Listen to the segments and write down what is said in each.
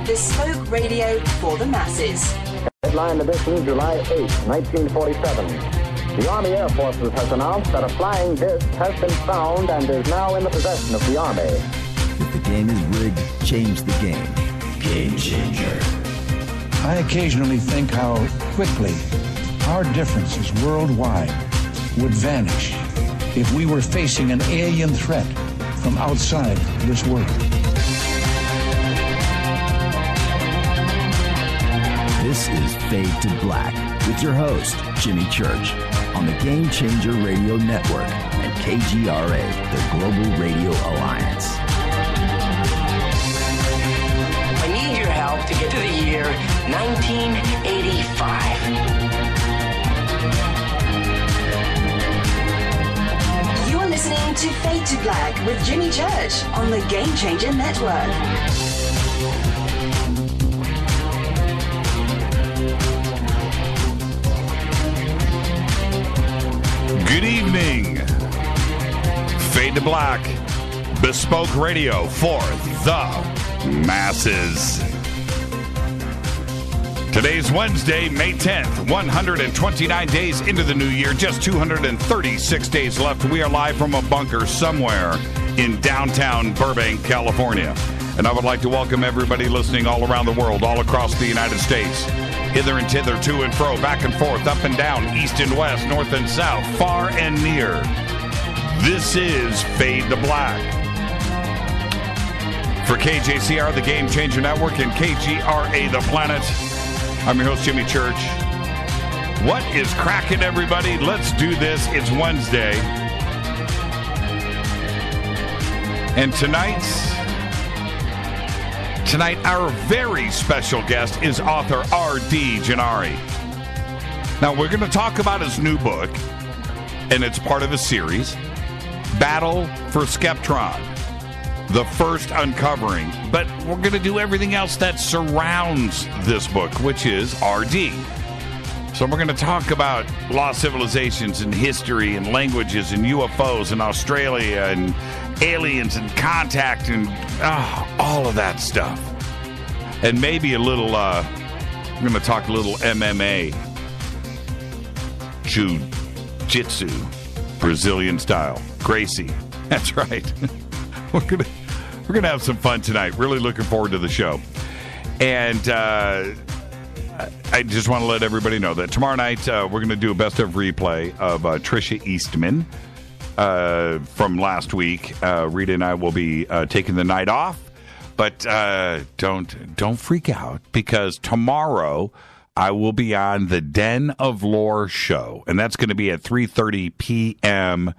Bespoke radio for the masses. Headline edition, July 8, 1947. The Army Air Forces has announced that a flying disc has been found and is now in the possession of the Army. If the game is rigged, change the game. Game changer. I occasionally think how quickly our differences worldwide would vanish if we were facing an alien threat from outside this world. This is Fade to Black with your host, Jimmy Church, on the Game Changer Radio Network and KGRA, the Global Radio Alliance. I need your help to get to the year 1985. You're listening to Fade to Black with Jimmy Church on the Game Changer Network. Good evening. Fade to Black, bespoke radio for the masses. Today's Wednesday, May 10th, 129 days into the new year, just 236 days left. We are live from a bunker somewhere in downtown Burbank, California. And I would like to welcome everybody listening all around the world, all across the United States. Hither and thither, to and fro, back and forth, up and down, east and west, north and south, far and near. This is Fade to Black. For KJCR, the Game Changer Network, and KGRA, the Planet, I'm your host, Jimmy Church. What is cracking, everybody? Let's do this. It's Wednesday. And tonight, our very special guest is author RD Jari. Now, we're going to talk about his new book, and it's part of a series, Battle for Skeptron, the first uncovering. But we're going to do everything else that surrounds this book, which is RD. So we're going to talk about lost civilizations and history and languages and UFOs and Australia and aliens and contact and all of that stuff. And maybe a little, I'm going to talk a little MMA, Jiu-Jitsu, Brazilian style. Gracie. That's right. We're gonna have some fun tonight. Really looking forward to the show. And I just want to let everybody know that tomorrow night we're going to do a best of replay of Trisha Eastman from last week. Rita and I will be taking the night off, but don't freak out, because tomorrow I will be on the Den of Lore show, and that's going to be at 3:30 p.m.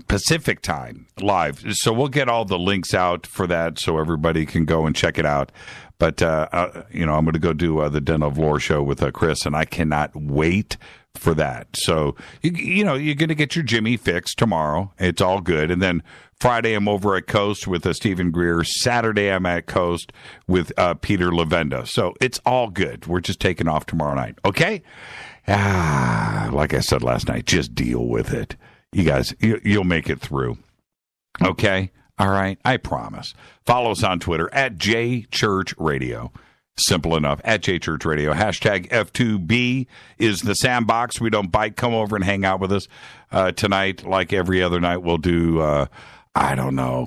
Pacific time live. So we'll get all the links out for that so everybody can go and check it out. But, I'm going to go do the Den of Lore show with Chris, and I cannot wait for that. So, you're going to get your Jimmy fix tomorrow. It's all good. And then Friday, I'm over at Coast with Stephen Greer. Saturday, I'm at Coast with Peter Lavenda. So it's all good. We're just taking off tomorrow night. Okay? Like I said last night, just deal with it. You guys, you'll make it through. Okay? All right? I promise. Follow us on Twitter at JChurchRadio. Simple enough. At JChurchRadio. Hashtag F2B is the sandbox. We don't bite. Come over and hang out with us tonight. Like every other night, we'll do, a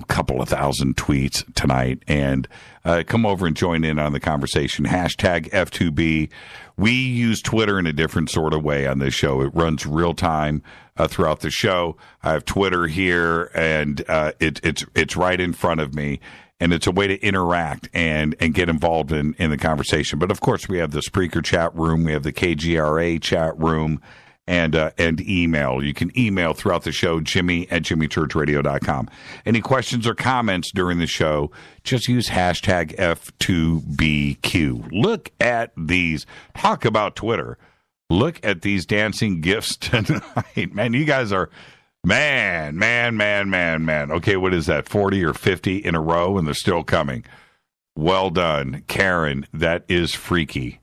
couple of thousand tweets tonight. And come over and join in on the conversation. Hashtag F2B. We use Twitter in a different sort of way on this show. It runs real time throughout the show. I have Twitter here, and it's right in front of me, and it's a way to interact and get involved in the conversation. But of course, we have the Spreaker chat room, we have the KGRA chat room, and email. You can email throughout the show, Jimmy@jimmychurchradio.com. Any questions or comments during the show, just use hashtag F2BQ. Look at these. Talk about Twitter. Look at these dancing gifts tonight. Man, you guys are, man. Okay, what is that, 40 or 50 in a row, and they're still coming. Well done, Karen. That is freaky.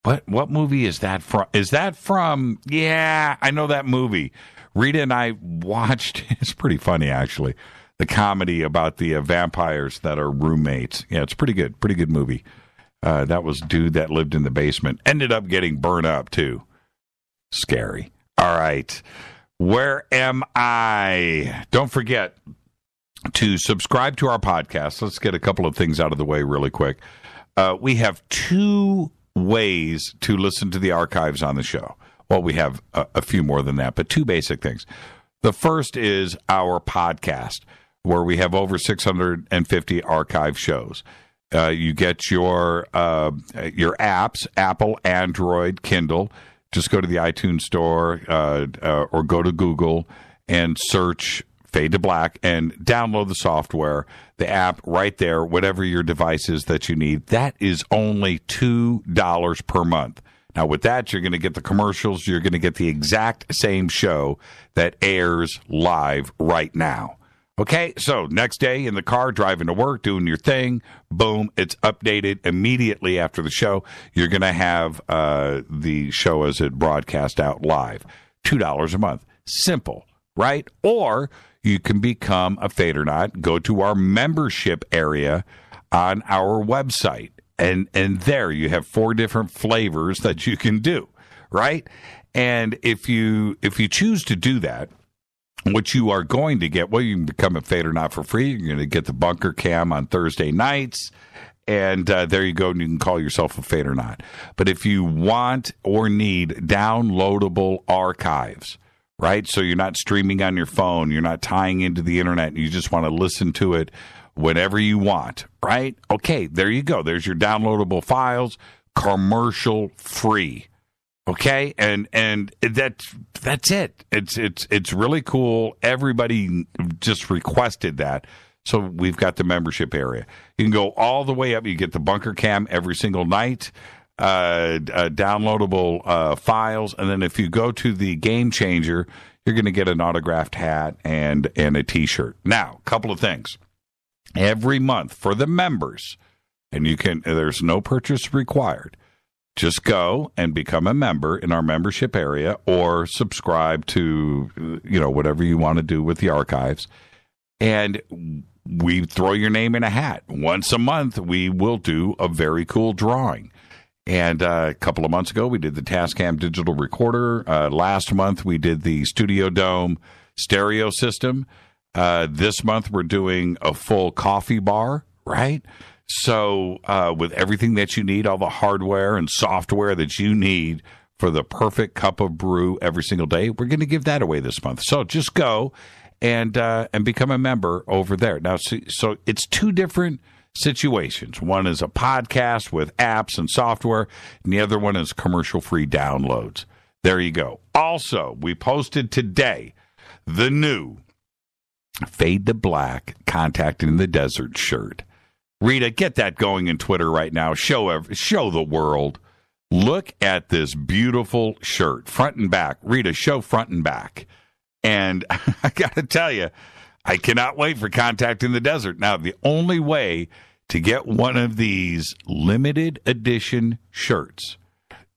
What movie is that from? Is that from, yeah, I know that movie. Rita and I watched, it's pretty funny, actually. the comedy about the vampires that are roommates. Yeah, it's pretty good movie. That was dude that lived in the basement. Ended up getting burned up, too. Scary. All right. Where am I? Don't forget to subscribe to our podcast. Let's get a couple of things out of the way really quick. We have 2 ways to listen to the archives on the show. Well, we have a few more than that, but 2 basic things. The first is our podcast, where we have over 650 archive shows. You get your apps, Apple, Android, Kindle. Just go to the iTunes store or go to Google and search Fade to Black and download the software, the app right there, whatever your device is that you need. That is only $2 per month. Now, with that, you're going to get the commercials. You're going to get the exact same show that airs live right now. Okay, so next day in the car, driving to work, doing your thing, boom, it's updated immediately after the show. You're going to have the show as it broadcast out live. $2 a month. Simple, right? Or you can become a Fade or Not. Go to our membership area on our website. And there you have 4 different flavors that you can do, right? And if you choose to do that, what you are going to get, well, you can become a Fade or Not for free. You're going to get the bunker cam on Thursday nights, and there you go, and you can call yourself a Fade or Not. But if you want or need downloadable archives, right, so you're not streaming on your phone, you're not tying into the internet, you just want to listen to it whenever you want, right? Okay, there you go. There's your downloadable files, commercial free. Okay, and that's it. It's really cool. Everybody just requested that, so we've got the membership area. You can go all the way up. You get the bunker cam every single night, downloadable files, and then if you go to the Game Changer, you're going to get an autographed hat and a T-shirt. Now, a couple of things. Every month for the members, and there's no purchase required. Just go and become a member in our membership area or subscribe to, whatever you want to do with the archives. And we throw your name in a hat. Once a month, we will do a very cool drawing. And a couple of months ago, we did the Tascam digital recorder. Last month, we did the Studio Dome stereo system. This month, we're doing a full coffee bar, right? So with everything that you need, all the hardware and software that you need for the perfect cup of brew every single day, we're going to give that away this month. So just go and become a member over there. Now, so it's 2 different situations. One is a podcast with apps and software, and the other one is commercial-free downloads. There you go. Also, we posted today the new Fade to Black Contact in the Desert shirt. Rita, get that going in Twitter right now. Show the world. Look at this beautiful shirt, front and back. Rita, show front and back. And I got to tell you, I cannot wait for Contact in the Desert. Now, the only way to get one of these limited edition shirts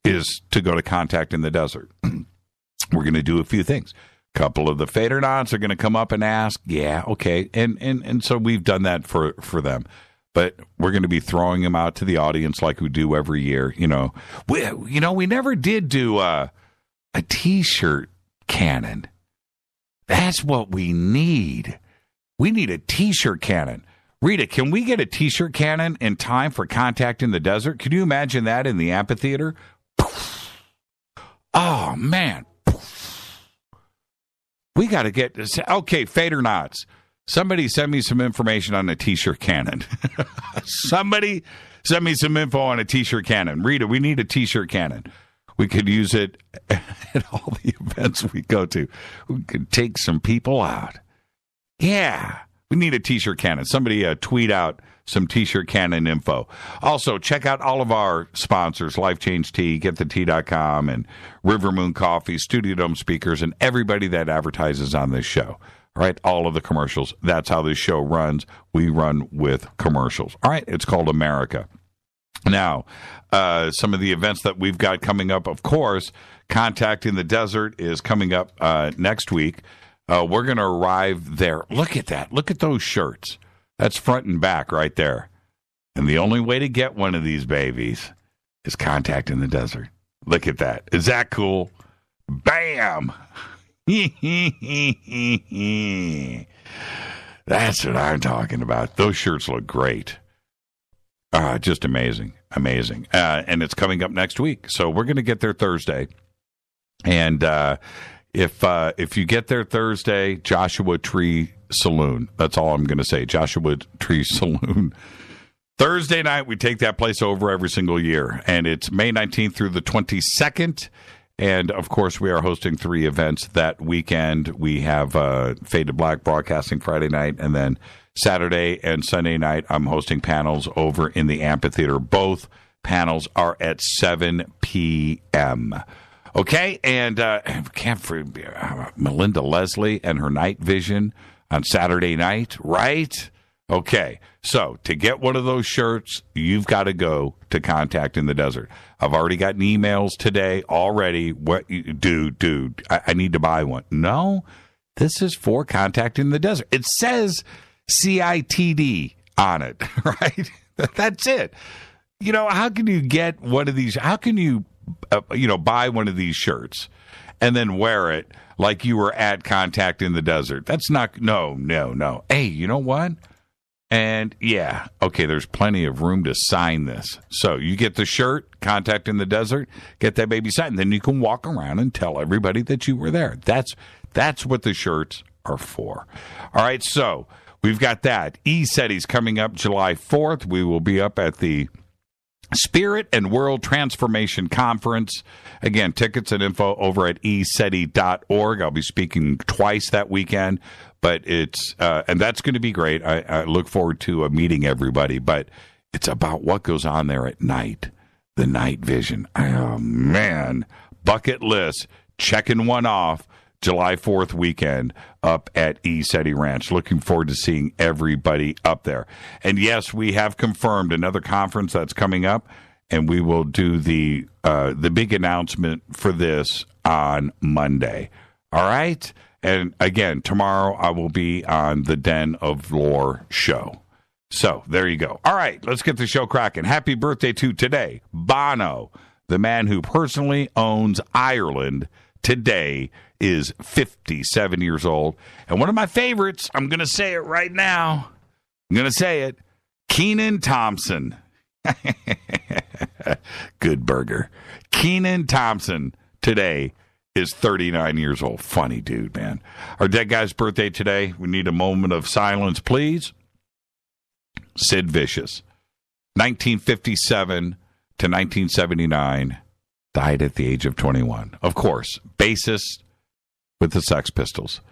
is to go to Contact in the Desert. We're going to do a few things. A couple of the Fade or Nots are going to come up and ask, yeah, okay. And so we've done that for them. But we're going to be throwing them out to the audience like we do every year. We never did do a T-shirt cannon. That's what we need. We need a T-shirt cannon. Rita, can we get a T-shirt cannon in time for Contact in the Desert? Can you imagine that in the amphitheater? Oh, man. We got to get... Okay, Fade or Nots. Somebody send me some information on a T-shirt cannon. Somebody send me some info on a T-shirt cannon. Rita, we need a T-shirt cannon. We could use it at all the events we go to. We could take some people out. Yeah, we need a T-shirt cannon. Somebody tweet out some T-shirt cannon info. Also, check out all of our sponsors, Life Change Tea, GetTheTea.com, and River Moon Coffee, Studio Dome Speakers, and everybody that advertises on this show. All right, all of the commercials. That's how this show runs. We run with commercials. All right, it's called America. Now, some of the events that we've got coming up, of course, Contact in the Desert is coming up next week. We're going to arrive there. Look at that. Look at those shirts. That's front and back right there. And the only way to get one of these babies is Contact in the Desert. Look at that. Is that cool? Bam! That's what I'm talking about. Those shirts look great. Just amazing. Amazing. And it's coming up next week. So we're going to get there Thursday. And if you get there Thursday, Joshua Tree Saloon. That's all I'm going to say. Joshua Tree Saloon. Thursday night, we take that place over every single year. And it's May 19th through the 22nd. And, of course, we are hosting 3 events that weekend. We have Fade to Black broadcasting Friday night. And then Saturday and Sunday night, I'm hosting panels over in the amphitheater. Both panels are at 7 p.m. Okay? And can't forget Melinda Leslie and her night vision on Saturday night, right? Okay, so to get one of those shirts, you've got to go to Contact in the Desert. I've already gotten emails today already. What, dude, I need to buy one. No, this is for Contact in the Desert. It says CITD on it, right? That's it. You know, how can you get one of these? How can you, buy one of these shirts and then wear it like you were at Contact in the Desert? That's not, no. Hey, you know what? And yeah, okay, there's plenty of room to sign this. So you get the shirt, Contact in the Desert, get that baby signed, and then you can walk around and tell everybody that you were there. That's what the shirts are for. All right, so we've got that. ECETI's coming up July 4th. We will be up at the Spirit and World Transformation Conference. Again, tickets and info over at eceti.org. I'll be speaking twice that weekend. But it's, and that's going to be great. I look forward to meeting everybody. But it's about what goes on there at night, the night vision. Oh, man. Bucket list, checking one off, July 4th weekend up at ECETI Ranch. Looking forward to seeing everybody up there. And yes, we have confirmed another conference that's coming up, and we will do the big announcement for this on Monday. All right? And again, tomorrow I will be on the Den of Lore show. So there you go. All right, let's get the show cracking. Happy birthday to today, Bono, the man who personally owns Ireland. Today is 57 years old. And one of my favorites, I'm going to say it right now. I'm going to say it. Kenan Thompson. Good burger. Kenan Thompson today is 39 years old. Funny dude, man. Our dead guy's birthday today. We need a moment of silence, please. Sid Vicious, 1957 to 1979, died at the age of 21. Of course, bassist with the Sex Pistols.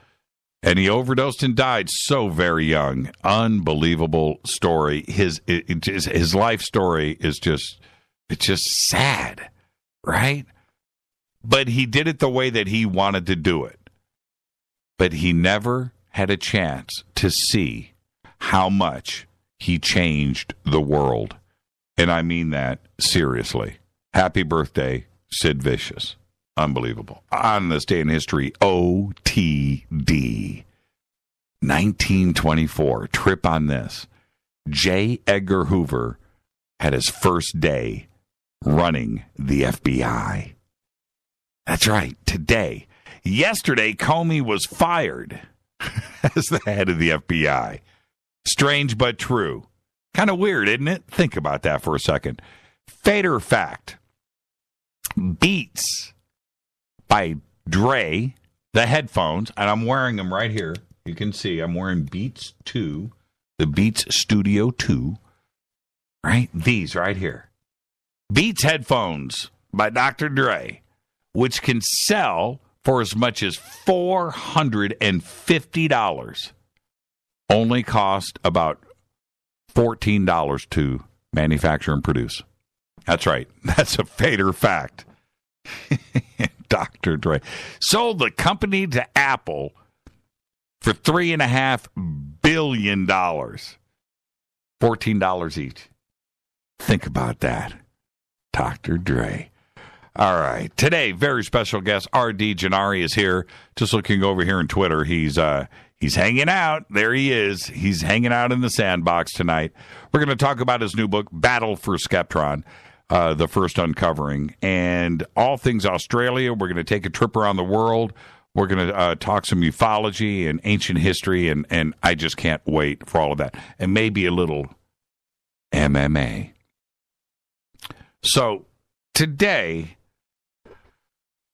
And he overdosed and died so very young. Unbelievable story. His life story is just sad, right? But he did it the way that he wanted to do it. But he never had a chance to see how much he changed the world. And I mean that seriously. Happy birthday, Sid Vicious. Unbelievable. On this day in history, OTD. 1924. Trip on this. J. Edgar Hoover had his first day running the FBI. That's right, today. Yesterday, Comey was fired as the head of the FBI. Strange but true. Kind of weird, isn't it? Think about that for a second. Fader fact. Beats by Dre, the headphones, and I'm wearing them right here. You can see I'm wearing Beats 2, the Beats Studio 2, right? These right here. Beats headphones by Dr. Dre, which can sell for as much as $450, only cost about $14 to manufacture and produce. That's right. That's a Fader fact. Dr. Dre sold the company to Apple for $3.5 billion. $14 each. Think about that. Dr. Dre. All right. Today, very special guest, RD Jari is here. Just looking over here on Twitter. He's hanging out. There he is. He's hanging out in the sandbox tonight. We're going to talk about his new book, Battle for Skeptron, the first uncovering, and all things Australia. We're going to take a trip around the world. We're going to talk some ufology and ancient history, and I just can't wait for all of that. And maybe a little MMA. So today,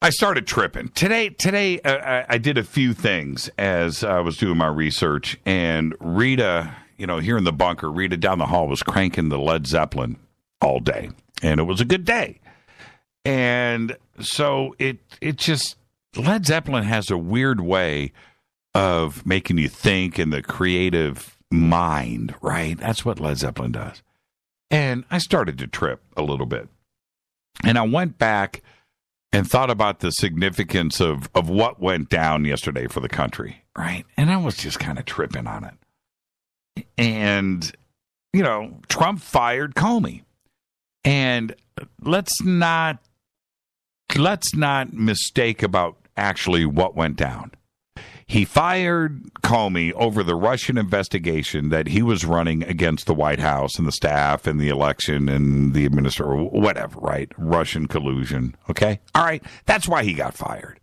I started tripping. Today, I did a few things as I was doing my research, and Rita, here in the bunker, Rita down the hall was cranking the Led Zeppelin all day, and it was a good day. And so it just, Led Zeppelin has a weird way of making you think in the creative mind, right? That's what Led Zeppelin does. And I started to trip a little bit. And I went back and thought about the significance of what went down yesterday for the country, right? And I was just kind of tripping on it. And, Trump fired Comey. And let's not mistake about actually what went down. He fired Comey over the Russian investigation that he was running against the White House and the staff and the election and the administration, whatever, right? Russian collusion, okay? All right, that's why he got fired.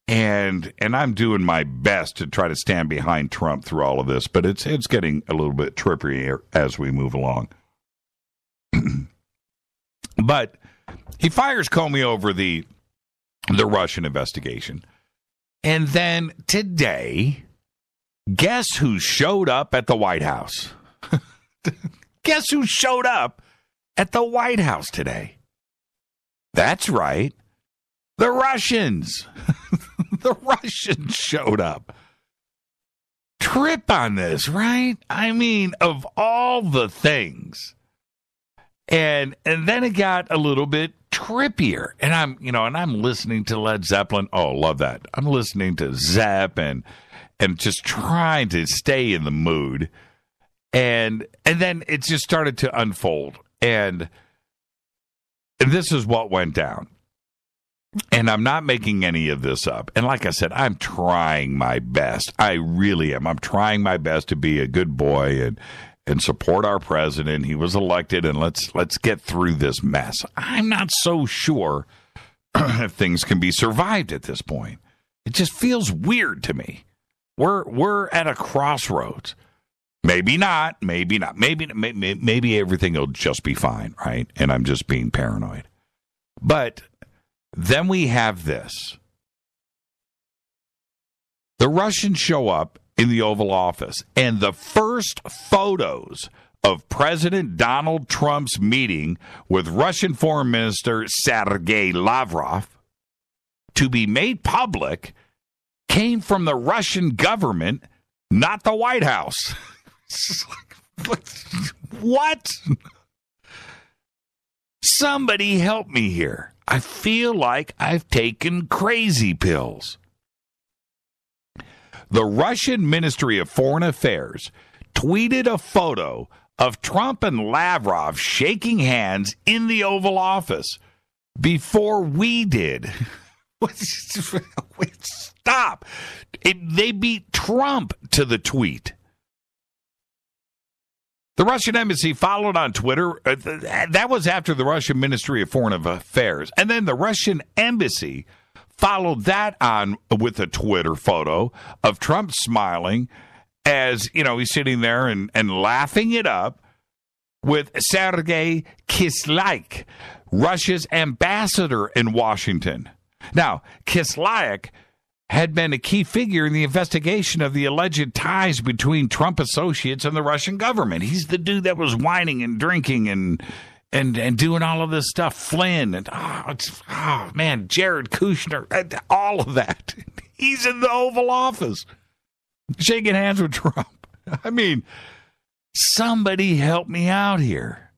And I'm doing my best to try to stand behind Trump through all of this, but it's getting a little bit trippier as we move along. But he fires Comey over the Russian investigation. And then today, guess who showed up at the White House? Guess who showed up at the White House today? That's right. The Russians. The Russians showed up. Trip on this, right? I mean, of all the things. And then it got a little bit trippier. And I'm listening to Led Zeppelin. Oh, love that. I'm listening to Zepp and just trying to stay in the mood. And then it just started to unfold. And this is what went down. And I'm not making any of this up. And like I said, I'm trying my best. I really am. I'm trying my best to be a good boy and support our president. He was elected, and let's get through this mess. I'm not so sure if things can be survived at this point. It just feels weird to me. We're at a crossroads. Maybe not. Maybe everything will just be fine, right? And I'm just being paranoid. But then we have this. The Russians show up in the Oval Office, and the first photos of President Donald Trump's meeting with Russian Foreign Minister Sergei Lavrov to be made public came from the Russian government, not the White House. What? Somebody help me here. I feel like I've taken crazy pills. The Russian Ministry of Foreign Affairs tweeted a photo of Trump and Lavrov shaking hands in the Oval Office before we did. Stop. They beat Trump to the tweet. The Russian embassy followed on Twitter. That was after the Russian Ministry of Foreign Affairs. And then the Russian embassy followed that on with a Twitter photo of Trump smiling as, he's sitting there and laughing it up with Sergei Kislyak, Russia's ambassador in Washington. Now, Kislyak had been a key figure in the investigation of the alleged ties between Trump associates and the Russian government. He's the dude that was whining and drinking and doing all of this stuff. Flynn and, Jared Kushner, all of that. He's in the Oval Office shaking hands with Trump. I mean, somebody help me out here.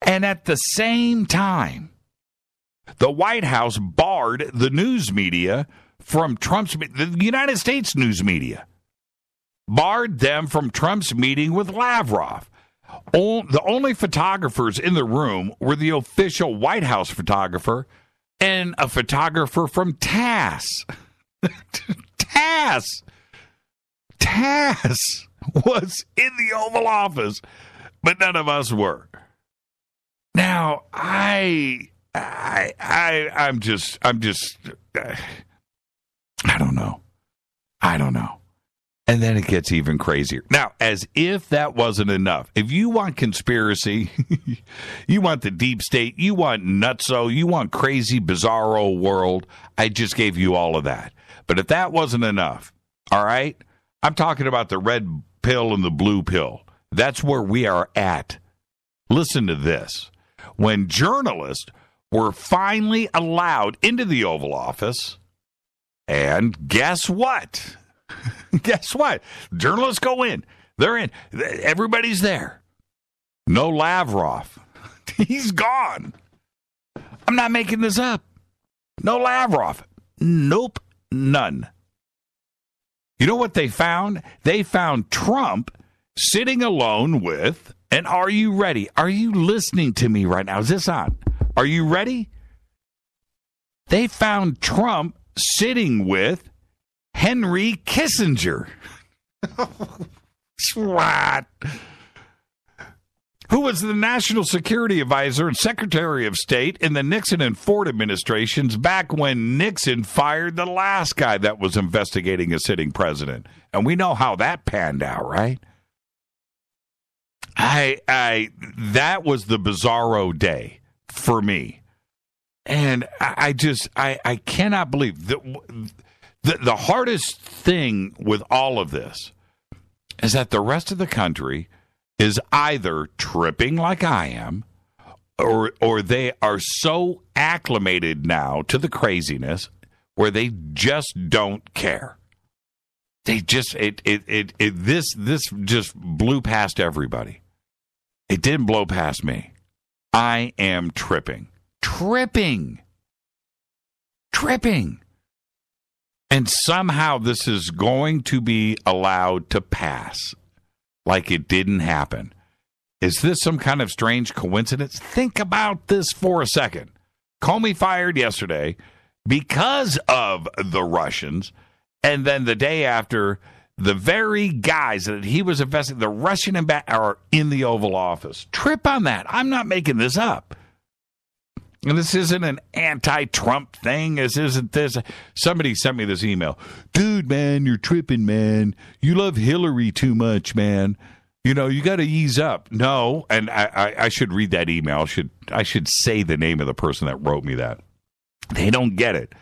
And at the same time, the White House barred the news media from the United States news media, barred them from Trump's meeting with Lavrov. The only photographers in the room were the official White House photographer and a photographer from TASS. TASS was in the Oval Office, but none of us were. Now, I'm just, I don't know. And then it gets even crazier. Now, as if that wasn't enough, if you want conspiracy, you want the deep state, you want nutso, you want crazy, bizarro world, I just gave you all of that. But if that wasn't enough, all right, I'm talking about the red pill and the blue pill. That's where we are at. Listen to this. When journalists were finally allowed into the Oval Office, and guess what? Guess what? Journalists go in. They're in. Everybody's there. No Lavrov. He's gone. I'm not making this up. No Lavrov. Nope. None. You know what they found? They found Trump sitting alone with, and are you ready? Are you listening to me right now? Is this on? Are you ready? They found Trump sitting with Henry Kissinger. What? Who was the National Security Advisor and Secretary of State in the Nixon and Ford administrations back when Nixon fired the last guy that was investigating a sitting president. And we know how that panned out, right? That was the bizarro day for me. And I cannot believe the hardest thing with all of this is that the rest of the country is either tripping like I am, or they are so acclimated now to the craziness where they just don't care. They just this just blew past everybody. It didn't blow past me. I am tripping. And somehow this is going to be allowed to pass like it didn't happen. Is this some kind of strange coincidence? Think about this for a second. Comey fired yesterday because of the Russians, and then the day after, the very guys that he was investigating, the Russian ambassador, are in the Oval Office. Trip on that. I'm not making this up. And this isn't an anti-Trump thing. This isn't this. Somebody sent me this email. Dude, man, you're tripping, man. You love Hillary too much, man. You know, you got to ease up. No, and I should read that email. I should say the name of the person that wrote me that. They don't get it.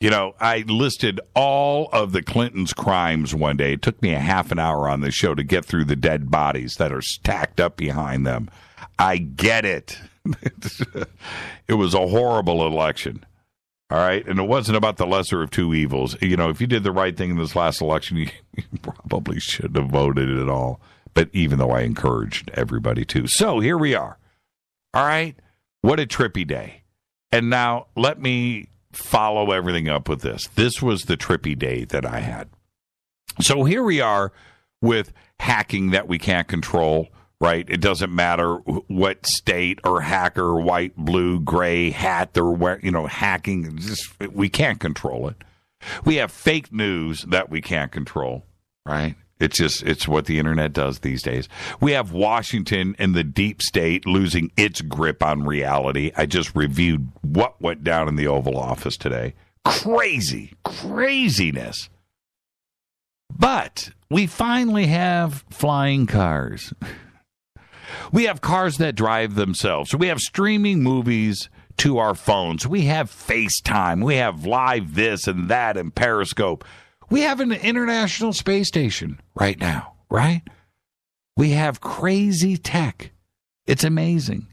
You know, I listed all of the Clintons' crimes one day. It took me a half an hour on this show to get through the dead bodies that are stacked up behind them. I get it. It was a horrible election. All right. And it wasn't about the lesser of two evils. You know, if you did the right thing in this last election, you probably shouldn't have voted at all. But even though I encouraged everybody to. So here we are. All right. What a trippy day. And now let me follow everything up with this. This was the trippy day that I had. So here we are with hacking that we can't control. Right? It doesn't matter what state or hacker, white, blue, gray hat they're wearing, you know, hacking. We can't control it. We have fake news that we can't control, right? It's what the internet does these days. We have Washington and the deep state losing its grip on reality. I just reviewed what went down in the Oval Office today. Craziness. But we finally have flying cars. We have cars that drive themselves. We have streaming movies to our phones. We have FaceTime. We have live this and that and Periscope. We have an international space station right now, right? We have crazy tech. It's amazing.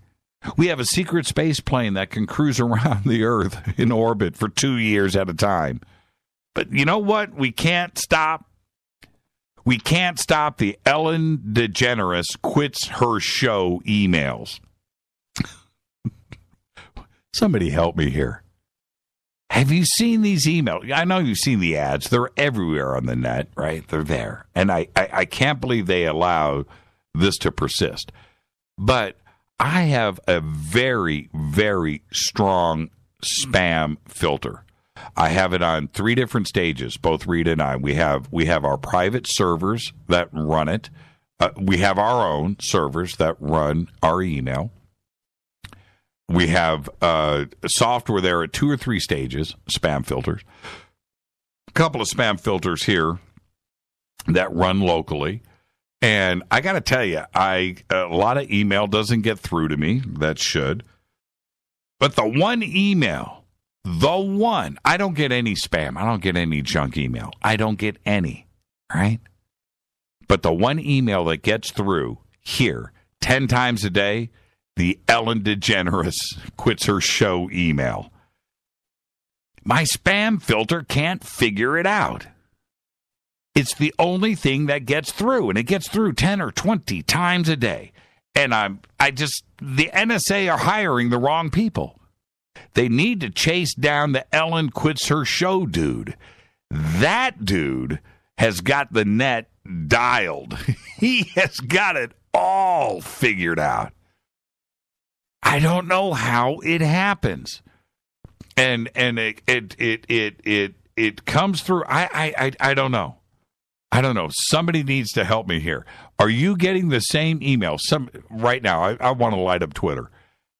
We have a secret space plane that can cruise around the Earth in orbit for 2 years at a time. But you know what? We can't stop. We can't stop the Ellen DeGeneres quits her show emails. Somebody help me here. Have you seen these emails? I know you've seen the ads. They're everywhere on the net, right? They're there. And I can't believe they allow this to persist. But I have a very, very strong spam filter. I have it on 3 different stages, both Rita and I. We have our private servers that run it. We have our own servers that run our email. We have software there at 2 or 3 stages, spam filters. A couple of spam filters here that run locally. And I got to tell you, a lot of email doesn't get through to me. That should. But the one email, I don't get any spam. I don't get any junk email. I don't get any, right? But the one email that gets through here 10 times a day, the Ellen DeGeneres quits her show email. My spam filter can't figure it out. It's the only thing that gets through, and it gets through 10 or 20 times a day. And the NSA are hiring the wrong people. They need to chase down the Ellen quits her show dude. That dude has got the net dialed. He has got it all figured out. I don't know how it happens. And it comes through. I don't know. I don't know. Somebody needs to help me here. Are you getting the same email? Right now, I want to light up Twitter.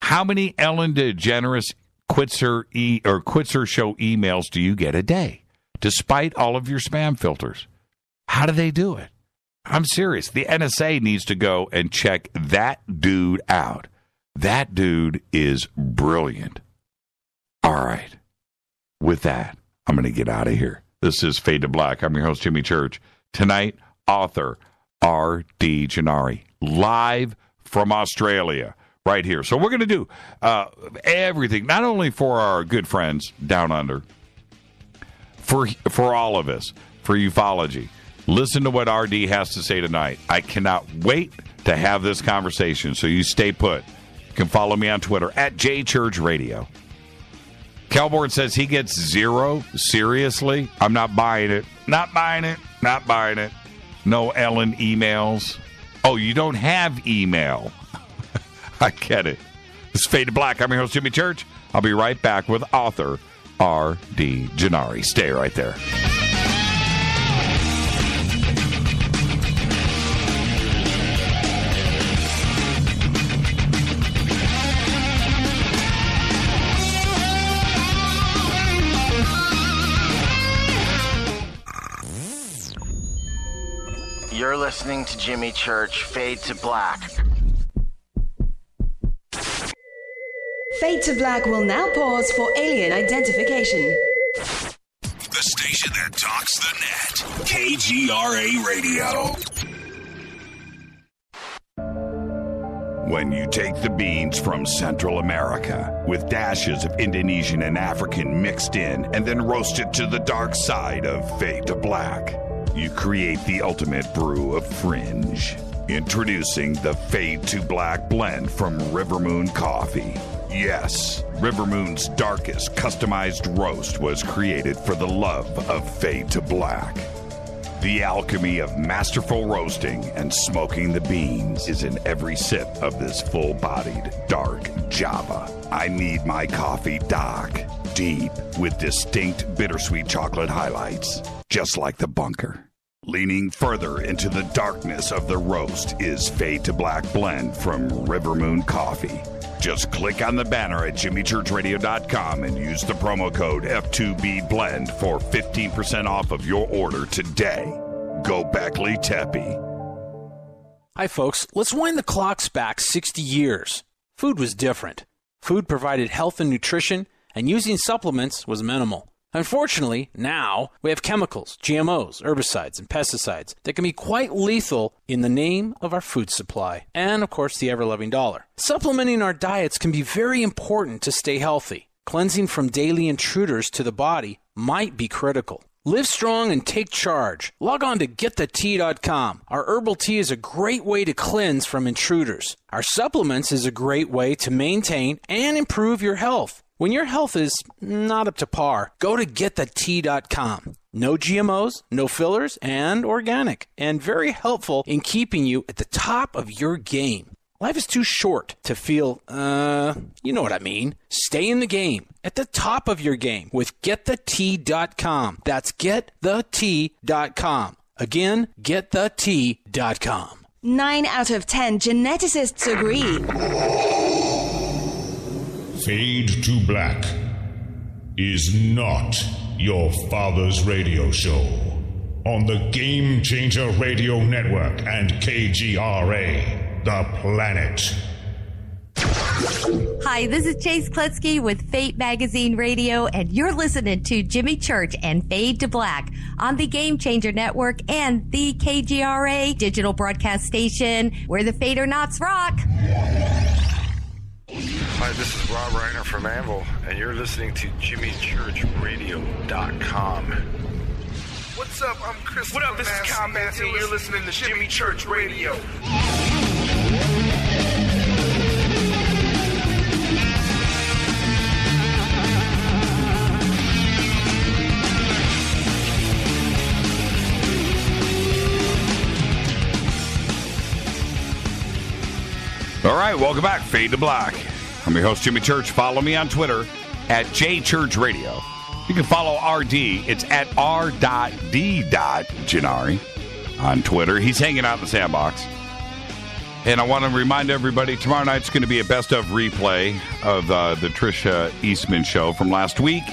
How many Ellen DeGeneres quits her show emails do you get a day, despite all of your spam filters? How do they do it? I'm serious. The NSA needs to go and check that dude out. That dude is brilliant. All right. With that, I'm going to get out of here. This is Fade to Black. I'm your host, Jimmy Church. Tonight, author RD Jari, live from Australia, right here. So we're going to do everything, not only for our good friends down under, for all of us, for ufology. Listen to what RD has to say tonight. I cannot wait to have this conversation, so you stay put. You can follow me on Twitter, @JChurchRadio. Kelborn says he gets 0. Seriously? I'm not buying it. Not buying it. Not buying it. No Ellen emails. Oh, you don't have email. I get it. This is Fade to Black. I'm your host, Jimmy Church. I'll be right back with author RD Jari. Stay right there. You're listening to Jimmy Church, Fade to Black. Fade to Black will now pause for alien identification. The station that talks the net. KGRA Radio. When you take the beans from Central America with dashes of Indonesian and African mixed in and then roast it to the dark side of Fade to Black, you create the ultimate brew of fringe. Introducing the Fade to Black blend from Rivermoon Coffee. Yes, Rivermoon's darkest customized roast was created for the love of Fade to Black. The alchemy of masterful roasting and smoking the beans is in every sip of this full-bodied dark Java. I need my coffee dark, deep, with distinct bittersweet chocolate highlights, just like the bunker. Leaning further into the darkness of the roast is Fade to Black blend from Rivermoon Coffee. Just click on the banner at jimmychurchradio.com and use the promo code F2BBLEND for 15% off of your order today. Go Beckley Tepe. Hi, folks. Let's wind the clocks back 60 years. Food was different. Food provided health and nutrition, and using supplements was minimal. Unfortunately, now we have chemicals, GMOs, herbicides, and pesticides that can be quite lethal in the name of our food supply and, of course, the ever-loving dollar. Supplementing our diets can be very important to stay healthy. Cleansing from daily intruders to the body might be critical. Live strong and take charge. Log on to getthetea.com. Our herbal tea is a great way to cleanse from intruders. Our supplements is a great way to maintain and improve your health. When your health is not up to par, go to getthetea.com. No GMOs, no fillers, and organic, and very helpful in keeping you at the top of your game. Life is too short to feel, you know what I mean. Stay in the game, at the top of your game with GetTheT.com. That's GetTheT.com. Again, GetTheT.com. 9 out of 10 geneticists agree. Fade to Black is not your father's radio show on the Game Changer Radio Network and KGRA, The Planet. Hi, this is Chase Kletzky with Fate Magazine Radio, and you're listening to Jimmy Church and Fade to Black on the Game Changer Network and the KGRA digital broadcast station, where the Fade or Nots rock. Hi, this is Rob Reiner from Anvil, and you're listening to JimmyChurchRadio.com. What's up? I'm Chris. What up? This is Kyle Matthew, and you're listening to Jimmy Church Radio. All right, welcome back. Fade to Black. I'm your host, Jimmy Church. Follow me on Twitter at JChurchRadio. You can follow RD. It's at r.d.Gennari on Twitter. He's hanging out in the sandbox. And I want to remind everybody, tomorrow night's going to be a best of replay of the Trisha Eastman show from last week.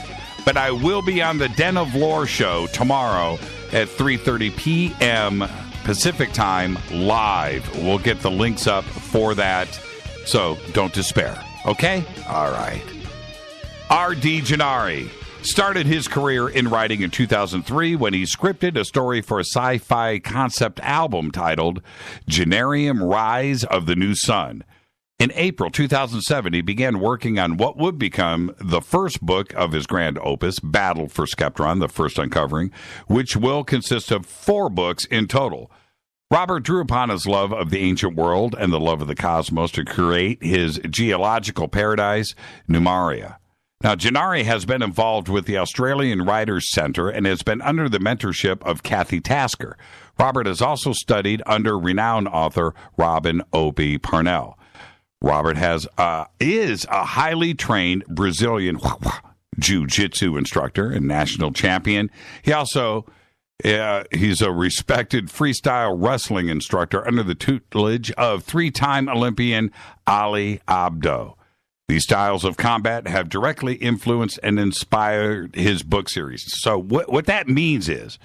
But I will be on the Den of Lore show tomorrow at 3:30 p.m. Pacific time live. We'll get the links up for that, so don't despair. Okay? All right. RD Jari started his career in writing in 2003 when he scripted a story for a sci-fi concept album titled Jenarium Rise of the New Sun. In April 2007, he began working on what would become the first book of his grand opus, Battle for Skeptron, the first uncovering, which will consist of 4 books in total. Robert drew upon his love of the ancient world and the love of the cosmos to create his geological paradise, Númaria. Now, Gennari has been involved with the Australian Writers' Centre and has been under the mentorship of Cathie Tasker. Robert has also studied under renowned author Robyn Opie Parnell. Robert is a highly trained Brazilian Jiu-Jitsu instructor and national champion. He also he's a respected freestyle wrestling instructor under the tutelage of 3-time Olympian Ali Abdo. These styles of combat have directly influenced and inspired his book series. So what that means is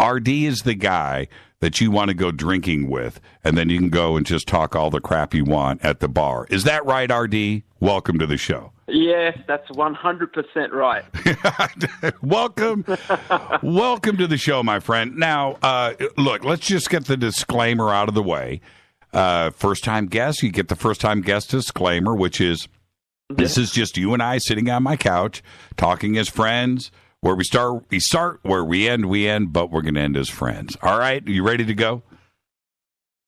RD is the guy that you want to go drinking with, and then you can go and just talk all the crap you want at the bar. Is that right, RD? Welcome to the show. Yes, that's 100% right. Welcome to the show, my friend. Now, look, let's just get the disclaimer out of the way. First-time guest, you get the first-time guest disclaimer, which is this is just you and I sitting on my couch talking as friends. Where we start. Where we end, but we're going to end as friends. All right? You ready to go?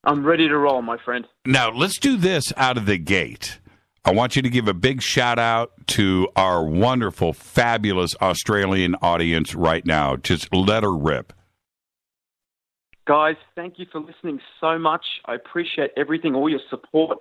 I'm ready to roll, my friend. Now, let's do this out of the gate. I want you to give a big shout-out to our wonderful, fabulous Australian audience right now. Just let her rip. Guys, thank you for listening so much. I appreciate everything, all your support.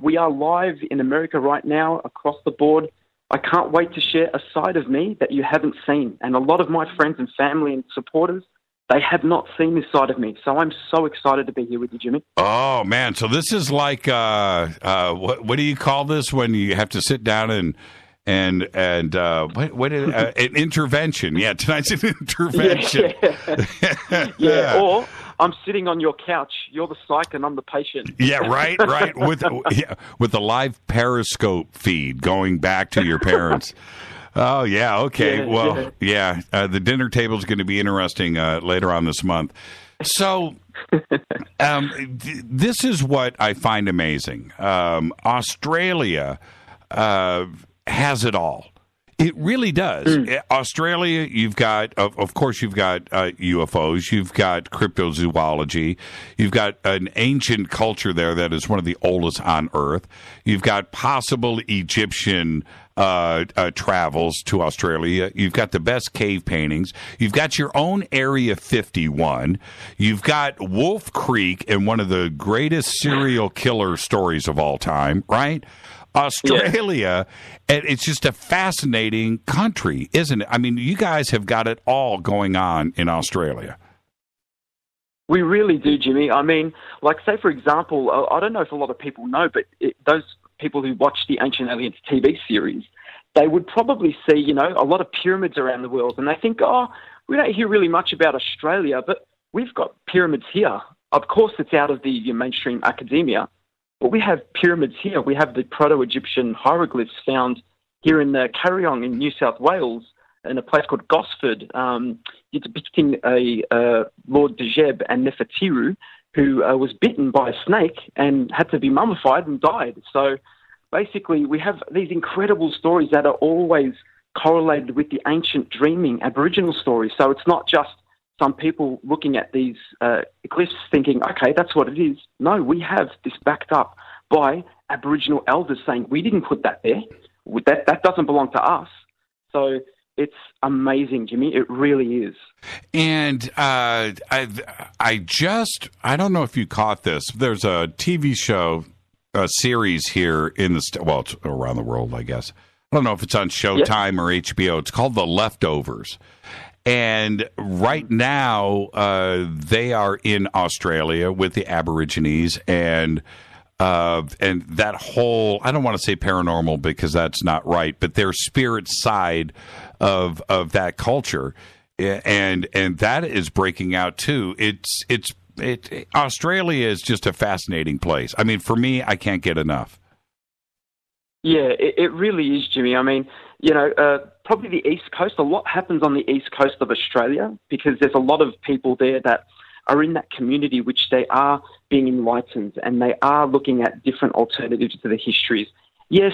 We are live in America right now, across the board. I can't wait to share a side of me that you haven't seen. And a lot of my friends and family and supporters, they have not seen this side of me. So I'm so excited to be here with you, Jimmy. Oh, man. So this is like, what do you call this when you have to sit down an intervention? Yeah, tonight's an intervention. Yeah. Or I'm sitting on your couch. You're the psych and I'm the patient. Yeah, right. With the live Periscope feed going back to your parents. Oh, yeah. Okay. The dinner table is going to be interesting later on this month. So this is what I find amazing. Australia has it all. It really does. Australia, you've got, of course, you've got UFOs, you've got cryptozoology, you've got an ancient culture there that is one of the oldest on Earth. You've got possible Egyptian travels to Australia. You've got the best cave paintings. You've got your own Area 51. You've got Wolf Creek and one of the greatest serial killer stories of all time, right? Australia, and it's just a fascinating country, isn't it? I mean, you guys have got it all going on in Australia. We really do, Jimmy. I mean, like, say, for example, I don't know if a lot of people know, but those people who watch the Ancient Aliens TV series, they would probably see, you know, a lot of pyramids around the world, and they think, oh, we don't hear really much about Australia, but we've got pyramids here. Of course, it's out of the mainstream academia, but we have pyramids here. We have the Proto-Egyptian hieroglyphs found here in the Carryong in New South Wales, in a place called Gosford, depicting a Lord Dejeb and Nefertiru who was bitten by a snake and had to be mummified and died. So basically we have these incredible stories that are always correlated with the ancient dreaming Aboriginal stories. So it's not just some people looking at these glyphs thinking, okay, that's what it is. No, we have this backed up by Aboriginal elders saying, we didn't put that there. That doesn't belong to us. So it's amazing, Jimmy. It really is. And I don't know if you caught this. There's a TV show, a series here in the it's around the world, I guess. I don't know if it's on Showtime or HBO. It's called The Leftovers. And right now, they are in Australia with the Aborigines and that whole, I don't want to say paranormal because that's not right, but their spirit side of that culture, and that is breaking out too. Australia is just a fascinating place. I mean, for me, I can't get enough. Yeah, it really is, Jimmy. I mean, you know, probably the East Coast, a lot happens on the East Coast of Australia because there's a lot of people there that are in that community which they are being enlightened and they are looking at different alternatives to the histories. Yes,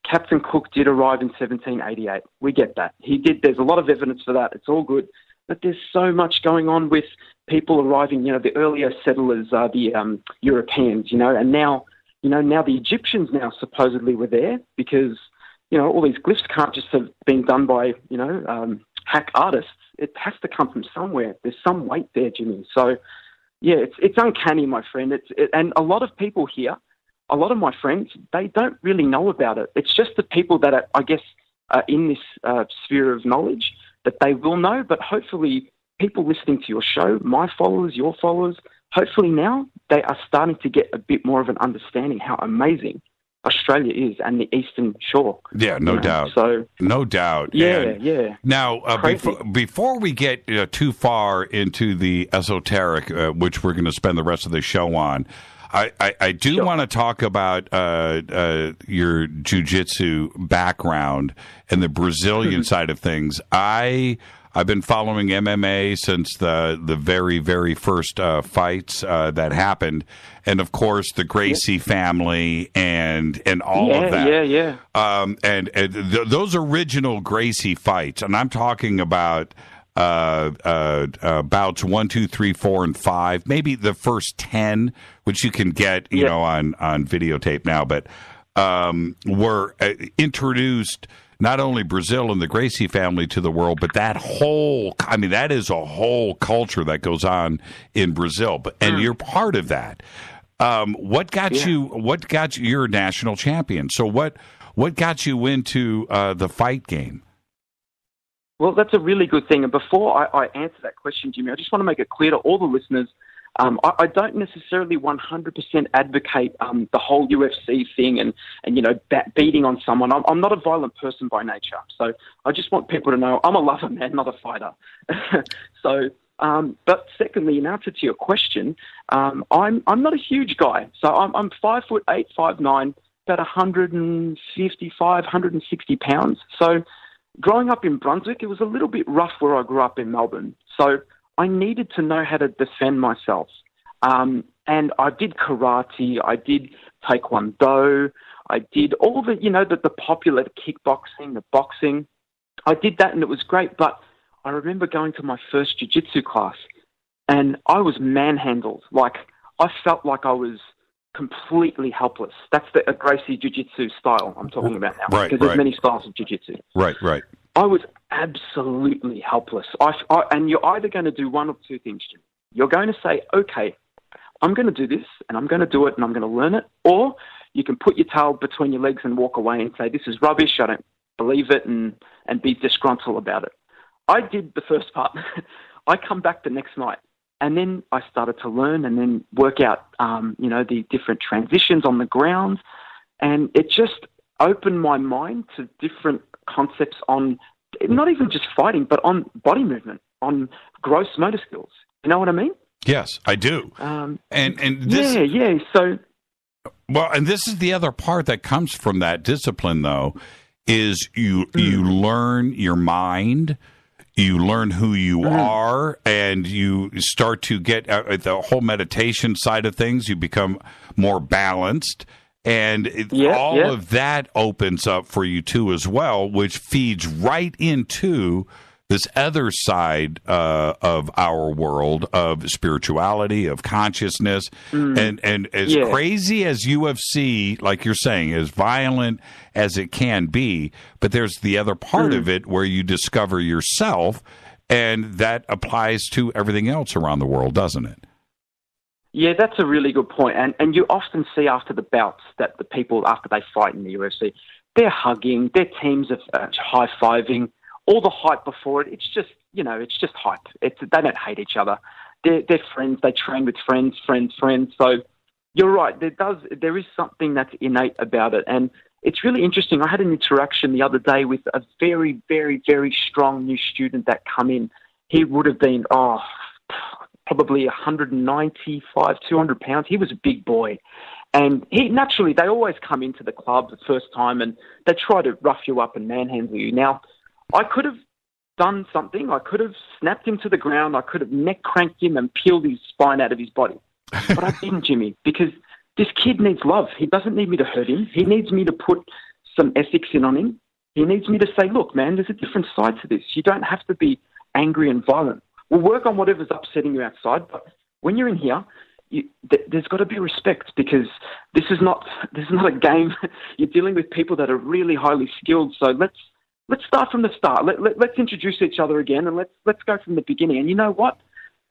Captain Cook did arrive in 1788. We get that. He did. There's a lot of evidence for that. It's all good. But there's so much going on with people arriving. You know, the earlier settlers are the Europeans, you know, and now the Egyptians now supposedly were there because, you know, all these glyphs can't just have been done by, you know, hack artists. It has to come from somewhere. There's some weight there, Jimmy. So, yeah, it's uncanny, my friend. And a lot of people here, a lot of my friends, they don't really know about it. It's just the people that are, I guess, in this sphere of knowledge that they will know. But hopefully people listening to your show, my followers, your followers, hopefully now they are starting to get a bit more of an understanding how amazing Australia is and the Eastern Shore. Yeah, no doubt. So, no doubt. Yeah. Now, before we get too far into the esoteric, which we're going to spend the rest of the show on, I do want to talk about your jiu-jitsu background and the Brazilian side of things. I've been following MMA since the very, very first fights that happened. And, of course, the Gracie family and all of that. Yeah. And those original Gracie fights, and I'm talking about bouts 1, 2, 3, 4, and 5, maybe the first 10, which you can get, you know, on videotape now, but were introduced not only Brazil and the Gracie family to the world, but that is a whole culture that goes on in Brazil. And you're part of that. What got you? You're a national champion. So what got you into the fight game? Well, that's a really good thing. And before I answer that question, Jimmy, I just want to make it clear to all the listeners, I don't necessarily 100% advocate the whole UFC thing and you know, beating on someone. I'm not a violent person by nature. So I just want people to know I'm a lover man, not a fighter. So, but secondly, in answer to your question, I'm not a huge guy. So I'm 5'8", 5'9", about 155, 160 pounds. So growing up in Brunswick, it was a little bit rough where I grew up in Melbourne. So I needed to know how to defend myself. And I did karate, I did taekwondo, I did all the, you know, the popular kickboxing, the boxing. I did that and it was great, but I remember going to my first jiu-jitsu class and I was manhandled. Like, I felt like I was completely helpless. That's the Gracie Jiu-Jitsu style I'm talking about now. Right, because there's many styles of Jiu-Jitsu. Right. I was absolutely helpless. And you're either going to do one of two things, Jim. You're going to say, okay, I'm going to do this, and I'm going to do it, and I'm going to learn it. Or you can put your tail between your legs and walk away and say, this is rubbish, I don't believe it, and be disgruntled about it. I did the first part. I come back the next night, and then I started to learn and then work out, the different transitions on the ground. And it just opened my mind to different concepts on not even just fighting, but on body movement, on gross motor skills. You know what I mean? Yes, I do. And this, yeah. So, well, and this is the other part that comes from that discipline, though, is you learn your mind, you learn who you are, and you start to get the whole meditation side of things. You become more balanced, and all of that opens up for you too as well, which feeds right into this other side of our world of spirituality, of consciousness, and as crazy as UFC, like you're saying, as violent as it can be, but there's the other part of it where you discover yourself, and that applies to everything else around the world, doesn't it? Yeah, that's a really good point. And you often see after the bouts that the people, after they fight in the UFC, they're hugging, their teams are high-fiving, all the hype before it. It's just, it's just hype. They don't hate each other. They're friends. They train with friends. So you're right. There is something that's innate about it. And it's really interesting. I had an interaction the other day with a very, very, very strong new student that come in. He would have been, probably 195, 200 pounds. He was a big boy. And they always come into the club the first time and they try to rough you up and manhandle you. Now, I could have done something. I could have snapped him to the ground. I could have neck cranked him and peeled his spine out of his body. But I didn't, Jimmy, because this kid needs love. He doesn't need me to hurt him. He needs me to put some ethics in on him. He needs me to say, look, man, there's a different side to this. You don't have to be angry and violent. We'll work on whatever's upsetting you outside, but when you're in here, there's got to be respect, because this is not a game. You're dealing with people that are really highly skilled. So let's start from the start. Let's introduce each other again, and let's go from the beginning. And you know what?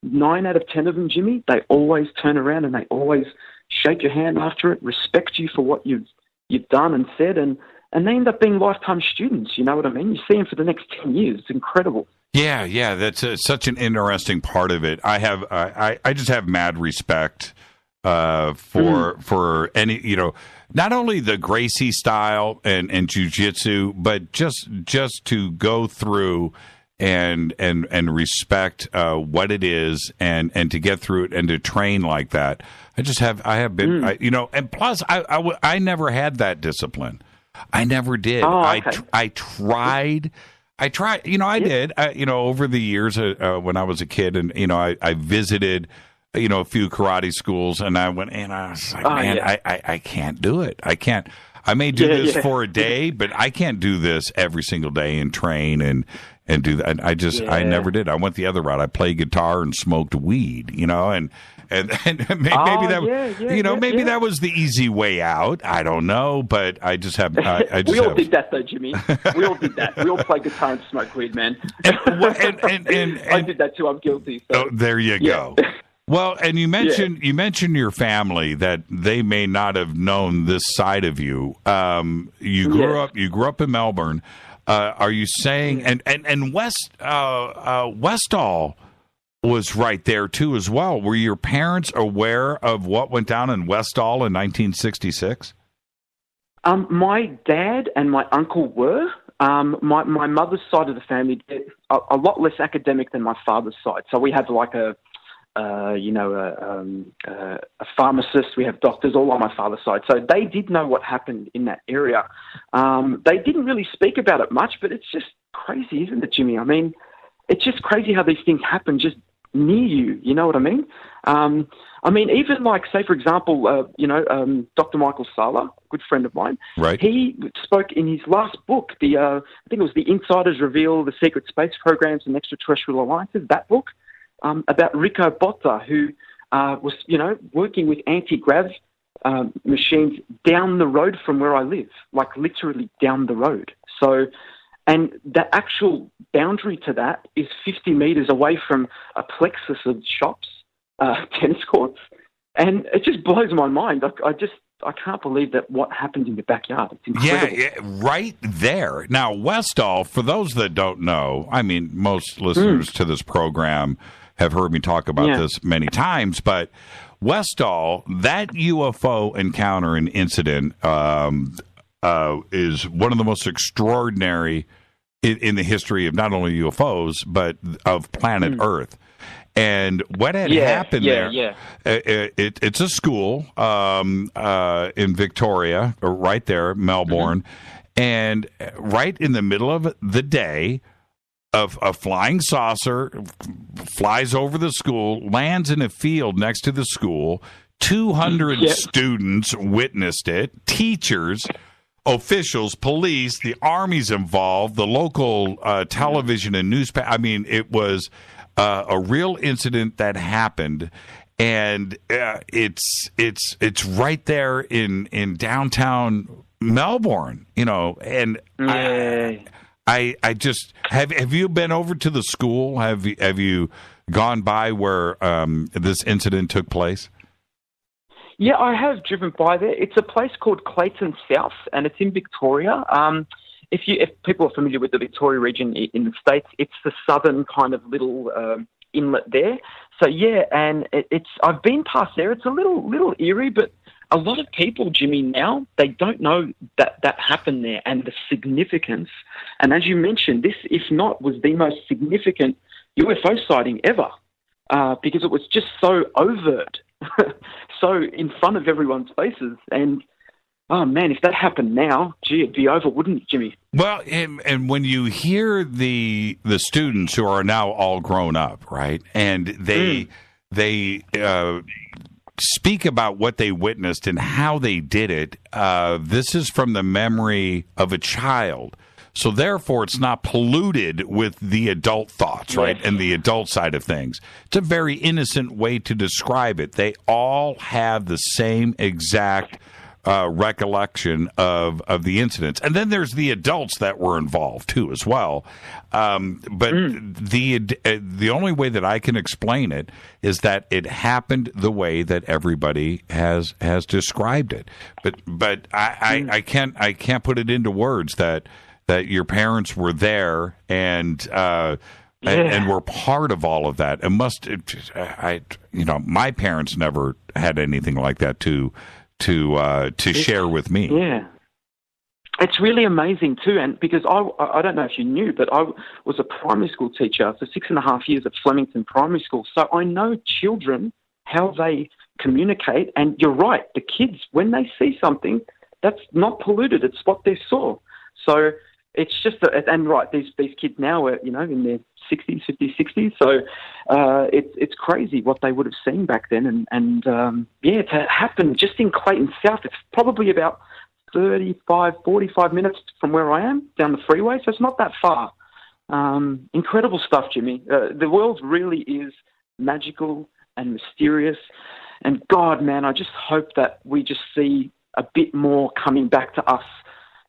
9 out of 10 of them, Jimmy, they always turn around and they always shake your hand after it, respect you for what you've done and said, and they end up being lifetime students. You know what I mean? You see them for the next 10 years. It's incredible. Yeah, that's such an interesting part of it. I just have mad respect for any, not only the Gracie style and jiu-jitsu, but just to go through and respect what it is and to get through it and to train like that. I have been, and plus I never had that discipline. I never did. Oh, okay. I tried, I did, over the years when I was a kid, and, I visited, a few karate schools, and I went, and I was like, I can't do it. I can't. I may do this for a day, but I can't do this every single day and train and do that. I never did. I went the other route. I played guitar and smoked weed, and maybe that was the easy way out. I don't know, but I just have. We all did that though, Jimmy. We all did that. We all played guitar and smoked weed, man. And I did that too. I'm guilty. So. Oh, there you go. Well, and you mentioned your family, that they may not have known this side of you. You grew up in Melbourne. Are you saying and Westall was right there too as well? Were your parents aware of what went down in Westall in 1966? My dad and my uncle were. My mother's side of the family, a lot less academic than my father's side. So we have like a pharmacist, we have doctors all on my father's side. So they did know what happened in that area. They didn't really speak about it much, but it's just crazy, isn't it, Jimmy? I mean, it's just crazy how these things happen just near you. You know what I mean? Even like, say, for example, Dr. Michael Sala, a good friend of mine, right? He spoke in his last book, I think it was The Insiders Reveal the Secret Space Programs and Extraterrestrial Alliances, that book, about Rico Botta, who was, working with anti-grav machines down the road from where I live, like literally down the road. So, and the actual boundary to that is 50 meters away from a plexus of shops, tennis courts. And it just blows my mind. I can't believe that what happened in the backyard. It's incredible. Yeah, right there. Now, Westall, for those that don't know, I mean, most listeners to this program have heard me talk about this many times, but Westall, that UFO encounter and incident is one of the most extraordinary in the history of not only UFOs, but of planet Earth. And what had happened there, it's a school in Victoria, right there, Melbourne, and right in the middle of the day, a flying saucer flies over the school, lands in a field next to the school. 200 students witnessed it, teachers, officials, police, the army's involved, the local television and newspaper. I mean, it was a real incident that happened, and it's right there in downtown Melbourne, you know. And I just have you been over to the school? Have you gone by where this incident took place? Yeah, I have driven by there. It's a place called Clayton South, and it's in Victoria. If people are familiar with the Victoria region in the States, it's the southern kind of little inlet there. So yeah, and I've been past there. It's a little eerie, but a lot of people, Jimmy, now they don't know that happened there and the significance. And as you mentioned, this, if not, was the most significant UFO sighting ever because it was just so overt, so in front of everyone's faces. And oh, man, if that happened now, gee, it'd be over, wouldn't it, Jimmy? Well, and when you hear the students who are now all grown up, right, and they speak about what they witnessed and how they did it, this is from the memory of a child. So therefore, it's not polluted with the adult thoughts, right, and the adult side of things. It's a very innocent way to describe it. They all have the same exact recollection of the incidents. And then there's the adults that were involved, too, as well. But the only way that I can explain it is that it happened the way that everybody has described it. But I can't put it into words that your parents were there and were part of all of that. My parents never had anything like that to share with me. Yeah. It's really amazing too, and because I don't know if you knew, but I was a primary school teacher for 6.5 years at Flemington Primary School, so I know children, how they communicate, and you're right, the kids, when they see something, that's not polluted, it's what they saw. So it's just, and right, these kids now are, in their 60s, 50s, 60s, so it's crazy what they would have seen back then, and to happen just in Clayton South, it's probably about 45 minutes from where I am, down the freeway, so it's not that far. Incredible stuff, Jimmy. The world really is magical and mysterious, and God, man, I just hope that we just see a bit more coming back to us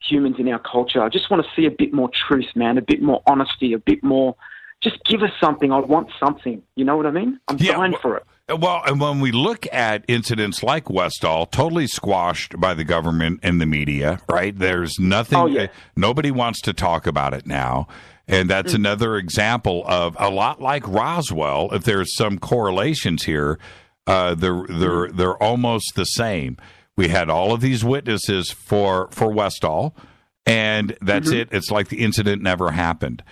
humans in our culture. I just want to see a bit more truth, man, a bit more honesty, a bit more, just give us something. I want something. You know what I mean? I'm dying for it. Well, and when we look at incidents like Westall, totally squashed by the government and the media, right? There's nothing, nobody wants to talk about it now. And that's another example of a lot like Roswell. If there's some correlations here, they're almost the same. We had all of these witnesses for Westall, and that's it. It's like the incident never happened.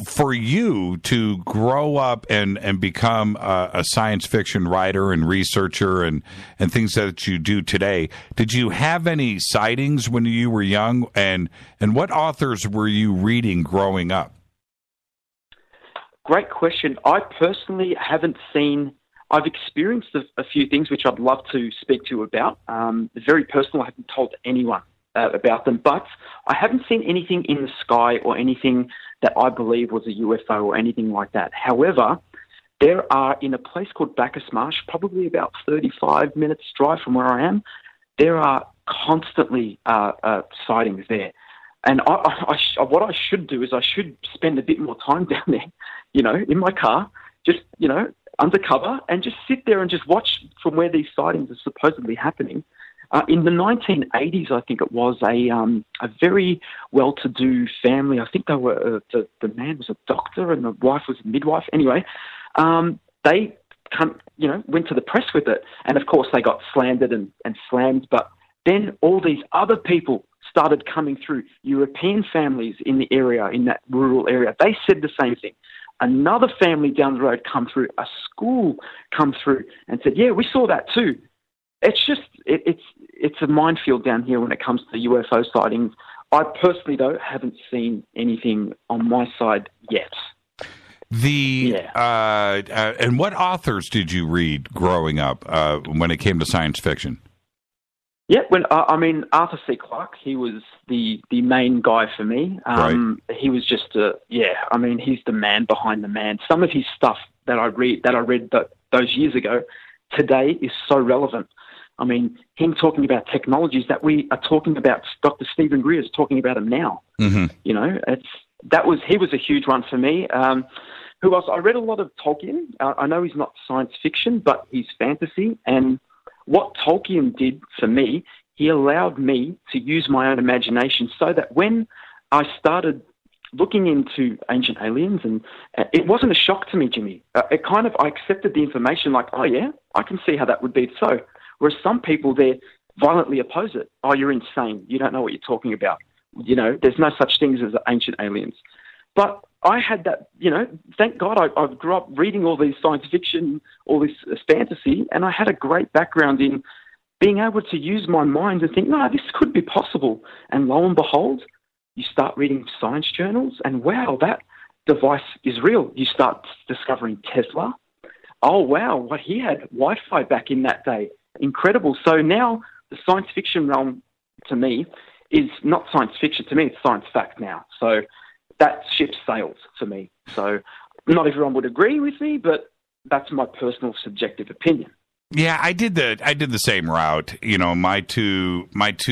For you to grow up and become a science fiction writer and researcher and things that you do today, did you have any sightings when you were young? And what authors were you reading growing up? Great question. I personally haven't seen... I've experienced a few things which I'd love to speak to you about. Very personal. I haven't told anyone about them, but I haven't seen anything in the sky or anything that I believe was a UFO or anything like that. However, there are, in a place called Bacchus Marsh, probably about 35 minutes drive from where I am, there are constantly sightings there. And what I should do is I should spend a bit more time down there, in my car, just, undercover, and just sit there and just watch from where these sightings are supposedly happening. In the 1980s, I think it was a very well-to-do family. I think they were the man was a doctor and the wife was a midwife. Anyway, they went to the press with it, and of course they got slandered and slammed. But then all these other people started coming through, European families in the area, in that rural area. They said the same thing. Another family down the road come through, a school come through and said, yeah, we saw that too. It's just, it's a minefield down here when it comes to the UFO sightings. I personally, though, haven't seen anything on my side yet. And what authors did you read growing up when it came to science fiction? Yeah, Arthur C. Clarke, he was the main guy for me. Right. He was just he's the man behind the man. Some of his stuff that I read those years ago, today is so relevant. I mean, him talking about technologies that we are talking about, Dr. Stephen Greer is talking about them now. Mm-hmm. He was a huge one for me. Who else? I read a lot of Tolkien. I know he's not science fiction, but he's fantasy. And what Tolkien did for me, he allowed me to use my own imagination so that when I started looking into ancient aliens, and it wasn't a shock to me, Jimmy. I accepted the information like, oh yeah, I can see how that would be so. Whereas some people there violently oppose it. Oh, you're insane. You don't know what you're talking about. There's no such things as ancient aliens. But I had that, thank God I grew up reading all these science fiction, all this fantasy, and I had a great background in being able to use my mind and think, no, this could be possible. And lo and behold, you start reading science journals and wow, that device is real. You start discovering Tesla. Oh, wow, what he had Wi-Fi back in that day. Incredible. So now the science fiction realm to me is not science fiction. To me, it's science fact now. So that ship sails for me. So not everyone would agree with me, but that's my personal subjective opinion. Yeah, I did the same route. My two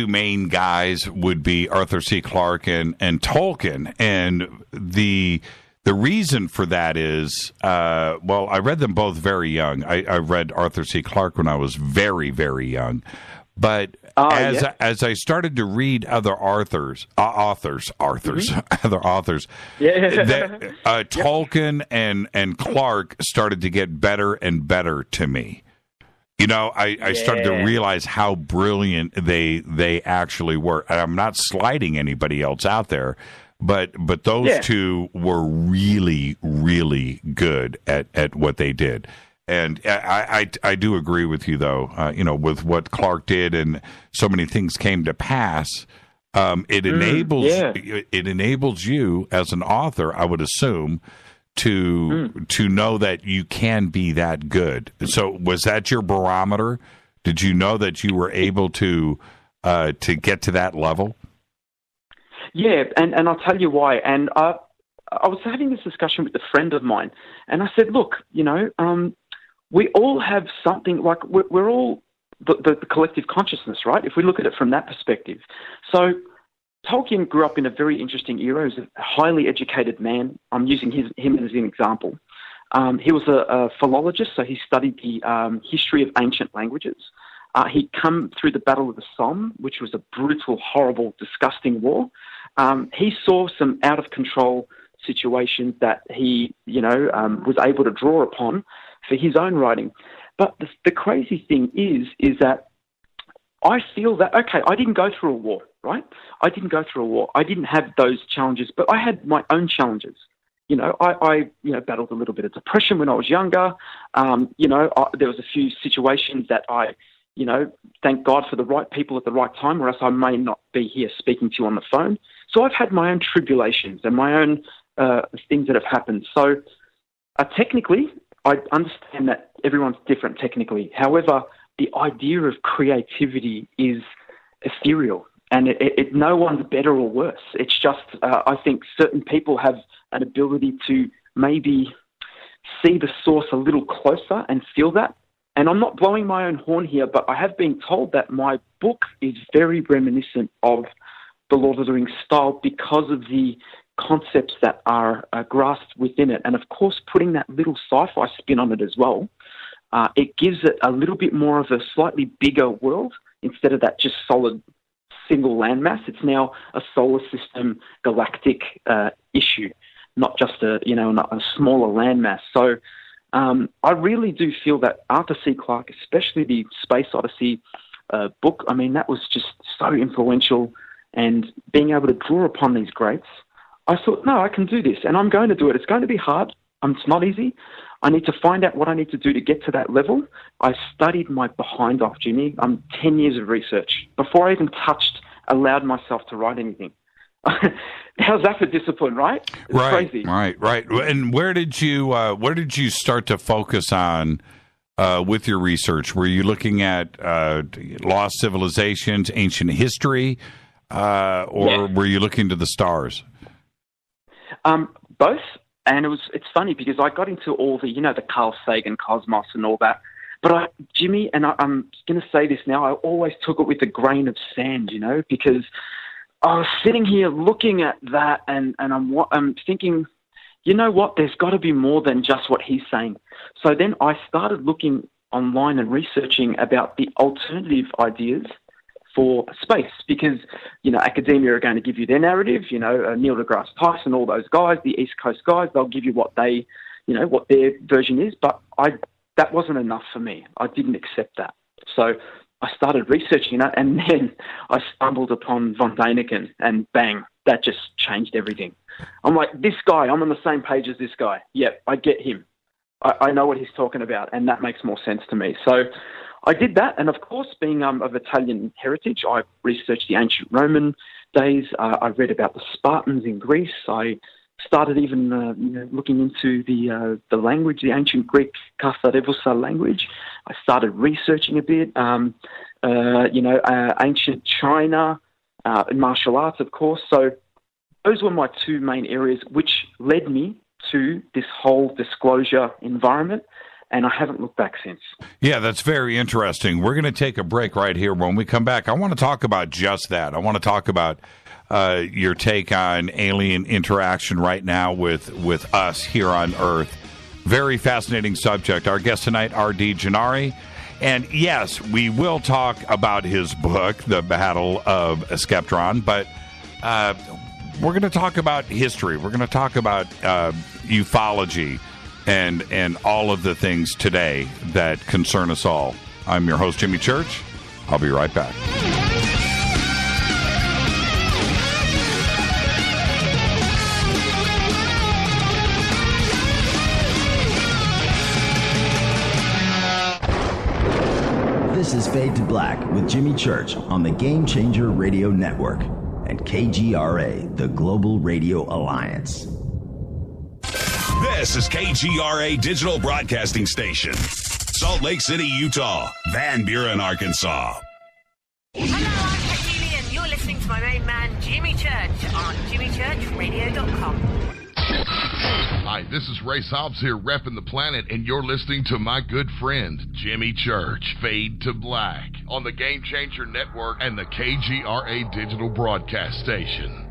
main guys would be Arthur C. Clarke and Tolkien, and the reason for that is, I read them both very young. I read Arthur C. Clarke when I was very, very young, but as I started to read other authors, Tolkien and Clarke started to get better and better to me. I started to realize how brilliant they actually were. And I'm not slighting anybody else out there, but those two were really, really good at what they did. And I do agree with you, though, with what Clarke did and so many things came to pass. It enables you as an author, I would assume, to know that you can be that good. So was that your barometer? Did you know that you were able to get to that level? Yeah, and I'll tell you why. And I was having this discussion with a friend of mine, and I said, look, we all have something, like we're all the collective consciousness, right? If we look at it from that perspective. So Tolkien grew up in a very interesting era. He was a highly educated man. I'm using him as an example. He was a philologist, so he studied the history of ancient languages. He'd come through the Battle of the Somme, which was a brutal, horrible, disgusting war. He saw some out-of-control situations that he, was able to draw upon for his own writing. But the crazy thing is that I feel that, okay, I didn't go through a war, right? I didn't go through a war. I didn't have those challenges, but I had my own challenges. I battled a little bit of depression when I was younger. There was a few situations that I, thank God for the right people at the right time, or else I may not be here speaking to you on the phone. So I've had my own tribulations and my own things that have happened. So technically, I understand that everyone's different technically. However, the idea of creativity is ethereal, and no one's better or worse. It's just, I think certain people have an ability to maybe see the source a little closer and feel that. And I'm not blowing my own horn here, but I have been told that my book is very reminiscent of the Lord of the Rings style because of the concepts that are grasped within it. And of course, putting that little sci-fi spin on it as well, it gives it a little bit more of a slightly bigger world instead of that just solid single landmass. It's now a solar system galactic issue, not just a smaller landmass. So I really do feel that Arthur C. Clarke, especially the Space Odyssey book, I mean, that was just so influential. And being able to draw upon these greats, I thought, no, I can do this, and I'm going to do it. It's going to be hard. It's not easy. I need to find out what I need to do to get to that level. I studied my behind off, Jimmy. 10 years of research before I even allowed myself to write anything. How's that for discipline, right? It's crazy. Right. And where did you start to focus on with your research? Were you looking at lost civilizations, ancient history, or were you looking to the stars? Both. And it's funny because I got into all the, the Carl Sagan cosmos and all that. But Jimmy, and I'm going to say this now, I always took it with a grain of sand, because I was sitting here looking at that and I'm thinking, you know what, there's got to be more than just what he's saying. So then I started looking online and researching about the alternative ideas for space because, academia are going to give you their narrative, Neil deGrasse Tyson, all those guys, the East Coast guys, they'll give you what they, what their version is. But that wasn't enough for me. I didn't accept that. So I started researching it, and then I stumbled upon von Däniken, and bang, that just changed everything. I'm like, this guy, I'm on the same page as this guy. Yep, I get him. I know what he's talking about, and that makes more sense to me. So I did that, and of course, being of Italian heritage, I researched the ancient Roman days. I read about the Spartans in Greece. I started even looking into the language, the ancient Greek Katharevosa language. I started researching a bit, ancient China, martial arts, of course. So those were my two main areas, which led me to this whole disclosure environment. And I haven't looked back since. Yeah, that's very interesting. We're going to take a break right here. When we come back, I want to talk about just that. I want to talk about your take on alien interaction right now with us here on Earth. Very fascinating subject. Our guest tonight, RD Jari. And yes, we will talk about his book, The Battle of Skeptron, but we're going to talk about history. We're going to talk about ufology and all of the things today that concern us all. I'm your host, Jimmy Church. I'll be right back. This is Fade to Black with Jimmy Church on the Game Changer Radio Network and KGRA, the Global Radio Alliance. This is KGRA Digital Broadcasting Station, Salt Lake City, Utah, Van Buren, Arkansas. Hello, I'm Kathie, and you're listening to my main man, Jimmy Church, on jimmychurchradio.com. Hi, this is Ray Hobbs here, repping the planet, and you're listening to my good friend, Jimmy Church, Fade to Black, on the Game Changer Network and the KGRA Digital Broadcast Station.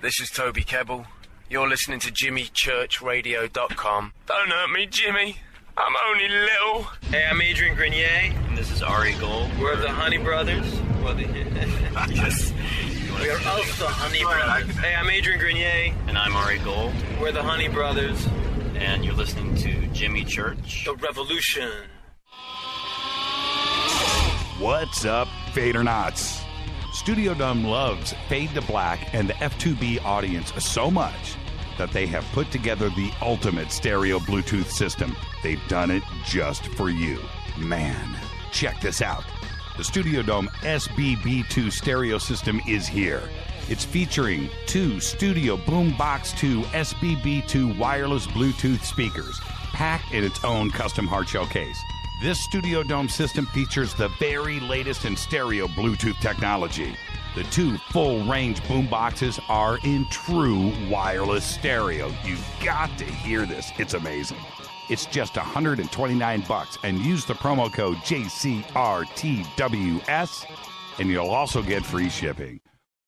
This is Toby Kebbell. You're listening to jimmychurchradio.com. Don't hurt me, Jimmy. I'm only little. Hey, I'm Adrian Grenier. And this is Ari Gold. We're the Honey Brothers. Yes. We are of the Honey Brothers. Hey, I'm Adrian Grenier. And I'm Ari Gold. We're the Honey Brothers. And you're listening to Jimmy Church. The Revolution. What's up, Fadernauts? Studio Dome loves Fade to Black and the F2B audience so much that they have put together the ultimate stereo Bluetooth system. They've done it just for you. Man, check this out. The Studio Dome SBB2 stereo system is here. It's featuring two Studio Boombox 2 SBB2 wireless Bluetooth speakers, packed in its own custom hardshell case. This Studio Dome system features the very latest in stereo Bluetooth technology. The 2 full-range boomboxes are in true wireless stereo. You've got to hear this. It's amazing. It's just $129, and use the promo code JCRTWS, and you'll also get free shipping.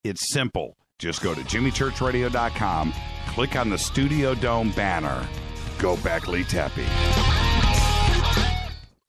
It's simple. Just go to jimmychurchradio.com, click on the Studio Dome banner. Go Beckley Tepe.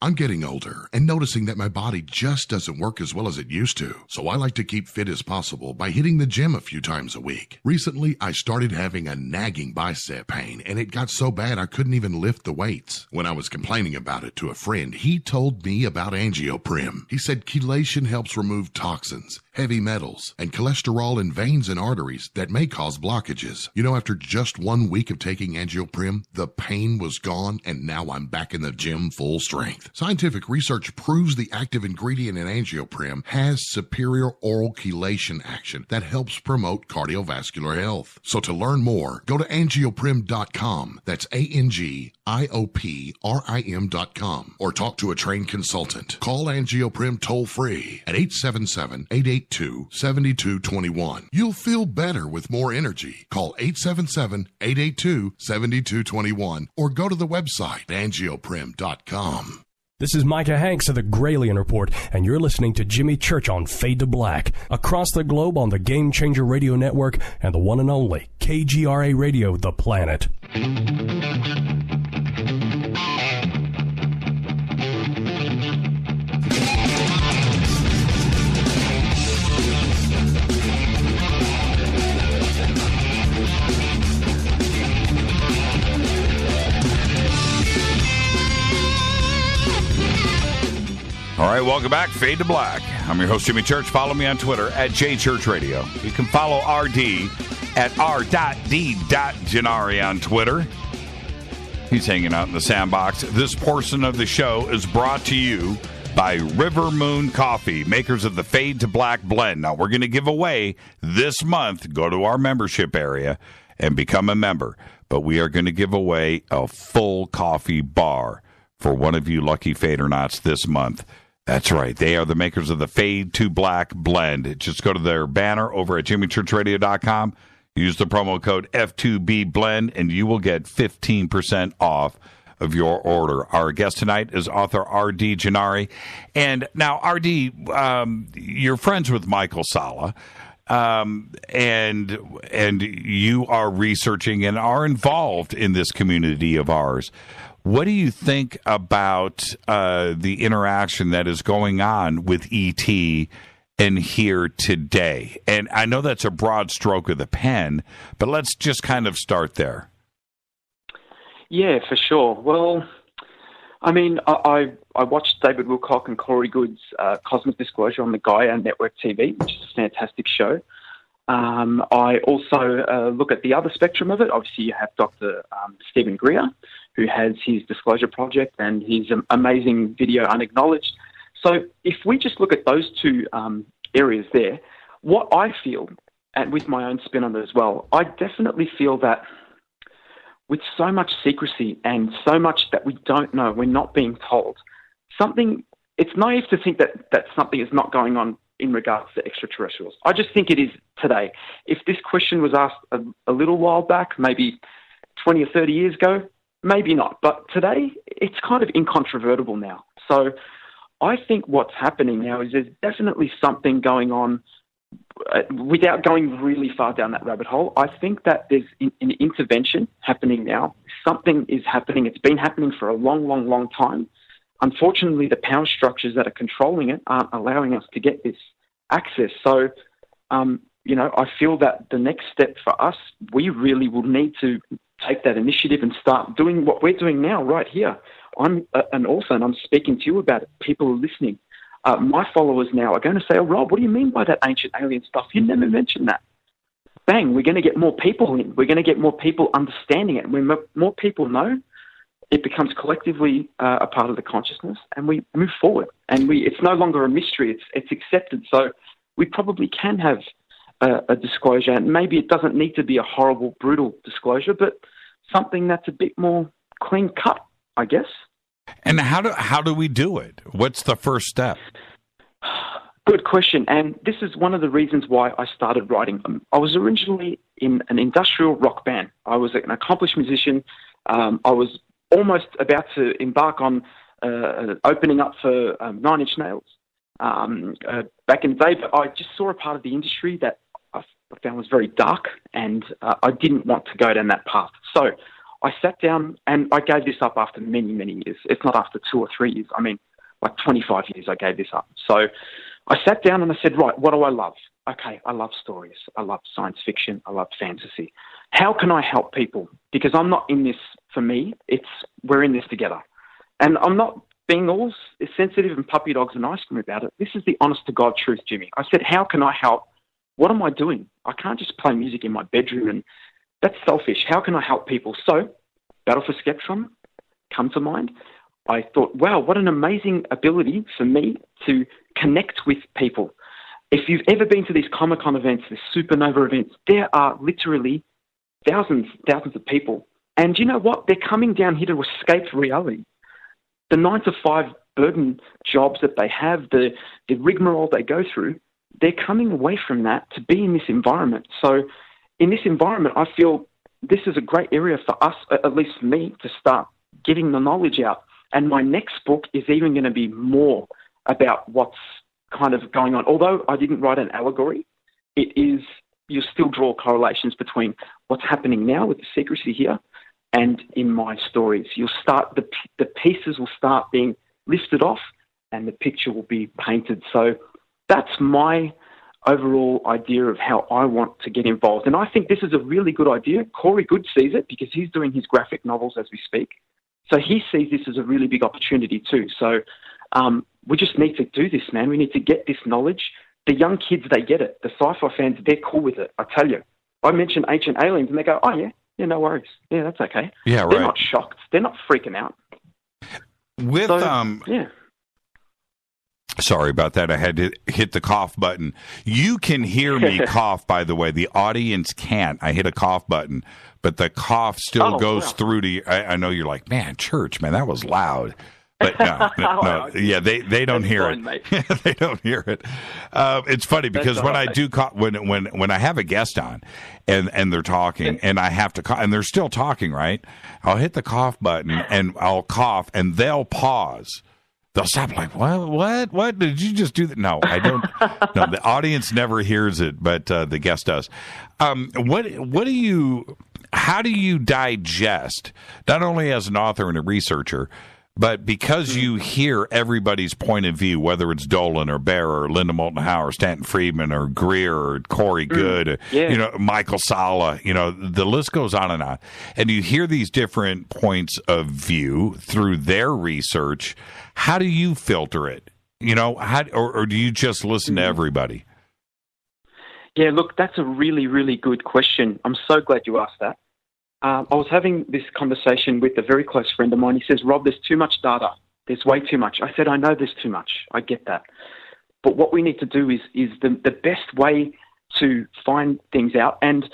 I'm getting older and noticing that my body just doesn't work as well as it used to. So I like to keep fit as possible by hitting the gym a few times a week. Recently, I started having a nagging bicep pain, and it got so bad I couldn't even lift the weights. When I was complaining about it to a friend, he told me about Angioprim. He said chelation helps remove toxins, heavy metals, and cholesterol in veins and arteries that may cause blockages. You know, after just 1 week of taking Angioprim, the pain was gone, and now I'm back in the gym full strength. Scientific research proves the active ingredient in Angioprim has superior oral chelation action that helps promote cardiovascular health. So to learn more, go to angioprim.com. That's ANGIOPRIM.com, or talk to a trained consultant. Call Angioprim toll-free at 877-882-7221. You'll feel better with more energy. Call 877-882-7221 or go to the website angioprim.com. This is Micah Hanks of the Gralien Report, and you're listening to Jimmy Church on Fade to Black, across the globe on the Game Changer Radio Network and the one and only KGRA Radio, The Planet. All right, welcome back. Fade to Black. I'm your host, Jimmy Church. Follow me on Twitter at JChurchRadio. You can follow RD at r.d.Gennari on Twitter. He's hanging out in the sandbox. This portion of the show is brought to you by River Moon Coffee, makers of the Fade to Black blend. Now, we're going to give away this month. Go to our membership area and become a member. But we are going to give away a full coffee bar for one of you lucky Fadernauts this month. That's right. They are the makers of the Fade to Black blend. Just go to their banner over at jimmychurchradio.com. Use the promo code F2B blend, and you will get 15% off of your order. Our guest tonight is author RD Jari. And now, RD, you're friends with Michael Salla, and you are researching and are involved in this community of ours. What do you think about the interaction that is going on with ET and here today? And I know that's a broad stroke of the pen, but let's just kind of start there. Yeah, for sure. Well, I mean, I watched David Wilcock and Corey Good's Cosmic Disclosure on the Gaia Network TV, which is a fantastic show. I also look at the other spectrum of it. Obviously, you have Dr. Stephen Greer, who has his Disclosure Project and his amazing video Unacknowledged. So if we just look at those two areas there, what I feel, and with my own spin on it as well, I definitely feel that with so much secrecy and so much that we don't know, we're not being told, it's naive to think that something is not going on in regards to extraterrestrials. I just think it is today. If this question was asked a little while back, maybe 20 or 30 years ago, maybe not. But today, it's kind of incontrovertible now. So I think what's happening now is there's definitely something going on. Without going really far down that rabbit hole, I think that there's an intervention happening now. Something is happening. It's been happening for a long, long, long time. Unfortunately, the power structures that are controlling it aren't allowing us to get this access. So, I feel that the next step for us, we really will need to take that initiative and start doing what we're doing now right here. I'm an author and I'm speaking to you about it. People are listening. My followers now are going to say, "Oh, Rob, what do you mean by that ancient alien stuff? You never mentioned that." Bang, we're going to get more people in. We're going to get more people understanding it. When more people know, it becomes collectively a part of the consciousness, and we move forward. And it's no longer a mystery. It's accepted. So we probably can have a disclosure, and maybe it doesn't need to be a horrible, brutal disclosure, but something that's a bit more clean cut, I guess. And how do we do it? What's the first step? Good question. And this is one of the reasons why I started writing them. I was originally in an industrial rock band. I was an accomplished musician. I was almost about to embark on opening up for Nine Inch Nails back in the day, but I just saw a part of the industry that I found was very dark, and I didn't want to go down that path. So I sat down, and I gave this up after many, many years. It's not after 2 or 3 years. I mean, like 25 years I gave this up. So I sat down and I said, right, what do I love? Okay, I love stories. I love science fiction. I love fantasy. How can I help people? Because I'm not in this for me. We're in this together. And I'm not being all sensitive and puppy dogs and ice cream about it. This is the honest-to-God truth, Jimmy. I said, how can I help? What am I doing? I can't just play music in my bedroom, and that's selfish. How can I help people? So Battle for Skeptron come to mind. I thought, wow, what an amazing ability for me to connect with people. If you've ever been to these Comic-Con events, these supernova events, there are literally thousands of people. And you know what? They're coming down here to escape reality. The 9-to-5 burden jobs that they have, the rigmarole they go through, they're coming away from that to be in this environment. So in this environment, I feel this is a great area for us, at least for me, to start getting the knowledge out. And my next book is even going to be more about what's kind of going on. Although I didn't write an allegory, you still draw correlations between what's happening now with the secrecy here and in my stories. You'll start, the pieces will start being lifted off and the picture will be painted. So that's my overall idea of how I want to get involved. And I think this is a really good idea. Corey Good sees it because he's doing his graphic novels as we speak. So he sees this as a really big opportunity too. So we just need to do this, man. We need to get this knowledge. The young kids, they get it. The sci-fi fans, they're cool with it. I tell you. I mention ancient aliens and they go, oh, yeah, no worries. Yeah, that's okay. Yeah, right. They're not shocked. They're not freaking out. Yeah. Sorry about that. I had to hit the cough button. You can hear me cough, by the way. The audience can't. I hit a cough button, but the cough still goes through to you. I know you're like, man, church, man, that was loud. But no. Yeah, they don't hear it. They don't hear it. It's funny because when I do when I have a guest on and they're talking and I have to and they're still talking, right? I'll hit the cough button and I'll cough and they'll pause. They'll stop like, what? Did you just do that? No, I don't. No, the audience never hears it, but the guest does. How do you digest, not only as an author and a researcher, but because you hear everybody's point of view, whether it's Dolan or Bear or Linda Moulton Howe or Stanton Friedman or Greer or Corey Good, Michael Sala, the list goes on. And you hear these different points of view through their research. How do you filter it? Or do you just listen to everybody? Yeah, look, that's a really, really good question. I'm so glad you asked that. I was having this conversation with a very close friend of mine. He says, Rob, there's too much data. There's way too much. I said, I know there's too much. I get that. But what we need to do is the best way to find things out. And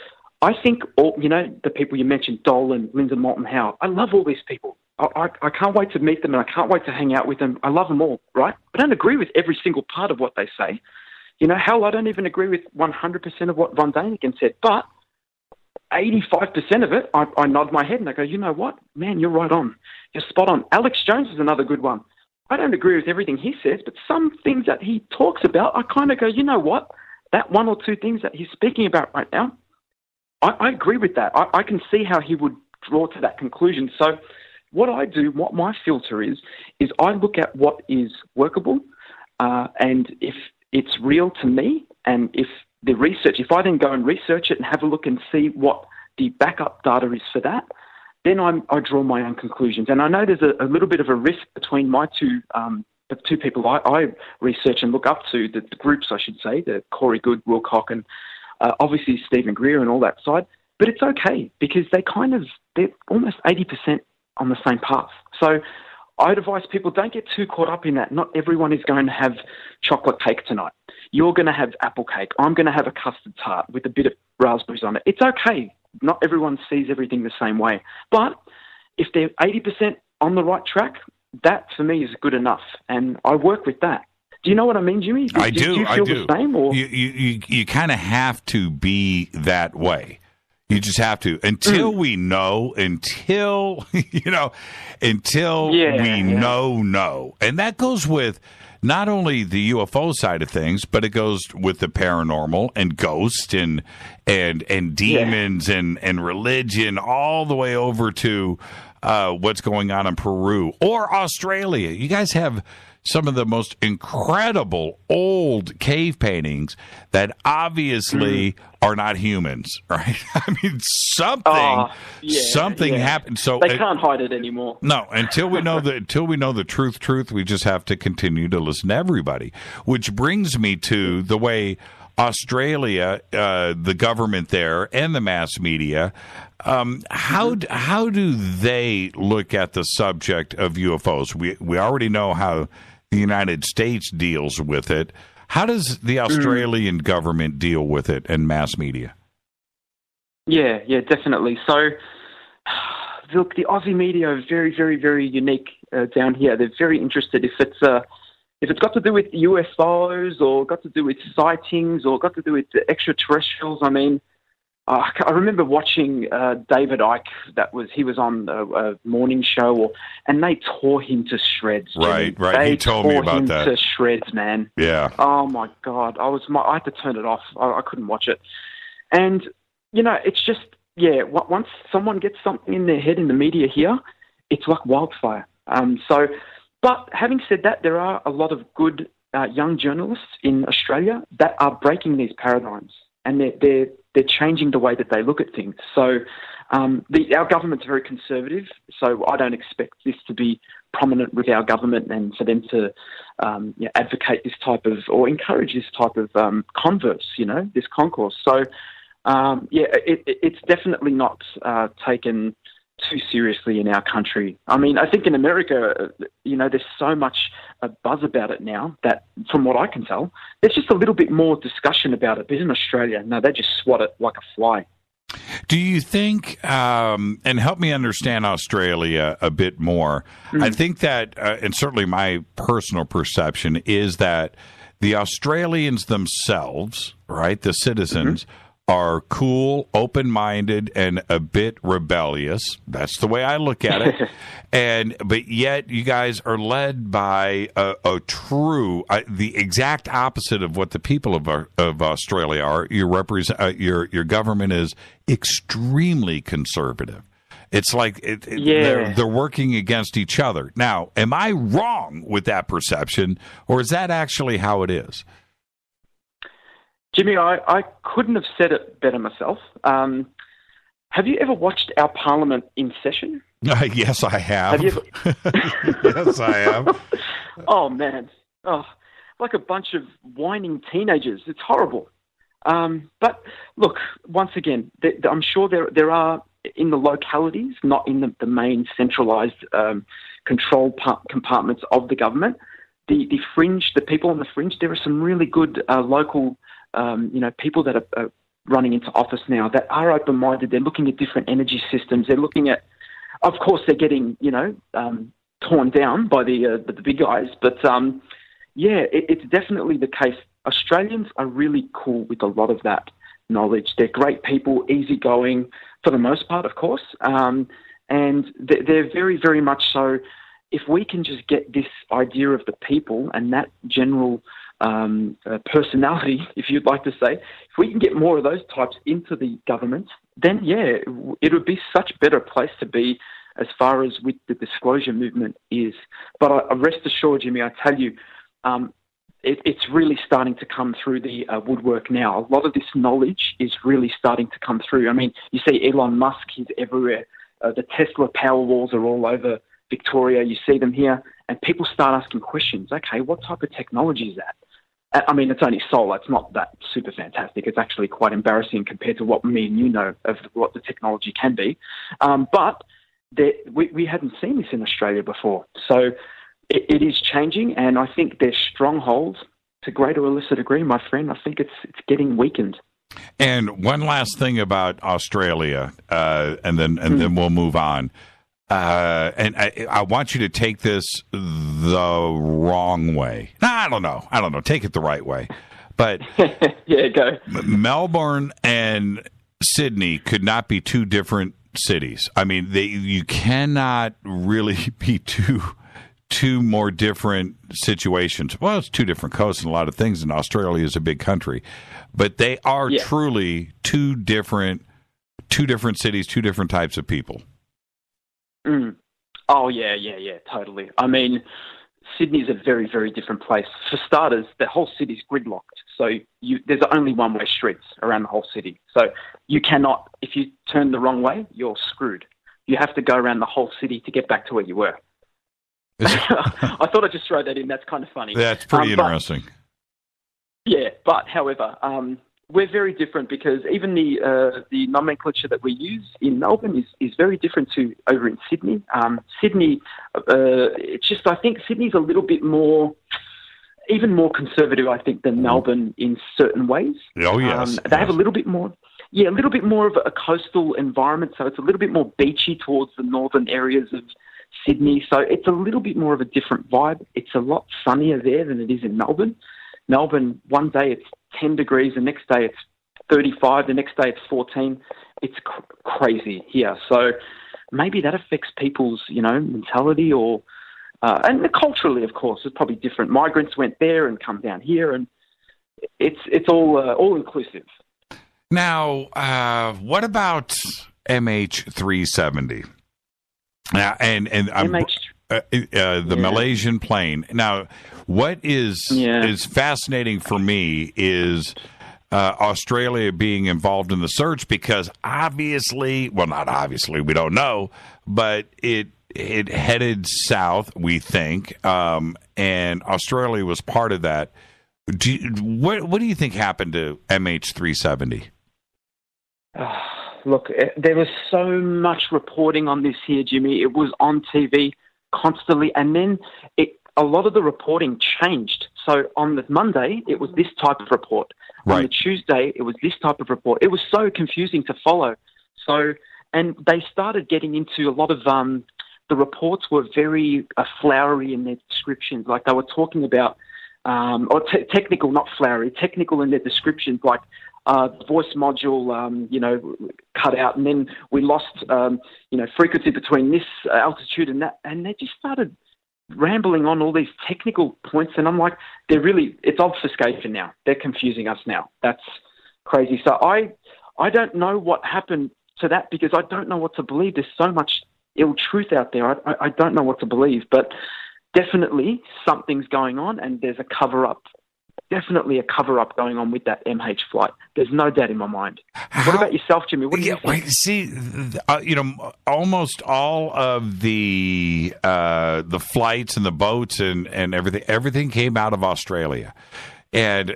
I think, the people you mentioned, Dolan, Linda Moulton Howe, I love all these people. I can't wait to meet them and I can't wait to hang out with them. I love them all, right? I don't agree with every single part of what they say. Hell, I don't even agree with 100% of what Von Daniken said, but 85% of it, I nod my head and I go, you know what? Man, you're right on. You're spot on. Alex Jones is another good one. I don't agree with everything he says, but some things that he talks about, I kind of go, you know what? That one or two things that he's speaking about right now, I agree with that. I can see how he would draw to that conclusion. So what I do, what my filter is I look at what is workable, and if it's real to me, and if I then go and research it and have a look and see what the backup data is for that, then I draw my own conclusions. And I know there's a little bit of a risk between my the two people I research and look up to, the groups, I should say, the Corey Good, Wilcock, and obviously Stephen Greer and all that side. But it's okay because they're almost 80% on the same path. So I advise people, don't get too caught up in that. Not everyone is going to have chocolate cake tonight. You're going to have apple cake. I'm going to have a custard tart with a bit of raspberries on it. It's okay. Not everyone sees everything the same way. But if they're 80% on the right track, that for me is good enough. And I work with that. Do you know what I mean, Jimmy? I do. Do you feel the same? Or? You kind of have to be that way. You just have to until we know, until we know, and that goes with not only the UFO side of things, but it goes with the paranormal and ghosts and demons and religion, all the way over to what's going on in Peru or Australia. You guys have some of the most incredible old cave paintings that obviously are not humans, right? I mean, something happened. So they can't hide it anymore. No, until we know the truth, we just have to continue to listen to everybody. Which brings me to the way Australia, the government there, and the mass media. How do they look at the subject of UFOs? We already know how the United States deals with it. How does the Australian government deal with it and mass media? Yeah, definitely. So, look, the Aussie media are very, very, very unique down here. They're very interested if it's got to do with UFOs or got to do with sightings or got to do with extraterrestrials. I mean, I remember watching David Icke. He was on a morning show, and they tore him to shreds. Right. They he told me about that. Tore him to shreds, man. Yeah. Oh my God, I had to turn it off. I couldn't watch it. And it's just once someone gets something in their head in the media here, it's like wildfire. But having said that, there are a lot of good young journalists in Australia that are breaking these paradigms, and they're changing the way that they look at things. So our government's very conservative, so I don't expect this to be prominent with our government and for them to advocate this type of or encourage this type of converse, this concourse. So, it's definitely not taken too seriously in our country. I mean, I think in America, there's so much buzz about it now that, from what I can tell, there's just a little bit more discussion about it. But in Australia, no, they just swat it like a fly. Do you think, and help me understand Australia a bit more, I think that, and certainly my personal perception, is that the Australians themselves, right, the citizens, are cool, open-minded, and a bit rebellious. That's the way I look at it. But yet, you guys are led by a true, the exact opposite of what the people of Australia are. Your government is extremely conservative. It's like they're working against each other. Now, am I wrong with that perception, or is that actually how it is? Jimmy, I couldn't have said it better myself. Have you ever watched our Parliament in session? Yes, I have. You ever... Yes, I have. Oh, man. Like a bunch of whining teenagers. It's horrible. But look, once again, I'm sure there are, in the localities, not in the main centralised control compartments of the government, the fringe, the people on the fringe, there are some really good local people that are running into office now that are open-minded. They're looking at different energy systems. They're looking at, of course, they're getting, torn down by the big guys. But, it's definitely the case. Australians are really cool with a lot of that knowledge. They're great people, easygoing for the most part, of course. And they're very, very much so. If we can just get this idea of the people and that general personality, if you'd like to say, if we can get more of those types into the government, then it would be such a better place to be as far as with the disclosure movement is. But rest assured, Jimmy, I tell you, it's really starting to come through the woodwork now. A lot of this knowledge is really starting to come through. I mean, you see Elon Musk, he's everywhere. The Tesla Powerwalls are all over Victoria. You see them here, and people start asking questions. Okay, what type of technology is that? I mean, it's only solar. It's not that super fantastic. It's actually quite embarrassing compared to what me and you know of what the technology can be. But we hadn't seen this in Australia before. So it is changing, and I think there's strongholds to greater or lesser degree, my friend. I think it's getting weakened. And one last thing about Australia, and then we'll move on. and I want you to take this the wrong way. I don't know. Take it the right way. But yeah, go. Melbourne and Sydney could not be two different cities. I mean, you cannot really be two more different situations. Well, it's two different coasts and a lot of things, and Australia is a big country. But they are truly two different cities, two different types of people. Mm. Oh, yeah, totally. I mean, Sydney's a very, very different place. For starters, the whole city's gridlocked. So there's only one-way streets around the whole city. So you cannot, if you turn the wrong way, you're screwed. You have to go around the whole city to get back to where you were. I thought I'd just throw that in. That's kind of funny. That's pretty interesting. However, we're very different because even the nomenclature that we use in Melbourne is very different to over in Sydney. Sydney, it's just, I think Sydney's a little bit more, even more conservative, I think, than Melbourne in certain ways. Oh, yes. They have a little bit more of a coastal environment, so it's a little bit more beachy towards the northern areas of Sydney. So it's a little bit more of a different vibe. It's a lot sunnier there than it is in Melbourne. Melbourne, one day it's 10 degrees, the next day it's 35, the next day it's 14. It's crazy here. So maybe that affects people's, mentality or, and culturally, of course, it's probably different. Migrants went there and come down here, and it's all inclusive. Now, what about MH370? Now, and the Malaysian plane. Now, what is fascinating for me is Australia being involved in the search because obviously, well, not obviously, we don't know, but it headed south, we think, and Australia was part of that. What do you think happened to MH370? Look, there was so much reporting on this here, Jimmy. It was on TV constantly, and then a lot of the reporting changed. So on the Monday, it was this type of report. Right. On the Tuesday, it was this type of report. It was so confusing to follow. So, and they started getting into a lot of the reports were very flowery in their descriptions. Like they were talking about, technical, not flowery, technical in their descriptions, like voice module, cut out, and then we lost, frequency between this altitude and that, and they just started rambling on all these technical points, and I'm like, it's obfuscation now. They're confusing us now. That's crazy. So I don't know what happened to that because I don't know what to believe. There's so much ill truth out there. I don't know what to believe, but definitely something's going on, and there's a cover-up. Definitely a cover-up going on with that MH flight. There's no doubt in my mind. What about yourself, Jimmy? What do you think? See, almost all of the flights and the boats and everything came out of Australia. And,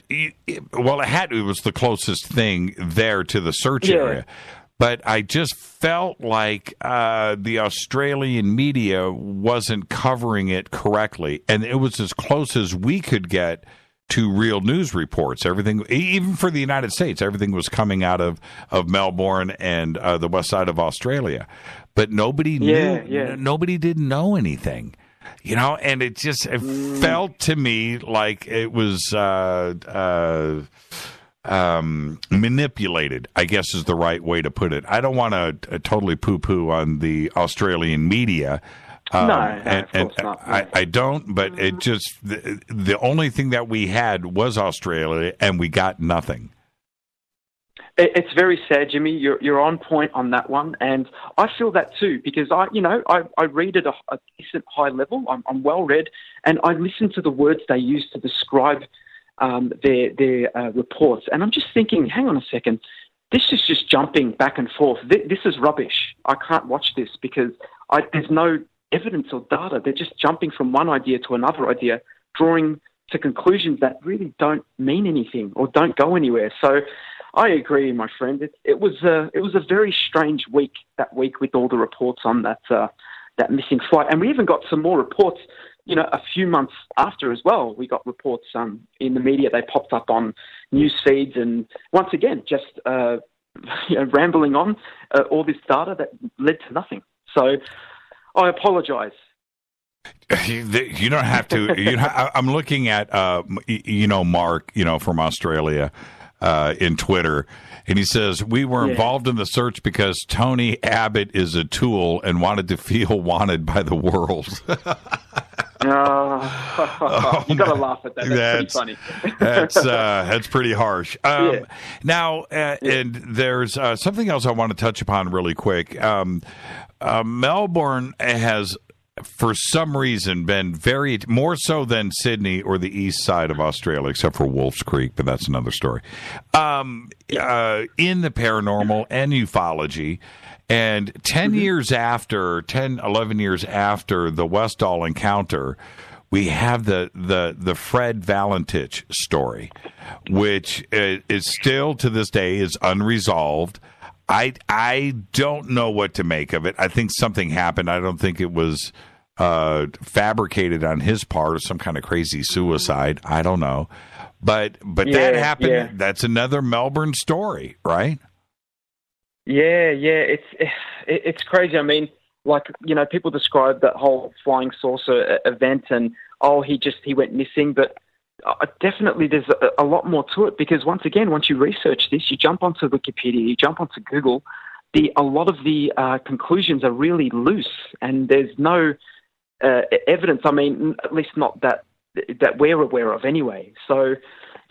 it was the closest thing there to the search area. But I just felt like the Australian media wasn't covering it correctly. And it was as close as we could get to real news reports. Everything, even for the United States, everything was coming out of Melbourne and the west side of Australia. But nobody knew. Nobody didn't know anything. And it just felt to me like it was manipulated, I guess is the right way to put it. I don't want to totally poo-poo on the Australian media. I don't, but it just, the only thing that we had was Australia, and we got nothing. It's very sad, Jimmy. You're on point on that one, and I feel that too because I read at a decent high level. I'm well read, and I listen to the words they use to describe their reports, and I'm just thinking, hang on a second, this is just jumping back and forth. This is rubbish. I can't watch this because there's no evidence or data. They're just jumping from one idea to another idea, drawing to conclusions that really don't mean anything or don't go anywhere. So I agree, my friend. It was a very strange week that week with all the reports on that missing flight, and we even got some more reports. A few months after as well, we got reports in the media. They popped up on news feeds, and once again, just rambling on all this data that led to nothing. So I apologize. You don't have to. I'm looking at, Mark, from Australia in Twitter, and he says, we were involved in the search because Tony Abbott is a tool and wanted to feel wanted by the world. You got to laugh at that. That's pretty funny. That's pretty harsh. Now, and there's something else I want to touch upon really quick. Melbourne has, for some reason, been more so than Sydney or the east side of Australia, except for Wolf's Creek, but that's another story, in the paranormal and ufology. And 11 years after the Westall encounter, we have the Fred Valentich story, which is still to this day is unresolved. I don't know what to make of it. I think something happened. I don't think it was fabricated on his part or some kind of crazy suicide. I don't know. But that happened. Yeah. That's another Melbourne story, right? Yeah. It's crazy. I mean, people describe that whole flying saucer event and, he went missing, but definitely there's a lot more to it, because once you research this, you jump onto Wikipedia, you jump onto Google, a lot of the conclusions are really loose, and there's no evidence. I mean, at least not that we're aware of anyway. So,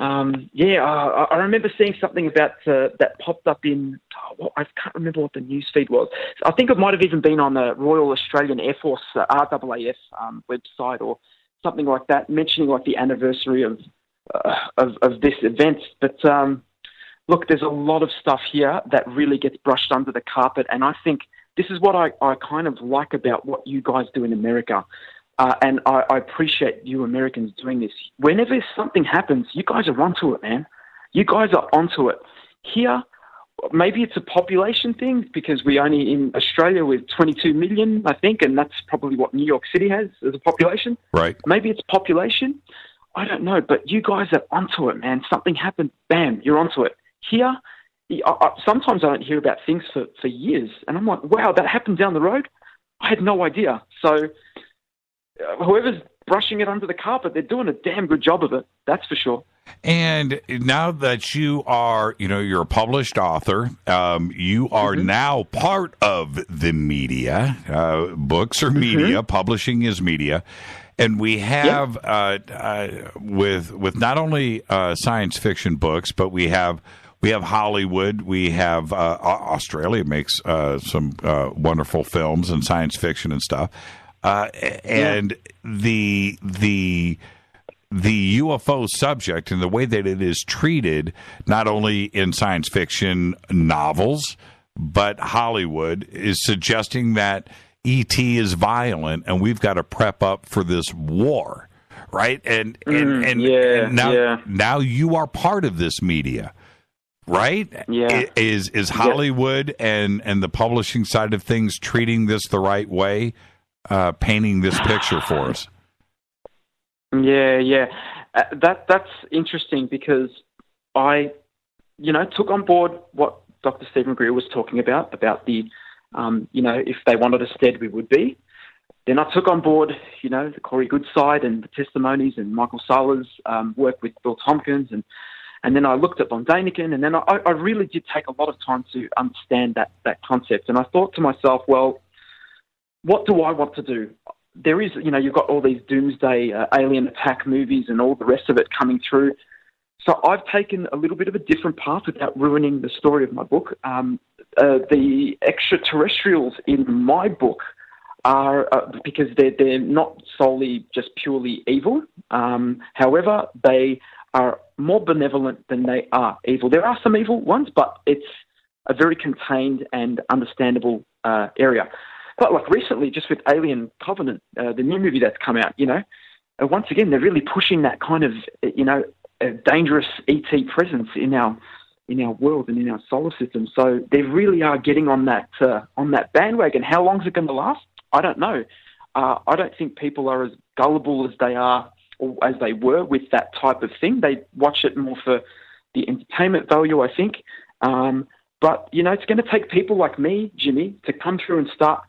I remember seeing something about that popped up in, I can't remember what the news feed was. I think it might have even been on the Royal Australian Air Force RAAF website or something like that, mentioning the anniversary of this event. But look, there's a lot of stuff here that really gets brushed under the carpet, and I think this is what I kind of like about what you guys do in America. And I appreciate you Americans doing this. Whenever something happens, you guys are onto it, man. You guys are onto it. Here, maybe it's a population thing, because we only in Australia with 22 million, I think, and that's probably what New York City has as a population. Right. Maybe it's population. I don't know, but you guys are onto it, man. Something happened, bam, you're onto it. Here, sometimes I don't hear about things for years, and I'm like, wow, that happened down the road? I had no idea. So whoever's brushing it under the carpet, they're doing a damn good job of it, that's for sure. And now that you are, you're a published author, you are now part of the media. Books are media, publishing is media. And we have, with not only science fiction books, but we have Hollywood. We have Australia makes some wonderful films and science fiction and stuff. And the UFO subject and the way that it is treated, not only in science fiction novels, but Hollywood, is suggesting that ET is violent and we've got to prep up for this war, right? And now you are part of this media, right? Yeah. Is Hollywood and the publishing side of things treating this the right way, painting this picture for us? Yeah. That's interesting, because I, took on board what Dr. Stephen Greer was talking about the, if they wanted us dead, we would be. Then I took on board, the Corey Goodside and the testimonies and Michael Sala's work with Bill Tompkins, and then I looked at Von Däniken, and then I really did take a lot of time to understand that concept. And I thought to myself, well, what do I want to do? There is, you've got all these doomsday alien attack movies and all the rest of it coming through. So I've taken a little bit of a different path without ruining the story of my book. The extraterrestrials in my book are, because they're not solely just purely evil. However, they are more benevolent than they are evil. There are some evil ones, but it's a very contained and understandable area. But recently, just with Alien Covenant, the new movie that's come out, once again, they're really pushing that kind of, a dangerous ET presence in our world and in our solar system. So they really are getting on that bandwagon. How long is it going to last? I don't know. I don't think people are as gullible as they are or as they were with that type of thing. They watch it more for the entertainment value, I think. But it's going to take people like me, Jimmy, to come through and start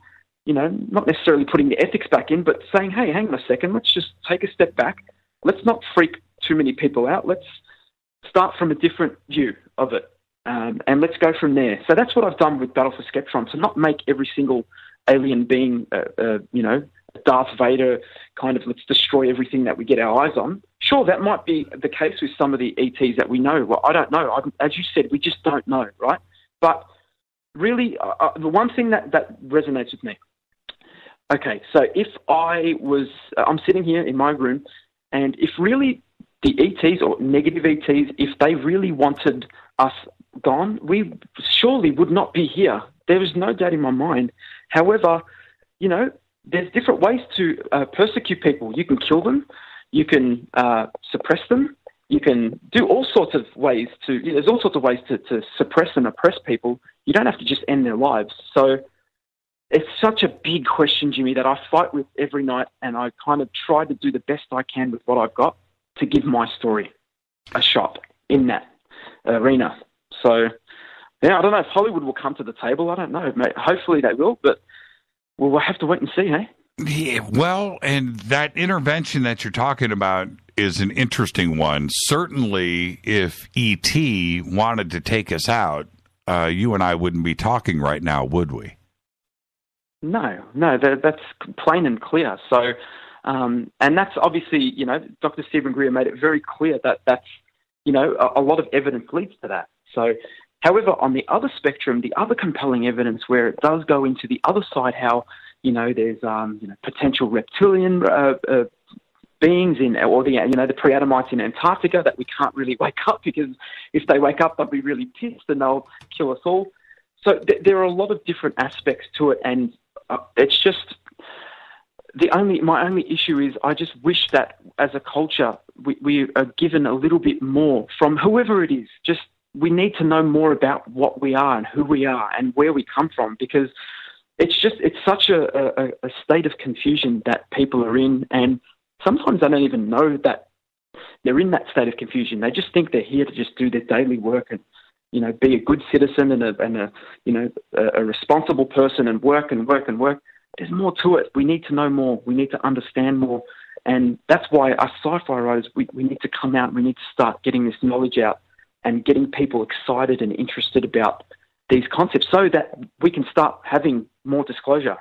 not necessarily putting the ethics back in, but saying, hey, hang on a second, let's just take a step back. Let's not freak too many people out. Let's start from a different view of it, and let's go from there. So that's what I've done with Battle for Skeptron, to not make every single alien being, Darth Vader kind of, let's destroy everything that we get our eyes on. Sure, that might be the case with some of the ETs that we know. Well, I don't know. As you said, we just don't know, right? But really, the one thing that resonates with me, okay, so if I'm sitting here in my room, and if really the ETs or negative ETs, if they really wanted us gone, we surely would not be here. There is no doubt in my mind. However, there's different ways to persecute people. You can kill them. You can suppress them. You can do all sorts of ways there's all sorts of ways to suppress and oppress people. You don't have to just end their lives. So it's such a big question, Jimmy, that I fight with every night, and I kind of try to do the best I can with what I've got to give my story a shot in that arena. So, yeah, I don't know if Hollywood will come to the table. I don't know. Mate. Hopefully they will, but we'll have to wait and see, hey? Yeah, well, and that intervention that you're talking about is an interesting one. Certainly, if E.T. wanted to take us out, you and I wouldn't be talking right now, would we? No, that's plain and clear. So, and that's obviously, Dr. Stephen Greer made it very clear that that's, a lot of evidence leads to that. So, however, on the other spectrum, the other compelling evidence where it does go into the other side, how, there's, potential reptilian beings or the pre-Adamites in Antarctica that we can't really wake up, because if they wake up, they'll be really pissed and they'll kill us all. So there are a lot of different aspects to it, and it's just my only issue is I just wish that as a culture we are given a little bit more from whoever it is. Just we need to know more about what we are and who we are and where we come from, because it's such a state of confusion that people are in, and sometimes they don't even know that they're in that state of confusion. They just think they're here to just do their daily work and be a good citizen and a responsible person and work and work and work. There's more to it. We need to know more. We need to understand more. And that's why us sci-fi writers, we need to come out. We need to start getting this knowledge out and getting people excited and interested about these concepts so that we can start having more disclosure.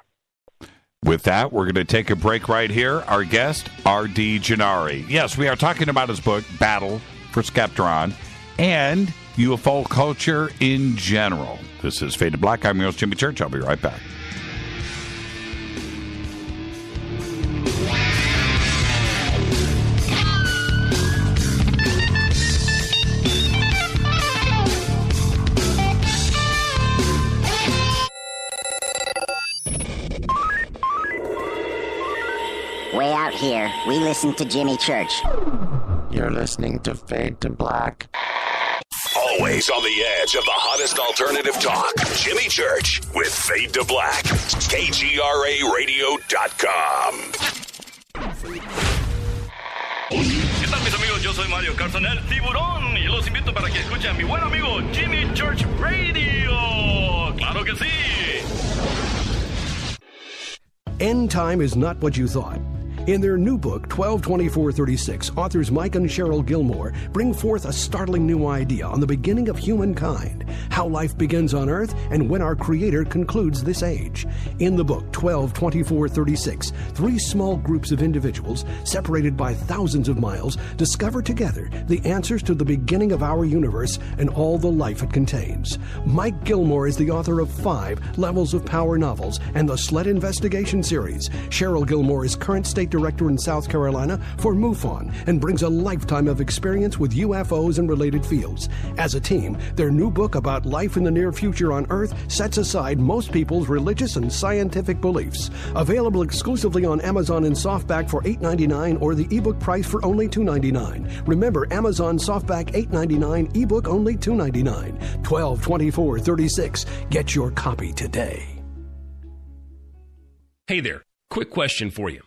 With that, we're going to take a break right here. Our guest, RD Jari. Yes, we are talking about his book, Battle for Skeptron, and UFO culture in general. This is Fade to Black. I'm your host, Jimmy Church. I'll be right back. Way out here, we listen to Jimmy Church. You're listening to Fade to Black. Always on the edge of the hottest alternative talk. Jimmy Church with Fade to Black. KGRARadio.com. ¿Qué tal, mis amigos? Yo soy Mario Carson, el tiburón, y los invito para que escuchen a mi buen amigo Jimmy Church Radio. ¡Claro que sí! End time is not what you thought. In their new book, 12/24/36, authors Mike and Cheryl Gilmore bring forth a startling new idea on the beginning of humankind, how life begins on Earth, and when our Creator concludes this age. In the book, 12/24/36, three small groups of individuals, separated by thousands of miles, discover together the answers to the beginning of our universe and all the life it contains. Mike Gilmore is the author of 5 Levels of Power novels and the Sled Investigation series. Cheryl Gilmore is current state director in South Carolina for MUFON and brings a lifetime of experience with UFOs and related fields. As a team, their new book about life in the near future on Earth sets aside most people's religious and scientific beliefs. Available exclusively on Amazon in softback for $8.99 or the ebook price for only $2.99. Remember, Amazon softback $8.99, ebook only $2.99. 12/24/36. Get your copy today. Hey there, quick question for you.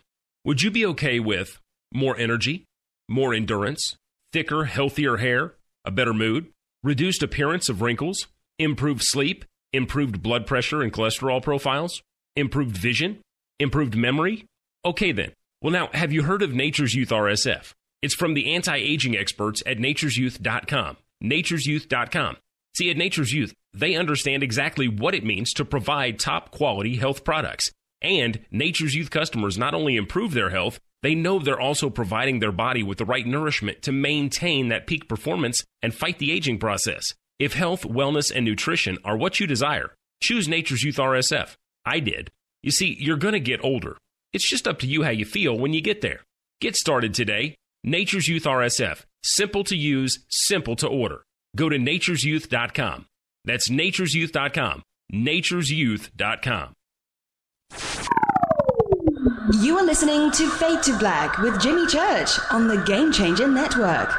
Would you be okay with more energy, more endurance, thicker, healthier hair, a better mood, reduced appearance of wrinkles, improved sleep, improved blood pressure and cholesterol profiles? Improved vision? Improved memory? Okay then. Well now, have you heard of Nature's Youth RSF? It's from the anti-aging experts at natureyouth.com. Natureyouth.com. See, at Nature's Youth, they understand exactly what it means to provide top-quality health products. And Nature's Youth customers not only improve their health, they know they're also providing their body with the right nourishment to maintain that peak performance and fight the aging process. If health, wellness, and nutrition are what you desire, choose Nature's Youth RSF. I did. You see, you're going to get older. It's just up to you how you feel when you get there. Get started today. Nature's Youth RSF. Simple to use, simple to order. Go to natureyouth.com. That's natureyouth.com. natureyouth.com. You are listening to Fade to Black with Jimmy Church on the Game Changer Network.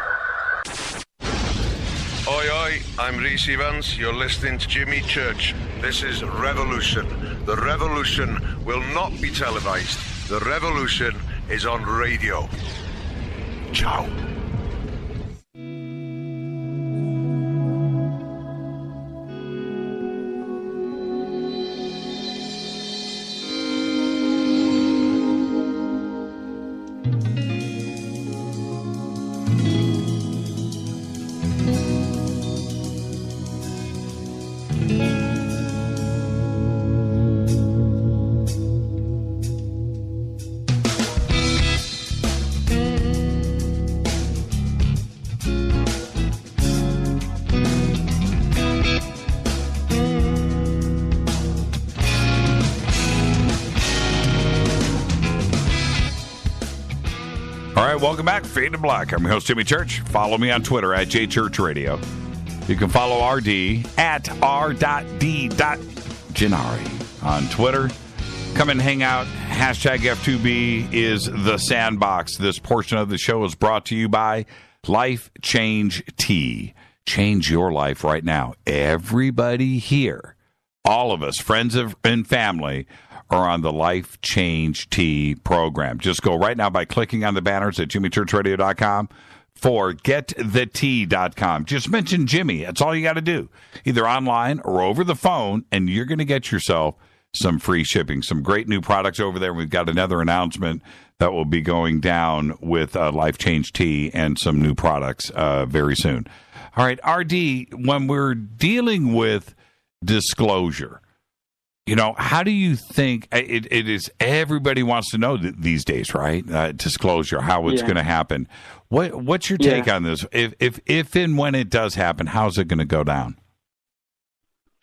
Oi, oi, I'm Reese Evans. You're listening to Jimmy Church. This is Revolution. The revolution will not be televised. The revolution is on radio. Ciao. Welcome back, Fade to Black. I'm your host, Jimmy Church. Follow me on Twitter at JChurchRadio. You can follow RD at r.d.Gennari on Twitter. Come and hang out. Hashtag F2B is the sandbox. This portion of the show is brought to you by Life Change Tea. Change your life right now. Everybody here, all of us, friends and family, are on the Life Change Tea program. Just go right now by clicking on the banners at jimmychurchradio.com for getthetea.com. Just mention Jimmy. That's all you got to do, either online or over the phone, and you're going to get yourself some free shipping. Some great new products over there. We've got another announcement that will be going down with Life Change Tea and some new products very soon. All right, RD, when we're dealing with disclosure, you know, how do you think it is? Everybody wants to know these days, right? Disclosure, how it's going to happen. What's your take on this? If and when it does happen, how's it going to go down?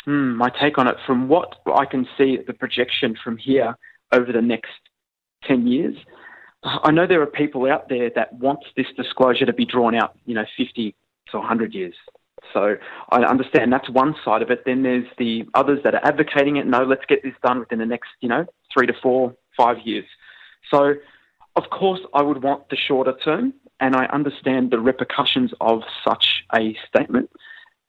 My take on it, from what I can see, the projection from here over the next 10 years, I know there are people out there that want this disclosure to be drawn out, 50 to 100 years. So I understand that's one side of it. Then there's the others that are advocating it. No, let's get this done within the next, 3 to 4, 5 years. So, of course, I would want the shorter term, and I understand the repercussions of such a statement.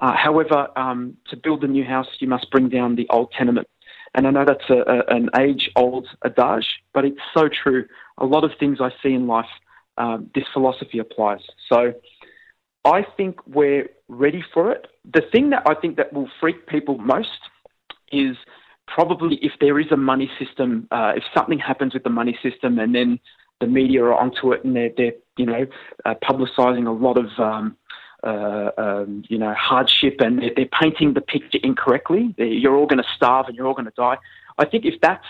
However, to build a new house, you must bring down the old tenement. And I know that's an age-old adage, but it's so true. A lot of things I see in life, this philosophy applies. So I think we're ready for it. The thing that I think that will freak people most is probably if there is a money system, if something happens with the money system and then the media are onto it and they're publicizing a lot of, hardship and they're painting the picture incorrectly. You're all going to starve and you're all going to die. I think if that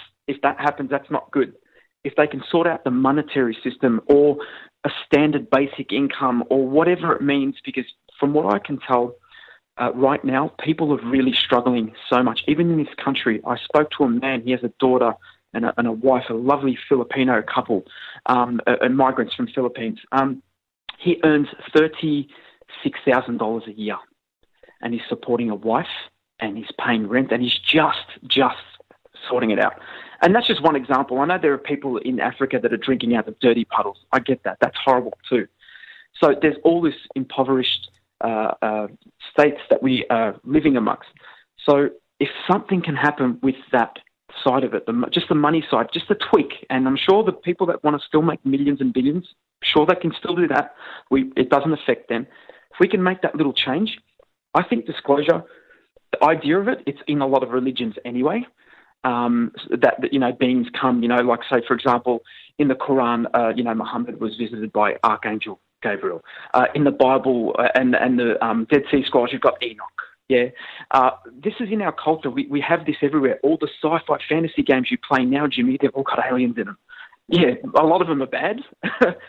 happens, that's not good. If they can sort out the monetary system or a standard basic income or whatever it means, because from what I can tell right now, people are really struggling so much. Even in this country, I spoke to a man, he has a daughter and a wife, a lovely Filipino couple, migrants from Philippines. He earns $36,000 a year and he's supporting a wife and he's paying rent and he's just sorting it out. And that's just one example. I know there are people in Africa that are drinking out of dirty puddles. I get that. That's horrible too. So there's all this impoverished states that we are living amongst. So if something can happen with that side of it, just the money side, just a tweak, and I'm sure the people that want to still make millions and billions, sure they can still do that. It doesn't affect them. If we can make that little change, I think disclosure, the idea of it, it's in a lot of religions anyway. that beings come, like say, for example, in the Quran, Muhammad was visited by Archangel Gabriel. In the Bible and the Dead Sea Scrolls, you've got Enoch. Yeah, this is in our culture. We have this everywhere. All the sci-fi fantasy games you play now, Jimmy, they've all got aliens in them. Yeah, a lot of them are bad,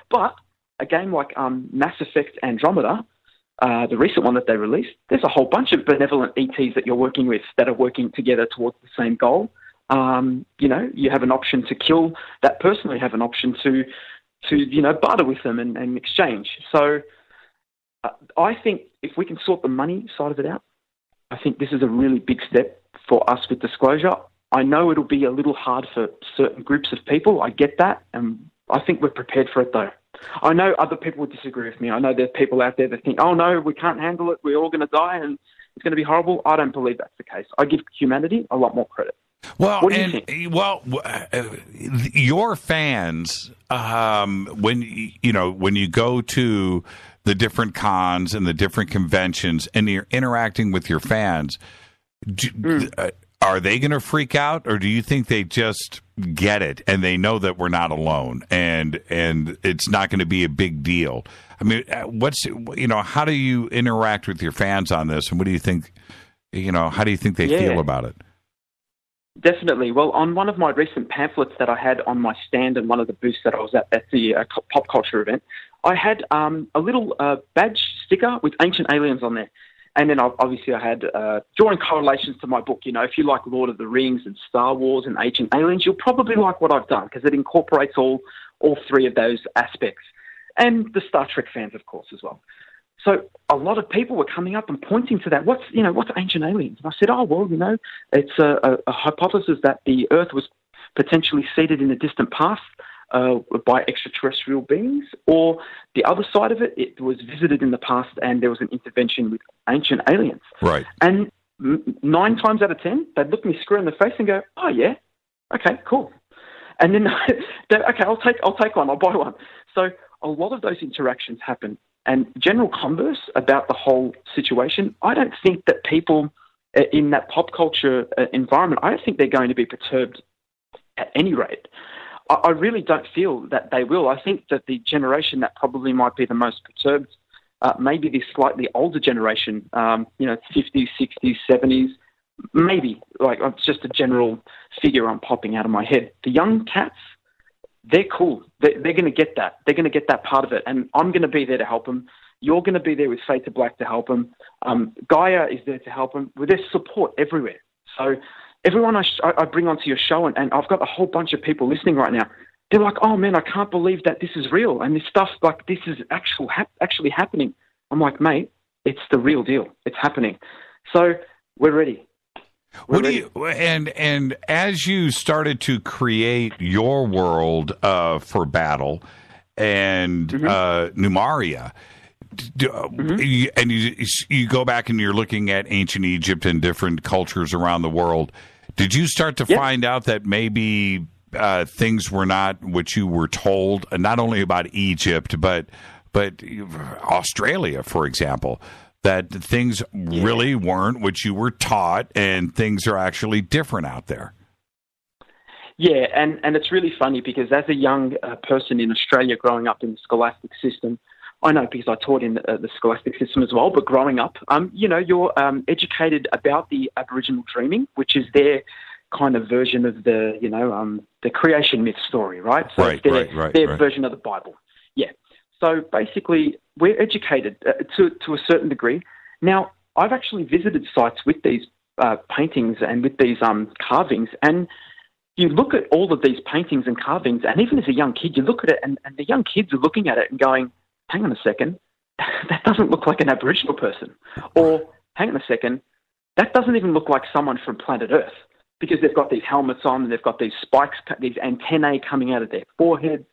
but a game like Mass Effect Andromeda, the recent one that they released, there's a whole bunch of benevolent ETs that you're working with that are working together towards the same goal. You have an option to kill that person, or you have an option to barter with them and exchange. So I think if we can sort the money side of it out, I think this is a really big step for us with disclosure. I know it'll be a little hard for certain groups of people. I get that, and I think we're prepared for it, though. I know other people would disagree with me. I know there's people out there that think, oh, no, we can't handle it. We're all going to die, and it's going to be horrible. I don't believe that's the case. I give humanity a lot more credit. Well, what do you think? Well, your fans, when you go to the different cons and the different conventions, and you're interacting with your fans, are they going to freak out, or do you think they just get it and they know that we're not alone and it's not going to be a big deal? I mean, how do you interact with your fans on this, and what do you think? How do you think they feel about it? Definitely. Well, on one of my recent pamphlets that I had on my stand in one of the booths that I was at the pop culture event, I had a little badge sticker with ancient aliens on there. And then obviously I had drawing correlations to my book. If you like Lord of the Rings and Star Wars and ancient aliens, you'll probably like what I've done, because it incorporates all three of those aspects. And the Star Trek fans, of course, as well. So a lot of people were coming up and pointing to that. What's ancient aliens? And I said, it's a hypothesis that the Earth was potentially seeded in a distant past by extraterrestrial beings, or the other side of it, it was visited in the past and there was an intervention with ancient aliens. Right. And 9 times out of 10, they'd look me square in the face and go, oh, yeah, okay, cool. And then, okay, I'll take one, I'll buy one. So a lot of those interactions happen. And general converse about the whole situation, I don't think that people in that pop culture environment, I don't think they're going to be perturbed at any rate. I really don't feel that they will. I think that the generation that probably might be the most perturbed, maybe this slightly older generation, 50s, 60s, 70s, maybe. Like, it's just a general figure I'm popping out of my head. The young cats, they're cool. They're going to get that. They're going to get that part of it. And I'm going to be there to help them. You're going to be there with Fade to Black to help them. Gaia is there to help them. There's support everywhere. So everyone I bring onto your show, and I've got a whole bunch of people listening right now, they're like, oh, man, I can't believe that this is real. And this stuff, like, this is actually happening. I'm like, mate, it's the real deal. It's happening. So we're ready. And as you started to create your world for battle and Númaria, and you go back and you're looking at ancient Egypt and different cultures around the world, did you start to find out that maybe things were not what you were told, not only about Egypt, but Australia, for example, that things really weren't what you were taught and things are actually different out there? Yeah, and it's really funny because as a young person in Australia growing up in the scholastic system, I know because I taught in the scholastic system as well, but growing up, you're educated about the Aboriginal dreaming, which is their kind of version of the creation myth story, right? So it's their version of the Bible. Yeah. So basically, we're educated to a certain degree. Now, I've actually visited sites with these paintings and with these carvings, and you look at all of these paintings and carvings, and even as a young kid, you look at it, and the young kids are looking at it and going, hang on a second, that doesn't look like an Aboriginal person. Or, hang on a second, that doesn't even look like someone from planet Earth, because they've got these helmets on, and they've got these spikes, these antennae coming out of their foreheads.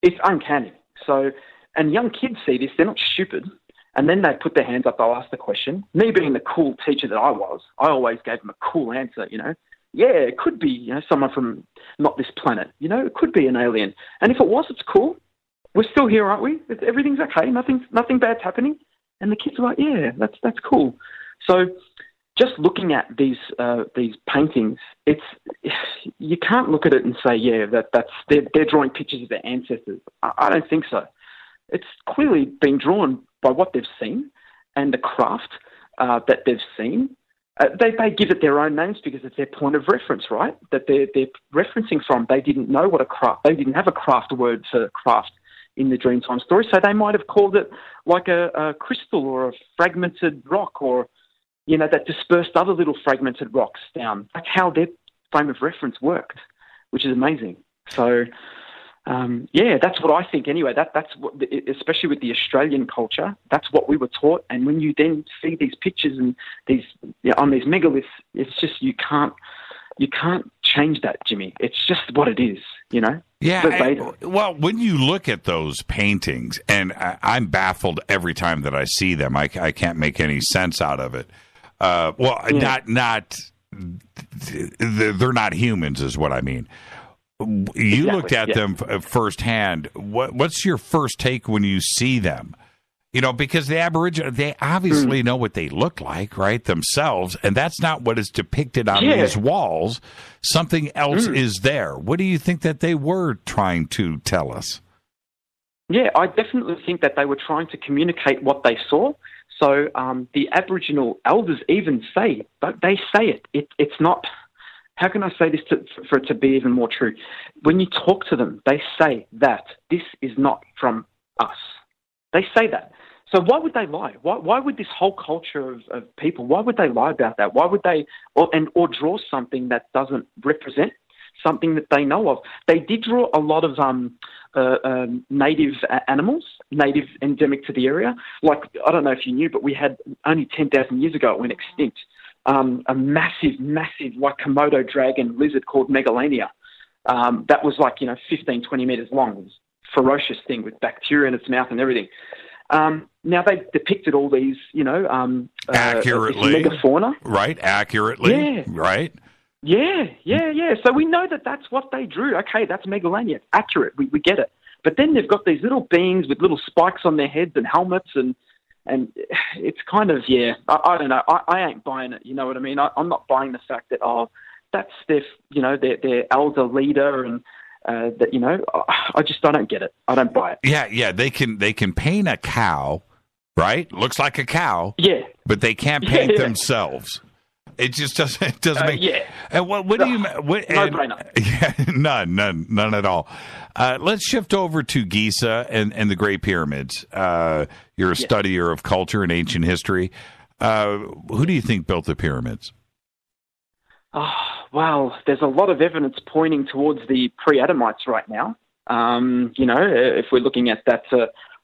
It's uncanny. So, and young kids see this, they're not stupid, and then they put their hands up, they'll ask the question. Me being the cool teacher that I was, I always gave them a cool answer, Yeah, it could be, someone from not this planet. It could be an alien. And if it was, it's cool. We're still here, aren't we? Everything's okay. Nothing bad's happening. And the kids are like, yeah, that's cool. So just looking at these paintings, you can't look at it and say, they're drawing pictures of their ancestors. I don't think so. It's clearly been drawn by what they've seen and the craft that they've seen. They give it their own names because it's their point of reference, right? That they're referencing from. They didn't know what a craft. They didn't have a craft word for craft in the Dreamtime story, so they might have called it like a crystal or a fragmented rock, or that dispersed other little fragmented rocks down. Like how their frame of reference worked, which is amazing. So. That's what I think anyway. That's what, especially with the Australian culture, that's what we were taught. And when you then see these pictures and these on these megaliths, it's just you can't change that, Jimmy. It's just what it is, Yeah. Well, when you look at those paintings, and I'm baffled every time that I see them. I can't make any sense out of it. They're not humans, is what I mean. You looked at them firsthand. What's your first take when you see them? Because the Aboriginal, they obviously know what they look like, right, themselves, and that's not what is depicted on these walls. Something else is there. What do you think that they were trying to tell us? Yeah, I definitely think that they were trying to communicate what they saw. So the Aboriginal elders even say, but they say it's not... How can I say this for it to be even more true? When you talk to them, they say that this is not from us. They say that. So why would they lie? Why would this whole culture of people, why would they lie about that? Why would they, or draw something that doesn't represent something that they know of? They did draw a lot of native animals, native endemic to the area. Like, I don't know if you knew, but we had only 10,000 years ago, it went extinct. A massive, like Komodo dragon lizard called Megalania. That was 15, 20 meters long. It was a ferocious thing with bacteria in its mouth and everything. Now they depicted all these, accurately. Megafauna. Right, accurately. Yeah. Right. Yeah. So we know that that's what they drew. Okay, that's Megalania. It's accurate. We get it. But then they've got these little beings with little spikes on their heads and helmets and it's kind of, I don't know. I ain't buying it. You know what I mean? I'm not buying the fact that, that's their elder leader and that, I don't get it. I don't buy it. Yeah. They can paint a cow, right? Looks like a cow. Yeah. But they can't paint themselves. It just doesn't make. Yeah. And what do you? No brainer. Yeah, none at all. Let's shift over to Giza and the Great Pyramids. You're a studier of culture and ancient history. Who do you think built the pyramids? Well, there's a lot of evidence pointing towards the pre-Adamites right now. If we're looking at that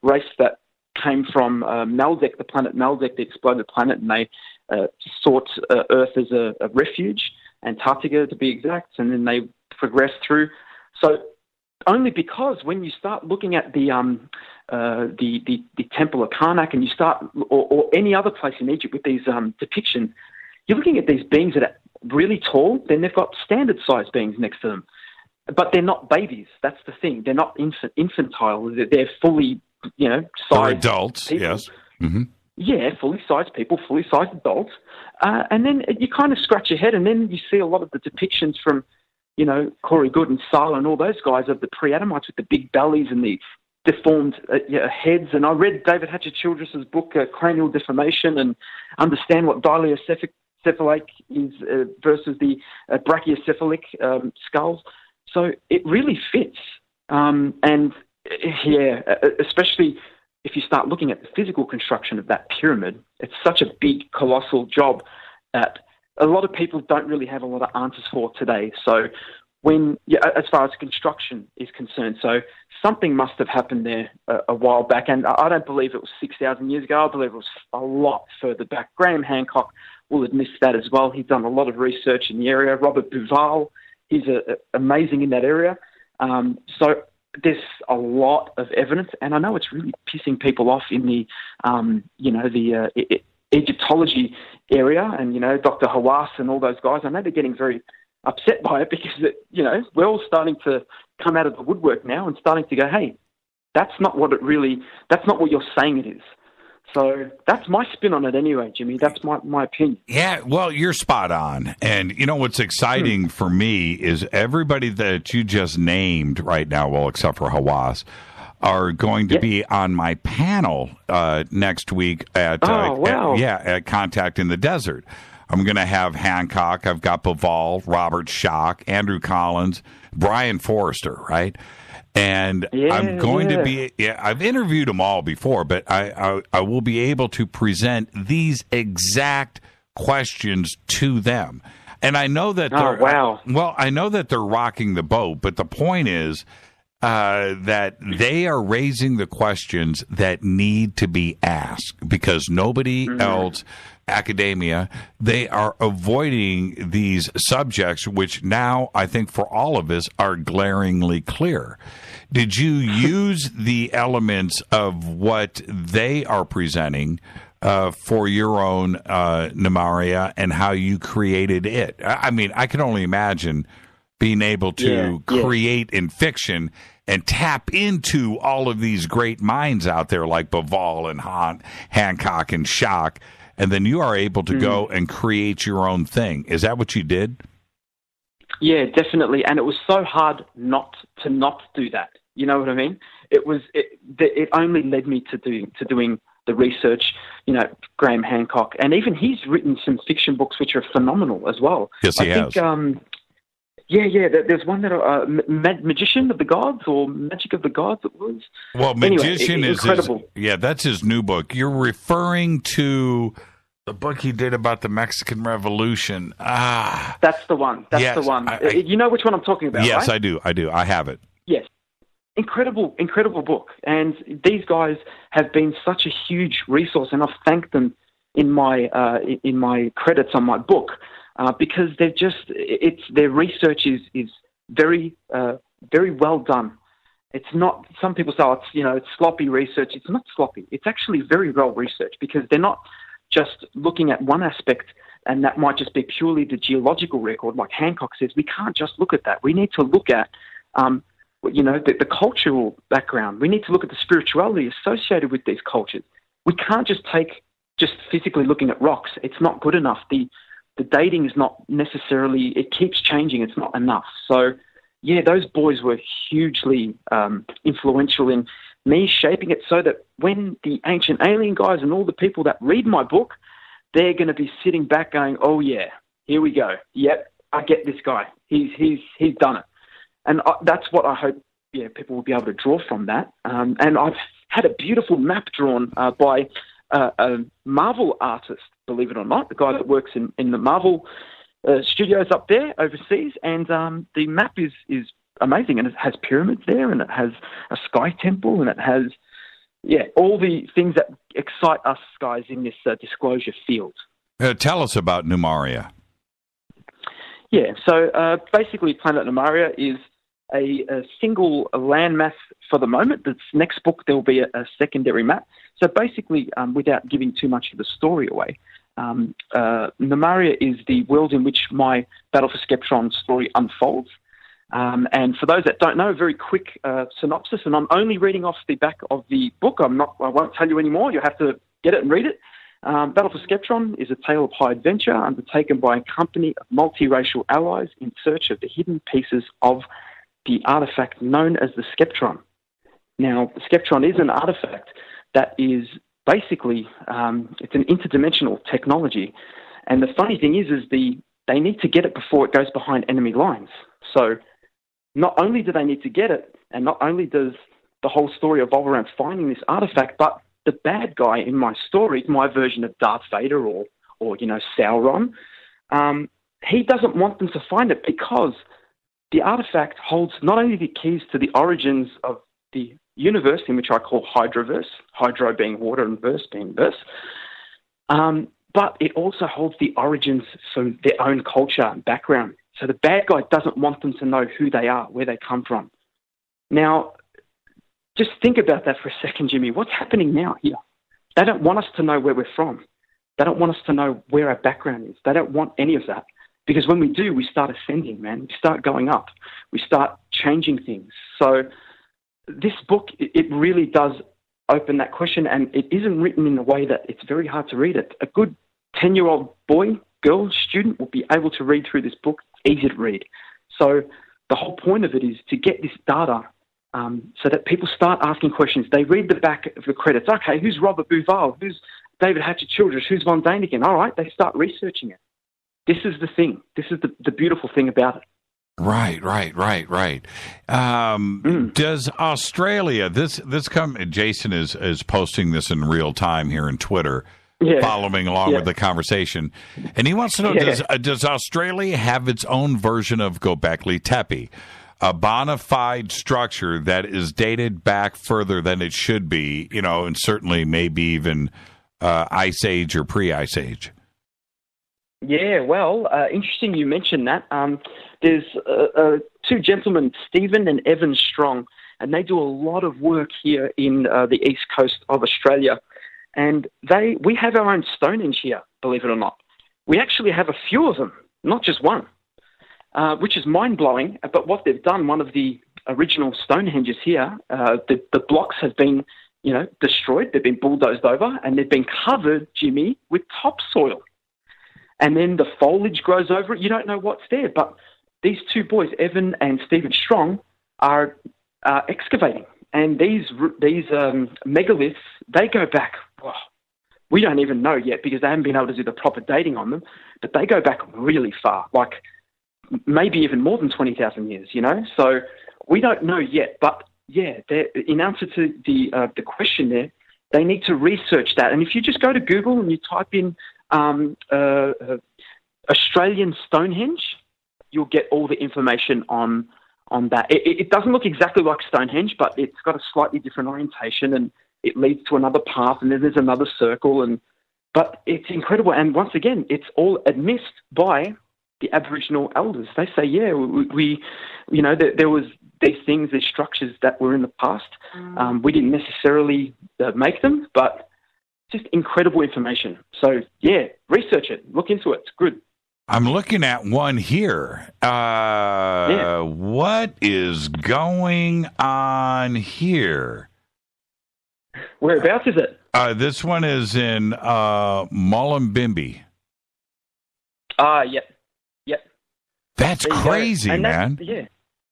race that came from Meldic, the planet Meldic, the exploded planet, and they sought Earth as a refuge, Antarctica to be exact, and then they progressed through. So only because when you start looking at the Temple of Karnak, and you start, or any other place in Egypt with these depictions, you're looking at these beings that are really tall. Then they've got standard-sized beings next to them, but they're not babies. That's the thing. They're not infantile. They're fully, sized. Or adults. People. Yes. Mm-hmm. Yeah, fully sized people, fully sized adults. And then you kind of scratch your head, and then you see a lot of the depictions from, Corey Good and Sala and all those guys of the pre-Adamites with the big bellies and the deformed heads. And I read David Hatcher Childress's book, Cranial Deformation, and understand what dolichocephalic is versus the brachiocephalic skulls. So it really fits. Especially if you start looking at the physical construction of that pyramid, it's such a big, colossal job that a lot of people don't really have a lot of answers for today. So as far as construction is concerned, so something must have happened there a while back, and I don't believe it was 6,000 years ago. I believe it was a lot further back. Graham Hancock will admit that as well. He's done a lot of research in the area. Robert Bouval, he's amazing in that area. So there's a lot of evidence, and I know it's really pissing people off in the, the Egyptology area, and Dr. Hawass and all those guys. I know they're getting very upset by it because we're all starting to come out of the woodwork now and starting to go, hey, that's not what you're saying it is. So that's my spin on it anyway, Jimmy. That's my opinion. Yeah, well, you're spot on. And you know what's exciting for me is everybody that you just named right now, well, except for Hawass, are going to be on my panel next week at Contact in the Desert. I'm going to have Hancock. I've got Baval, Robert Schock, Andrew Collins, Brian Forrester, right? And I'm going to be, I've interviewed them all before, but I will be able to present these exact questions to them. And I know that I know that they're rocking the boat, but the point is that they are raising the questions that need to be asked because nobody else, academia, they are avoiding these subjects, which now I think for all of us are glaringly clear. Did you use the elements of what they are presenting for your own Númaria and how you created it? I mean, I can only imagine being able to create in fiction and tap into all of these great minds out there like Baval and Hancock and Schock, and then you are able to go and create your own thing. Is that what you did? Yeah, definitely. And it was so hard not to do that. You know what I mean? It only led me to doing the research. You know, Graham Hancock, and even he's written some fiction books which are phenomenal as well. Yes, he has. There's one that Magician of the Gods or Magic of the Gods. It was. Well, Magician is incredible. That's his new book. You're referring to the book he did about the Mexican Revolution. That's the one. That's the one. You know which one I'm talking about, yes, right? I do. I have it. Yes. Incredible book. And these guys have been such a huge resource, and I've thanked them in my credits on my book because their research is very very well done. It's not, some people say it's sloppy research. It's not sloppy. It's actually very well researched because they're not just looking at one aspect, and that might just be purely the geological record. Like Hancock says, we can't just look at that. We need to look at, the cultural background. We need to look at the spirituality associated with these cultures. We can't just take physically looking at rocks. It's not good enough. The dating is not necessarily, it keeps changing. It's not enough. So, yeah, those boys were hugely influential in me shaping it so that when the ancient alien guys and all the people that read my book, they're going to be sitting back going, oh, yeah, here we go. Yep, I get this guy. He's done it. And that's what I hope people will be able to draw from that. And I've had a beautiful map drawn by a Marvel artist, believe it or not, the guy that works in the Marvel studios up there overseas. And the map is amazing, and it has pyramids there, and it has a sky temple, and it has all the things that excite us guys in this disclosure field. Tell us about Númaria. Yeah, so basically Planet Númaria is a single landmass for the moment. This next book there will be a secondary map. So basically, without giving too much of the story away, Númaria is the world in which my Battle for Skeptron story unfolds. And for those that don't know, a very quick synopsis, and I'm only reading off the back of the book. I won't tell you anymore. You'll have to get it and read it. Battle for Skeptron is a tale of high adventure undertaken by a company of multiracial allies in search of the hidden pieces of the artifact known as the Skeptron. Now, the Skeptron is an artifact that is basically, it's an interdimensional technology. And the funny thing is they need to get it before it goes behind enemy lines. So not only do they need to get it, and not only does the whole story evolve around finding this artifact, but the bad guy in my story, my version of Darth Vader or Sauron, he doesn't want them to find it because the artifact holds not only the keys to the origins of the universe, in which I call Hydroverse, hydro being water and verse being verse, but it also holds the origins for their own culture and background. So the bad guy doesn't want them to know who they are, where they come from. Now, just think about that for a second, Jimmy. What's happening now here? They don't want us to know where we're from. They don't want us to know where our background is. They don't want any of that. Because when we do, we start ascending, man. We start going up. We start changing things. So this book, it really does open that question, and it isn't written in a way that it's very hard to read it. A good 10-year-old boy, girl, student will be able to read through this book. It's easy to read. So the whole point of it is to get this data so that people start asking questions. They read the back of the credits. Okay, who's Robert Bouval? Who's David Hatcher-Childress? Who's Von Däniken? All right, they start researching it. This is the thing. This is the beautiful thing about it. Right. Does Australia, Jason is posting this in real time here in Twitter, following along with the conversation. And he wants to know, does Australia have its own version of Göbekli Tepe, a bona fide structure that is dated back further than it should be, and certainly maybe even Ice Age or pre-Ice Age? Yeah, well, interesting you mentioned that. There's two gentlemen, Stephen and Evan Strong, and they do a lot of work here in the east coast of Australia. And we have our own Stonehenge here, believe it or not. We actually have a few of them, not just one, which is mind-blowing. But what they've done, one of the original Stonehenges here, the blocks have been, destroyed. They've been bulldozed over, and they've been covered, Jimmy, with topsoil. And then the foliage grows over it. You don't know what's there. But these two boys, Evan and Stephen Strong, are excavating. And these megaliths, they go back, we don't even know yet because they haven't been able to do the proper dating on them, but they go back really far, like maybe even more than 20,000 years, So we don't know yet. But, in answer to the question there, they need to research that. And if you just go to Google and you type in Australian Stonehenge, you'll get all the information on that. It doesn't look exactly like Stonehenge, but it's got a slightly different orientation, and it leads to another path, and then there's another circle. But it's incredible. And once again, it's all admissed by the Aboriginal elders. They say, there was these things, these structures that were in the past. We didn't necessarily make them, but just incredible information. So, research it. Look into it. It's good. I'm looking at one here. What is going on here? Whereabouts is it? This one is in Mullumbimby. Yep. That's crazy, man.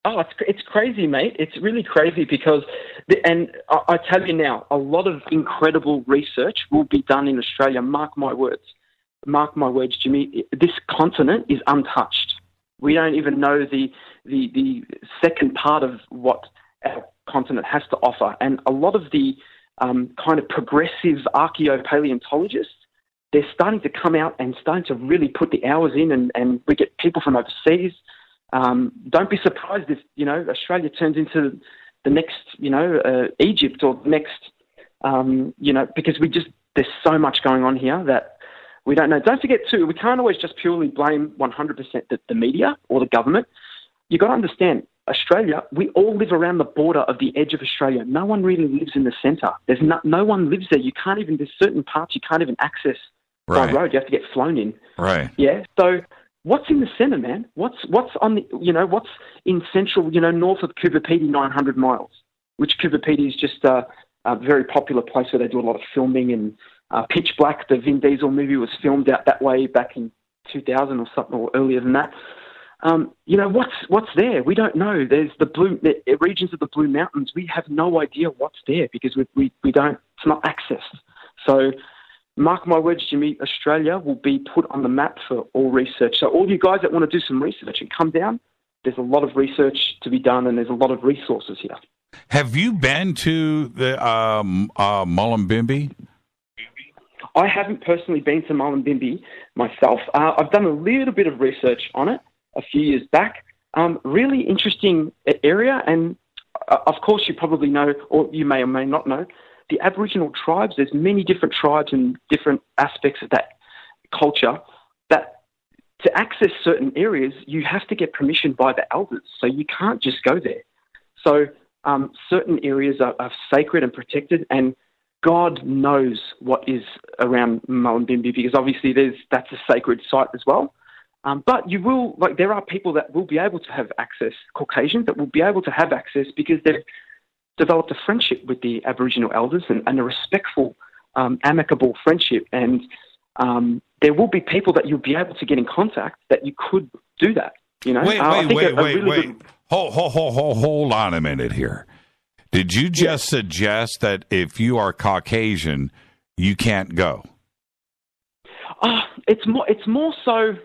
Oh, it's crazy, mate. It's really crazy because, I tell you now, a lot of incredible research will be done in Australia. Mark my words. Mark my words, Jimmy. This continent is untouched. We don't even know the second part of what our continent has to offer. And a lot of the kind of progressive archaeopaleontologists, they're starting to come out and starting to really put the hours in, and we get people from overseas. Don't be surprised if, Australia turns into the next, Egypt or the next, because there's so much going on here that we don't know. Don't forget, too, we can't always just purely blame 100% the media or the government. You've got to understand, Australia, we all live around the border of the edge of Australia. No one really lives in the centre. No one lives there. You can't even, there's certain parts you can't even access by road. You have to get flown in. Right. Yeah. So what's in the centre, man? What's on the, what's in central, north of Coober Pedy, 900 miles, which Coober Pedy is just a very popular place where they do a lot of filming, and Pitch Black, the Vin Diesel movie, was filmed out that way back in 2000 or something, or earlier than that. What's there? We don't know. There's the regions of the Blue Mountains. We have no idea what's there because we don't. It's not accessed. So, mark my words, Jimmy. Australia will be put on the map for all research. So, all you guys that want to do some research and come down, there's a lot of research to be done, and there's a lot of resources here. Have you been to the Mullumbimby? I haven't personally been to Mullumbimby myself. I've done a little bit of research on it a few years back. Really interesting area, and of course you probably know, or you may or may not know, the Aboriginal tribes. There's many different tribes and different aspects of that culture that to access certain areas, you have to get permission by the elders. So you can't just go there. So certain areas are sacred and protected, and God knows what is around Mullumbimby, because obviously that's a sacred site as well. But you will, there are people that will be able to have access, Caucasians that will be able to have access because they've developed a friendship with the Aboriginal elders and a respectful, amicable friendship. And there will be people that you'll be able to get in contact that you could do that. You know, wait. Hold on a minute here. Did you just suggest that if you are Caucasian, you can't go? It's more so.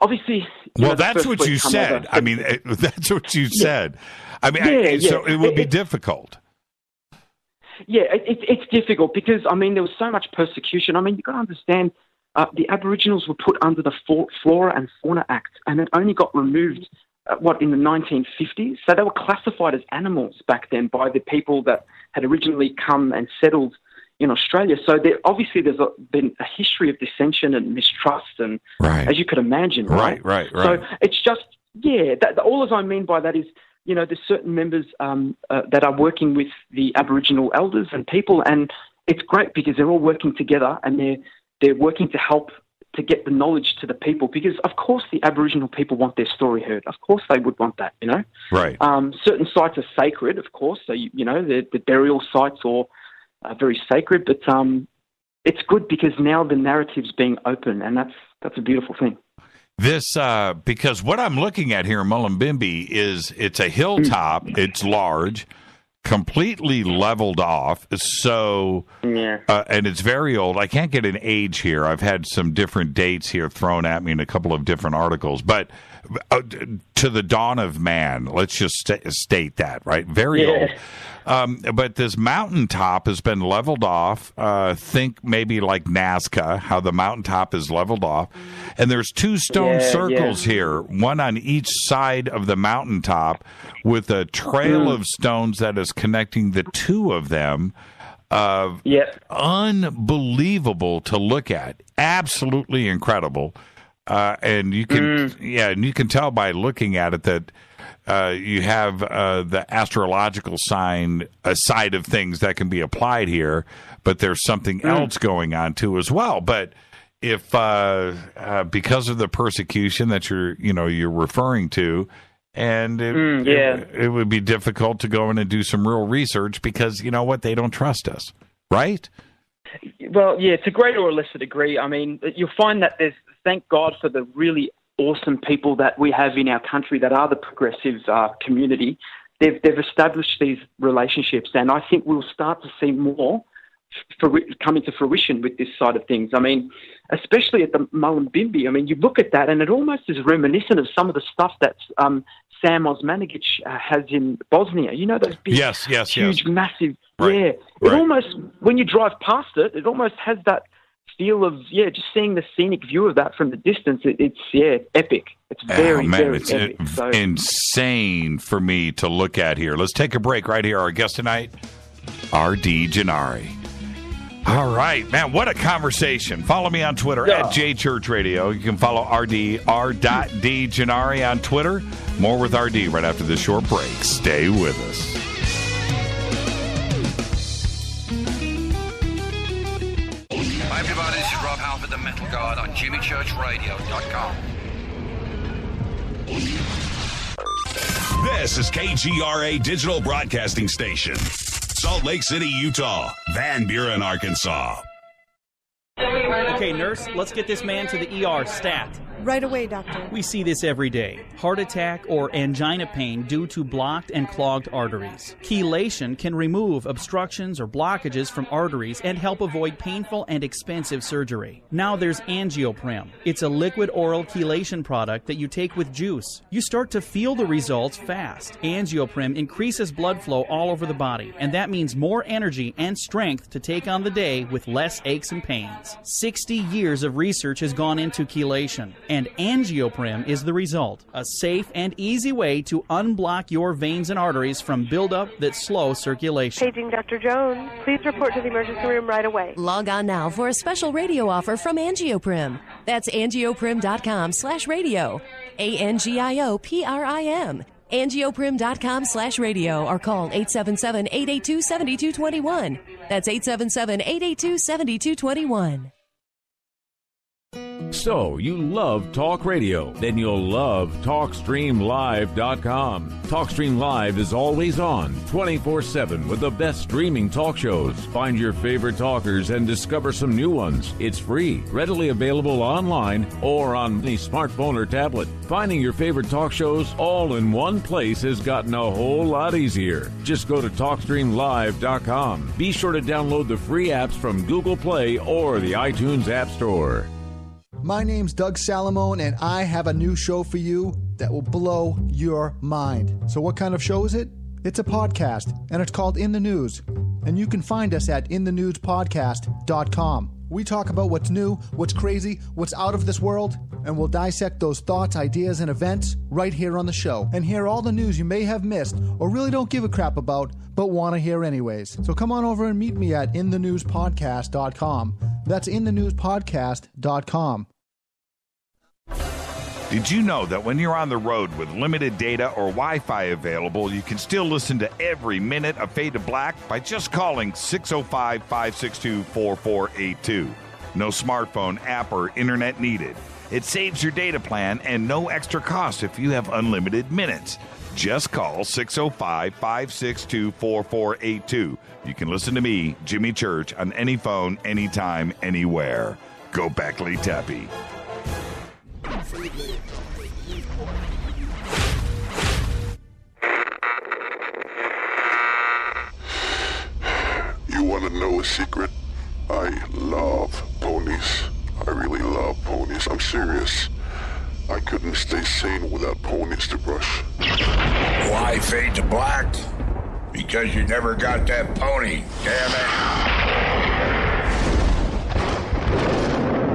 Obviously, well, that's what you said. I mean, that's what you said. I mean, so it would be difficult. Yeah, it's difficult because, I mean, there was so much persecution. I mean, you've got to understand, the Aboriginals were put under the Flora and Fauna Act, and it only got removed, in the 1950s? So they were classified as animals back then by the people that had originally come and settled in Australia. So there's been a history of dissension and mistrust, and as you could imagine, right? So it's just, all I mean by that is, you know, there's certain members that are working with the Aboriginal elders and people, and it's great because they're all working together and they're working to help to get the knowledge to the people, because of course the Aboriginal people want their story heard. Of course they would want that, you know. Right. Certain sites are sacred, of course. So you know the burial sites are very sacred, but it's good because now the narrative's being open, and that's a beautiful thing. This because what I'm looking at here in Mullumbimby is it's a hilltop. It's large, completely leveled off. So and it's very old. I can't get an age here. I've had some different dates here thrown at me in a couple of different articles, but to the dawn of man, let's just state that, right? Very old. But this mountaintop has been leveled off. Think maybe like Nazca, how the mountaintop is leveled off. And there's two stone circles here, one on each side of the mountaintop, with a trail of stones that is connecting the two of them. Unbelievable to look at. Absolutely incredible. And you can, and you can tell by looking at it that you have the astrological side of things that can be applied here, but there's something else going on too as well. But if because of the persecution that you're referring to, and it would be difficult to go in and do some real research because you know what, they don't trust us, right? Well, yeah, to a greater or lesser degree. I mean, you'll find that thank God for the really awesome people that we have in our country that are the progressive community. They've established these relationships, and I think we'll start to see more come into fruition with this side of things. I mean, especially at the Mullumbimby. I mean, you look at that, and it almost is reminiscent of some of the stuff that Sam Osmanagic has in Bosnia. You know, those big, huge, massive. It almost, when you drive past it, it almost has that feel of just seeing the scenic view of that from the distance. It's epic. It's very epic. Insane for me to look at here. Let's take a break right here. Our guest tonight, RD Jari. All right, man, what a conversation. Follow me on Twitter at JChurchRadio. You can follow RD Jari on Twitter. More with RD right after this short break. Stay with us. Hi, everybody. This is Rob Halford, the Metal Guard on JimmyChurchRadio.com. This is KGRA Digital Broadcasting Station. Salt Lake City, Utah. Van Buren, Arkansas. Okay, nurse, let's get this man to the ER stat. Right away, doctor. We see this every day. Heart attack or angina pain due to blocked and clogged arteries. Chelation can remove obstructions or blockages from arteries and help avoid painful and expensive surgery. Now there's Angioprim. It's a liquid oral chelation product that you take with juice. You start to feel the results fast. Angioprim increases blood flow all over the body, and that means more energy and strength to take on the day with less aches and pains. 60 years of research has gone into chelation, and Angioprim is the result. A safe and easy way to unblock your veins and arteries from buildup that slow circulation. Paging Dr. Jones. Please report to the emergency room right away. Log on now for a special radio offer from Angioprim. That's angioprim.com/radio. ANGIOPRIM. Angioprim.com/radio or call 877-882-7221. That's 877-882-7221. So, you love talk radio? Then you'll love TalkStreamLive.com. TalkStream Live is always on, 24/7, with the best streaming talk shows. Find your favorite talkers and discover some new ones. It's free, readily available online or on the smartphone or tablet. Finding your favorite talk shows all in one place has gotten a whole lot easier. Just go to TalkStreamLive.com. Be sure to download the free apps from Google Play or the iTunes App Store. My name's Doug Salamone, and I have a new show for you that will blow your mind. So what kind of show is it? It's a podcast, and it's called In the News. And you can find us at inthenewspodcast.com. We talk about what's new, what's crazy, what's out of this world, and we'll dissect those thoughts, ideas, and events right here on the show. And hear all the news you may have missed or really don't give a crap about, but want to hear anyways. So come on over and meet me at inthenewspodcast.com. That's inthenewspodcast.com. Did you know that when you're on the road with limited data or Wi-Fi available, you can still listen to every minute of Fade to Black by just calling 605-562-4482. No smartphone, app, or internet needed. It saves your data plan and no extra cost if you have unlimited minutes. Just call 605-562-4482. You can listen to me, Jimmy Church, on any phone, anytime, anywhere. Go Beckley Tappy. You want to know a secret? I love ponies. I really love ponies. I'm serious. I couldn't stay sane without ponies to brush. Why Fade to Black? Because you never got that pony, damn it.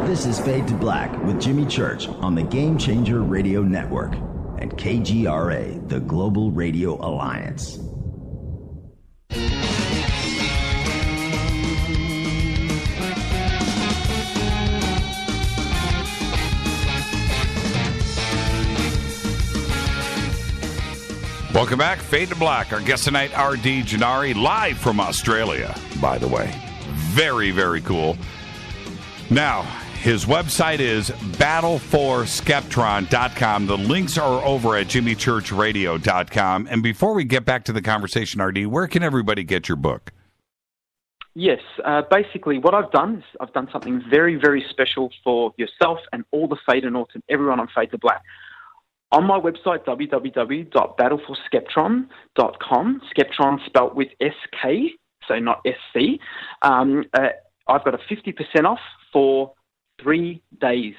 This is Fade to Black with Jimmy Church on the Game Changer Radio Network and KGRA, the Global Radio Alliance. Welcome back, Fade to Black. Our guest tonight, RD Jari, live from Australia, by the way. Very, very cool. Now, his website is battleforskeptron.com. The links are over at jimmychurchradio.com. And before we get back to the conversation, RD, where can everybody get your book? Yes, basically what I've done is I've done something very, very special for yourself and all the Fadenauts and everyone on Fade to Black. On my website, www.battleforskeptron.com, Skeptron spelt with SK, so not SC, I've got a 50% off for 3 days.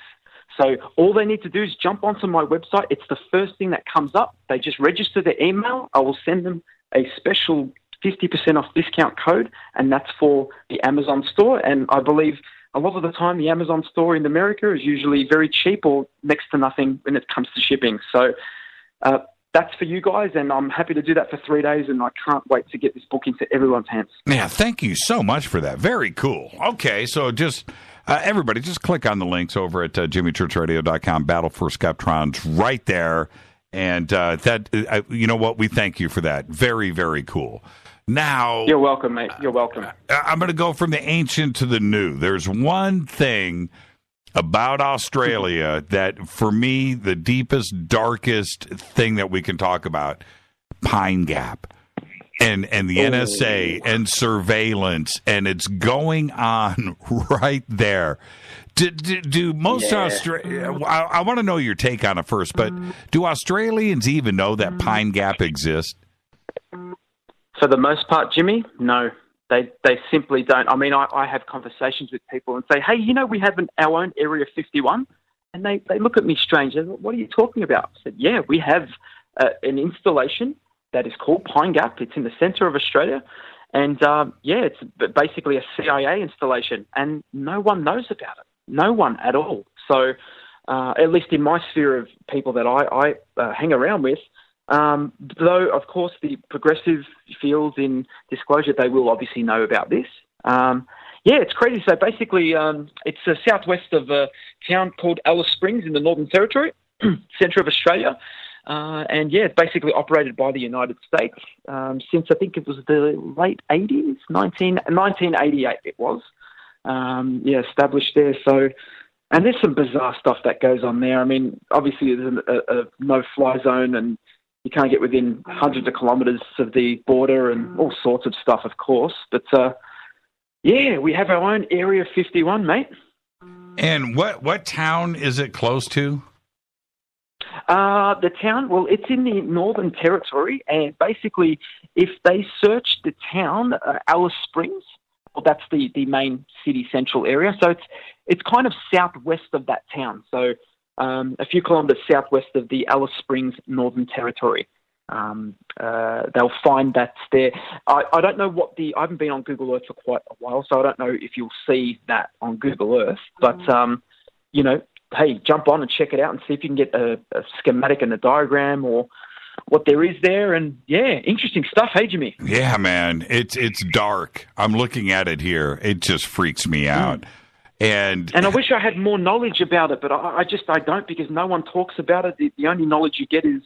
So all they need to do is jump onto my website. It's the first thing that comes up. They just register their email. I will send them a special 50% off discount code, and that's for the Amazon store. And I believe a lot of the time, the Amazon store in America is usually very cheap or next to nothing when it comes to shipping. So that's for you guys, and I'm happy to do that for 3 days, and I can't wait to get this book into everyone's hands. Yeah, thank you so much for that. Very cool. Okay, so just everybody, just click on the links over at jimmychurchradio.com. Battle for Skeptron's right there, and you know what? We thank you for that. Very, very cool. Now, you're welcome, mate. You're welcome. I'm going to go from the ancient to the new. There's one thing about Australia that, for me, the deepest, darkest thing that we can talk about, Pine Gap and the NSA and surveillance, and it's going on right there. Do most I want to know your take on it first, but do Australians even know that Pine Gap exists? For the most part, Jimmy, no. They simply don't. I mean, I have conversations with people and say, hey, you know, we have our own Area 51. And they look at me strange. They say, what are you talking about? I said, yeah, we have an installation that is called Pine Gap. It's in the center of Australia. And, it's basically a CIA installation. And no one knows about it. No one at all. So, at least in my sphere of people that I hang around with, though, of course, the progressive fields in disclosure, they will obviously know about this. It's crazy. So basically, it's southwest of a town called Alice Springs in the Northern Territory, centre of Australia. It's basically operated by the United States since I think it was the late 80s, 1988 it was. Established there. So And there's some bizarre stuff that goes on there. I mean, obviously there's a no-fly zone, and you can't get within hundreds of kilometres of the border and all sorts of stuff, of course. But, we have our own Area 51, mate. And what town is it close to? The town, well, it's in the Northern Territory, and basically if they search the town, Alice Springs, well, that's the main city central area. So it's kind of southwest of that town. So a few kilometres southwest of the Alice Springs Northern Territory. They'll find that's there. I don't know I haven't been on Google Earth for quite a while, so I don't know if you'll see that on Google Earth. But, hey, jump on and check it out and see if you can get a schematic and a diagram or what there is there. And, interesting stuff, hey, Jimmy? Yeah, man. It's dark. I'm looking at it here. It just freaks me out. And I wish I had more knowledge about it, but I don't, because no one talks about it. The only knowledge you get is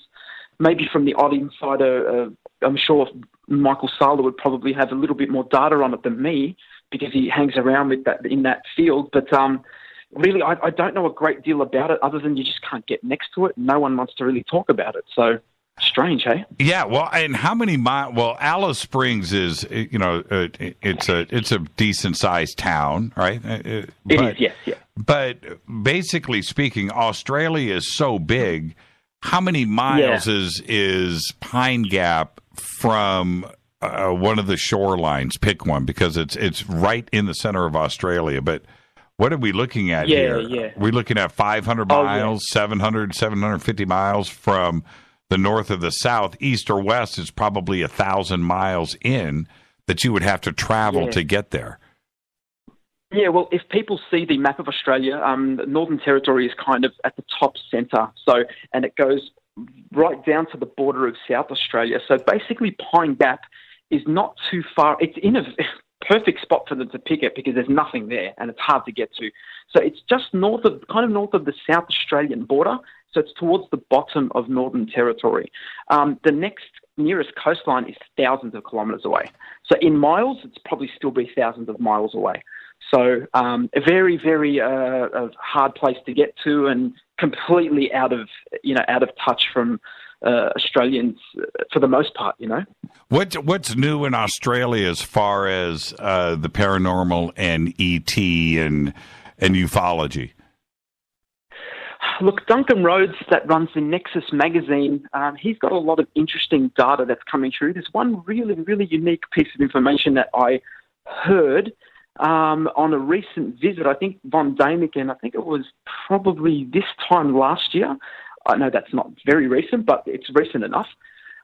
maybe from the odd insider. I'm sure Michael Sala would probably have a little bit more data on it than me, because he hangs around with that in that field. But really, I don't know a great deal about it, other than you just can't get next to it. No one wants to really talk about it. So strange, hey? Yeah. Well, and how many miles? Well, Alice Springs is, it's a decent sized town, right? It is, yes, yeah. But basically speaking, Australia is so big. How many miles is Pine Gap from one of the shorelines? Pick one, because it's right in the center of Australia. But what are we looking at here? Yeah. We're looking at 500 miles, 700, 750 miles from the north of the south. East or west is probably 1,000 miles in that you would have to travel to get there. Yeah, well, if people see the map of Australia, the Northern Territory is kind of at the top centre. So, and it goes right down to the border of South Australia. So basically, Pine Gap is not too far. It's in a perfect spot for them to pick it, because there's nothing there and it's hard to get to. So it's just north of the South Australian border. So it's towards the bottom of Northern Territory. The next nearest coastline is thousands of kilometres away. So in miles, it's probably still be thousands of miles away. So a very, very hard place to get to, and completely out of touch from Australians for the most part. What's new in Australia as far as the paranormal and ET and ufology? Look, Duncan Rhodes, that runs the Nexus magazine, he's got a lot of interesting data that's coming through. There's one really, really unique piece of information that I heard on a recent visit. I think Von Däniken, I think it was probably this time last year. I know that's not very recent, but it's recent enough.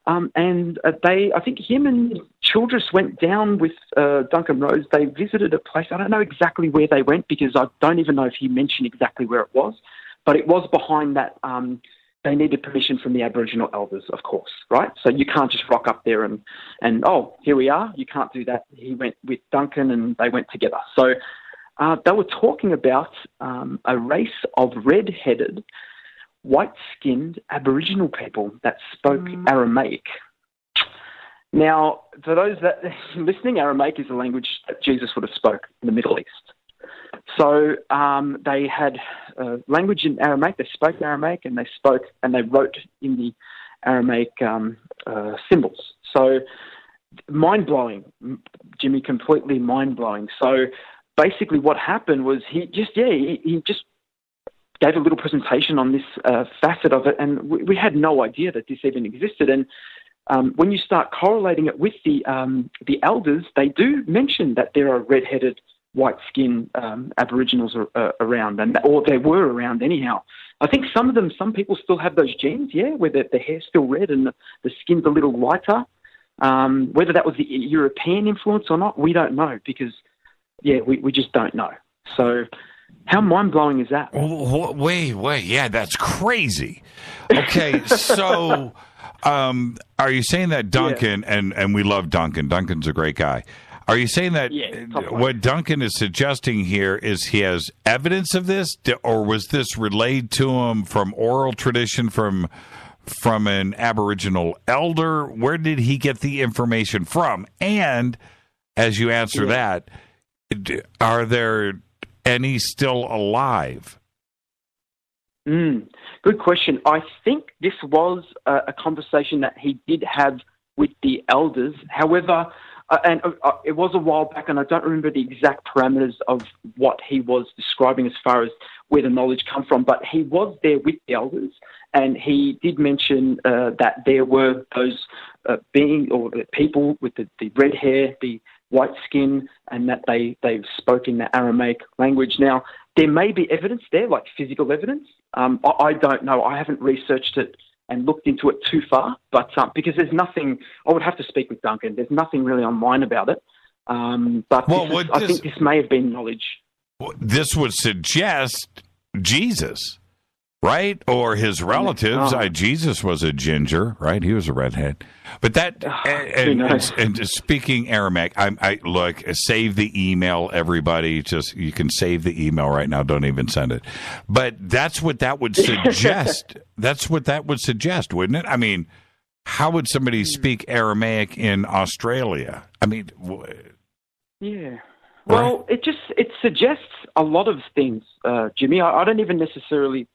And I think him and Childress went down with Duncan Rhodes. They visited a place. I don't know exactly where they went, because I don't even know if he mentioned exactly where it was. But it was behind that. They needed permission from the Aboriginal elders, of course, right? So you can't just rock up there and here we are. You can't do that. He went with Duncan and they went together. So they were talking about a race of red-headed, white-skinned Aboriginal people that spoke Aramaic. Now, for those that are listening, Aramaic is a language that Jesus would have spoke in the Middle East. So they had language in Aramaic. They spoke Aramaic, and they wrote in the Aramaic symbols. So mind-blowing, Jimmy, completely mind-blowing. So basically what happened was he just gave a little presentation on this facet of it, and we had no idea that this even existed. And when you start correlating it with the elders, they do mention that there are red-headed, white-skinned Aboriginals around, or they were around anyhow. I think some people still have those genes, where the hair's still red and the skin's a little lighter. Whether that was the European influence or not, we don't know, because, we just don't know. So how mind-blowing is that? Wait, yeah, that's crazy. Okay, so are you saying that Duncan, and we love Duncan, Duncan's a great guy, are you saying that what Duncan is suggesting here is he has evidence of this, or was this relayed to him from oral tradition from an Aboriginal elder? Where did he get the information from? And as you answer that, are there any still alive Good question. I think this was a conversation that he did have with the elders. However, it was a while back, and I don't remember the exact parameters of what he was describing as far as where the knowledge come from, but he was there with the elders, and he did mention that there were those people with the red hair, the white skin, and that they've spoken the Aramaic language. Now, there may be evidence there, like physical evidence. I don't know. I haven't researched it and looked into it too far, but because there's nothing, I would have to speak with Duncan. There's nothing really online about it. But I think this may have been knowledge. This would suggest Jesus, right? Or his relatives. Jesus was a ginger, right? He was a redhead. But that, and speaking Aramaic, I look, save the email, everybody. Just, you can save the email right now. Don't even send it. But that's what that would suggest. That's what that would suggest, wouldn't it? I mean, how would somebody speak Aramaic in Australia? I mean, yeah. Well, it suggests a lot of things, Jimmy. I don't even necessarily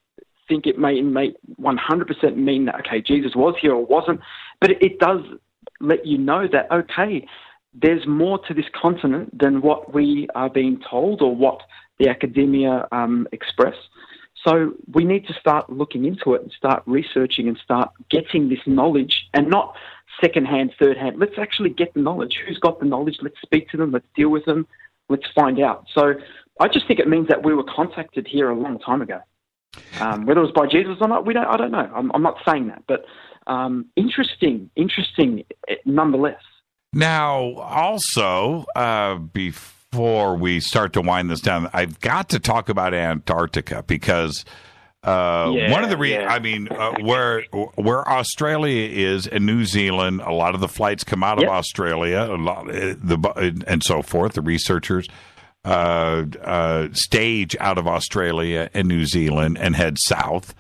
think it may 100% mean that, okay, Jesus was here or wasn't, but it does let you know that, okay, there's more to this continent than what we are being told or what the academia express. So we need to start looking into it and start researching and start getting this knowledge, and not second-hand, third-hand. Let's actually get the knowledge. Who's got the knowledge? Let's speak to them. Let's deal with them. Let's find out. So I just think it means that we were contacted here a long time ago. Whether it was by Jesus or not, I don't know. I'm not saying that, but interesting nonetheless. Now, also, before we start to wind this down, I've got to talk about Antarctica because one of the where Australia is and New Zealand, a lot of the flights come out of Australia, and so forth. The researchers stage out of Australia and New Zealand and head south.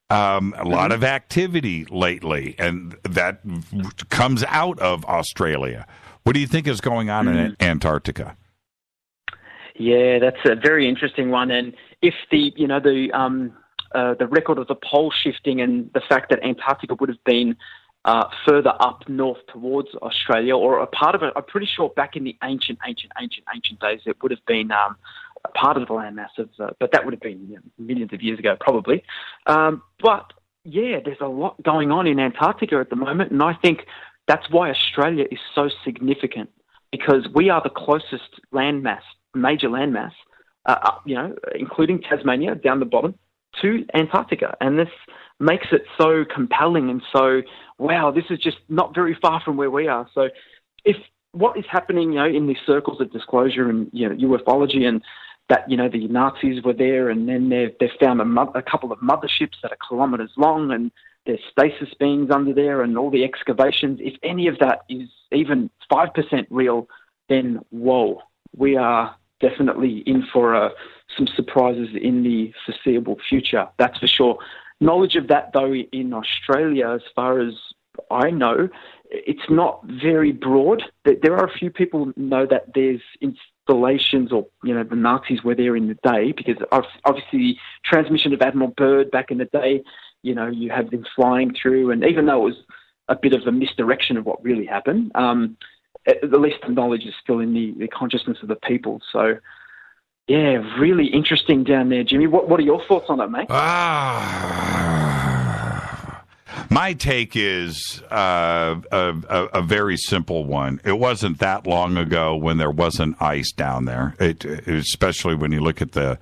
A lot of activity lately, and that comes out of Australia. What do you think is going on in Antarctica? Yeah, that's a very interesting one. And if the record of the pole shifting and the fact that Antarctica would have been further up north towards Australia, or a part of it, I'm pretty sure back in the ancient days, it would have been a part of the landmass but that would have been millions of years ago, probably. But yeah, there's a lot going on in Antarctica at the moment, and I think that's why Australia is so significant, because we are the closest major landmass, including Tasmania down the bottom, to Antarctica, and this makes it so compelling and so, wow, this is just not very far from where we are. So if what is happening, in these circles of disclosure and, ufology, and that, the Nazis were there, and then they've found a couple of motherships that are kilometers long, and there's stasis beings under there, and all the excavations, if any of that is even 5% real, then, whoa, we are definitely in for some surprises in the foreseeable future. That's for sure. Knowledge of that, though, in Australia, as far as I know, it's not very broad. There are a few people who know that there's installations, or, the Nazis were there in the day, because obviously the transmission of Admiral Byrd back in the day, you have them flying through, and even though it was a bit of a misdirection of what really happened, at least the knowledge is still in the consciousness of the people. So, yeah, really interesting down there, Jimmy. What are your thoughts on it, mate? My take is a very simple one. It wasn't that long ago when there wasn't ice down there, especially when you look at the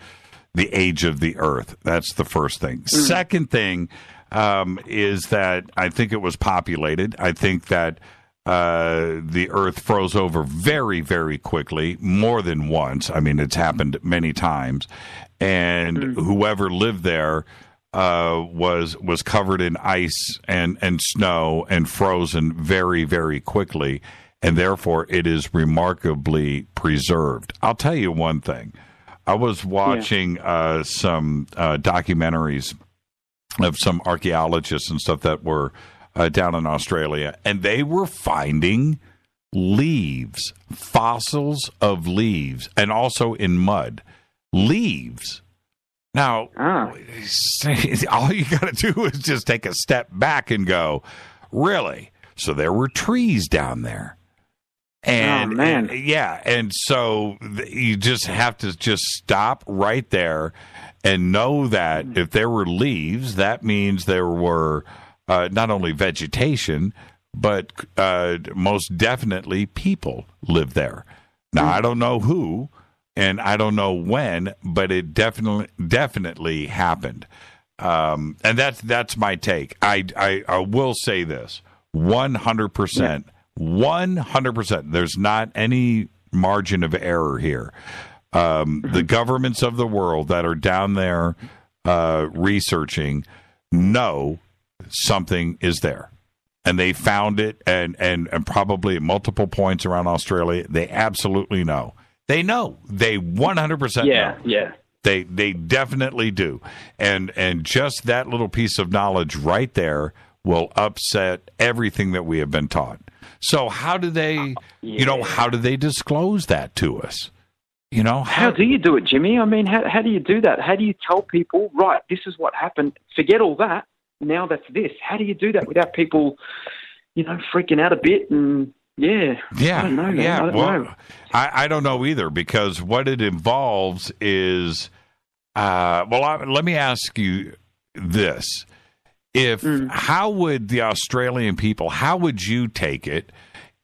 age of the Earth. That's the first thing. Second thing is that I think it was populated. I think that the Earth froze over very, very quickly, more than once. I mean, it's happened many times. And whoever lived there was covered in ice and snow and frozen very, very quickly. And therefore, it is remarkably preserved. I'll tell you one thing. I was watching some documentaries of some archaeologists and stuff that were down in Australia, and they were finding leaves, fossils of leaves, and also in mud. Leaves Now, all you got to do is just take a step back and go, really? So there were trees down there. And, and so you just have to just stop right there and know that if there were leaves, that means there were not only vegetation, but most definitely people live there. Now, I don't know who, and I don't know when, but it definitely happened. And that's my take. I will say this, 100%. 100%. There's not any margin of error here. The governments of the world that are down there researching know something is there. And they found it, and probably at multiple points around Australia. They absolutely know. They know. They 100% know. Yeah. They definitely do. And just that little piece of knowledge right there will upset everything that we have been taught. So how do they, how do they disclose that to us? How do you do it, Jimmy? I mean, how do you do that? How do you tell people, right, this is what happened, forget all that, now that's this? How do you do that without people, freaking out a bit and, I don't know, man. I don't know. I don't know either, because what it involves is, let me ask you this. How would the Australian people, how would you take it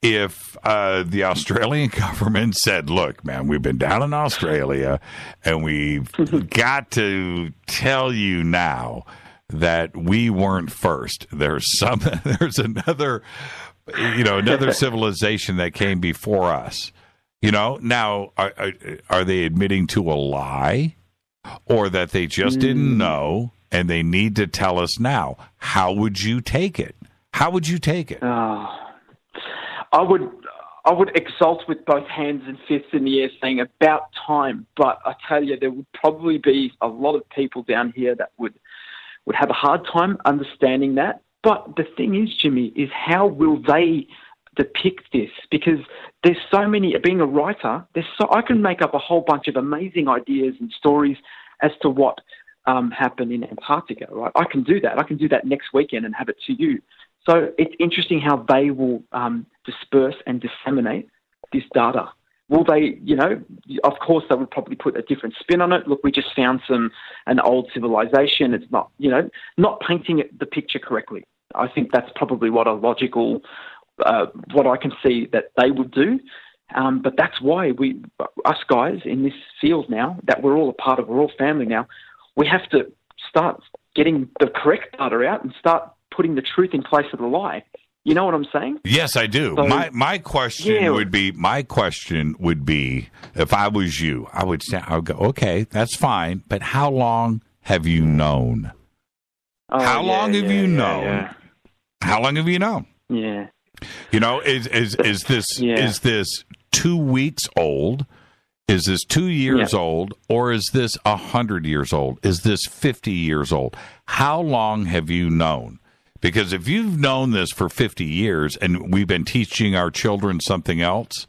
if the Australian government said, look, man, we've been down in Australia and we've got to tell you now that we weren't first. There's another civilization that came before us. Now, are they admitting to a lie, or that they just didn't know and they need to tell us now? How would you take it? How would you take it? I would exult with both hands and fists in the air, saying about time. But I tell you, there would probably be a lot of people down here that would have a hard time understanding that. But the thing is, Jimmy, is how will they depict this? Because there's so many. Being a writer, I can make up a whole bunch of amazing ideas and stories as to what happened in Antarctica. Right? I can do that. I can do that next weekend and have it to you. So it's interesting how they will disperse and disseminate this data. Will they, of course they would probably put a different spin on it. Look, we just found an old civilization. It's not, not painting the picture correctly. I think that's probably what a logical, what I can see that they would do. But that's why us guys in this field now, that we're all a part of, we're all family now, we have to start getting the correct data out and start putting the truth in place of the lie. You know what I'm saying? Yes, I do. So, my question would be, if I was you, I would go, okay, that's fine, but how long have you known? How long have you known? Yeah. How long have you known? Yeah. Is this 2 weeks old? Is this 2 years old? Or is this 100 years old? Is this 50 years old? How long have you known? Because if you've known this for 50 years and we've been teaching our children something else,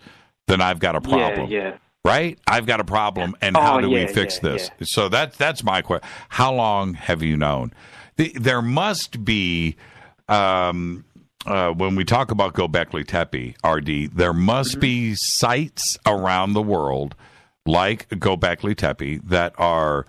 then I've got a problem. Yeah. Right? I've got a problem, and how do we fix this? Yeah. So that's my question. How long have you known? There must be, when we talk about Göbekli Tepe, RD, there must be sites around the world like Göbekli Tepe that are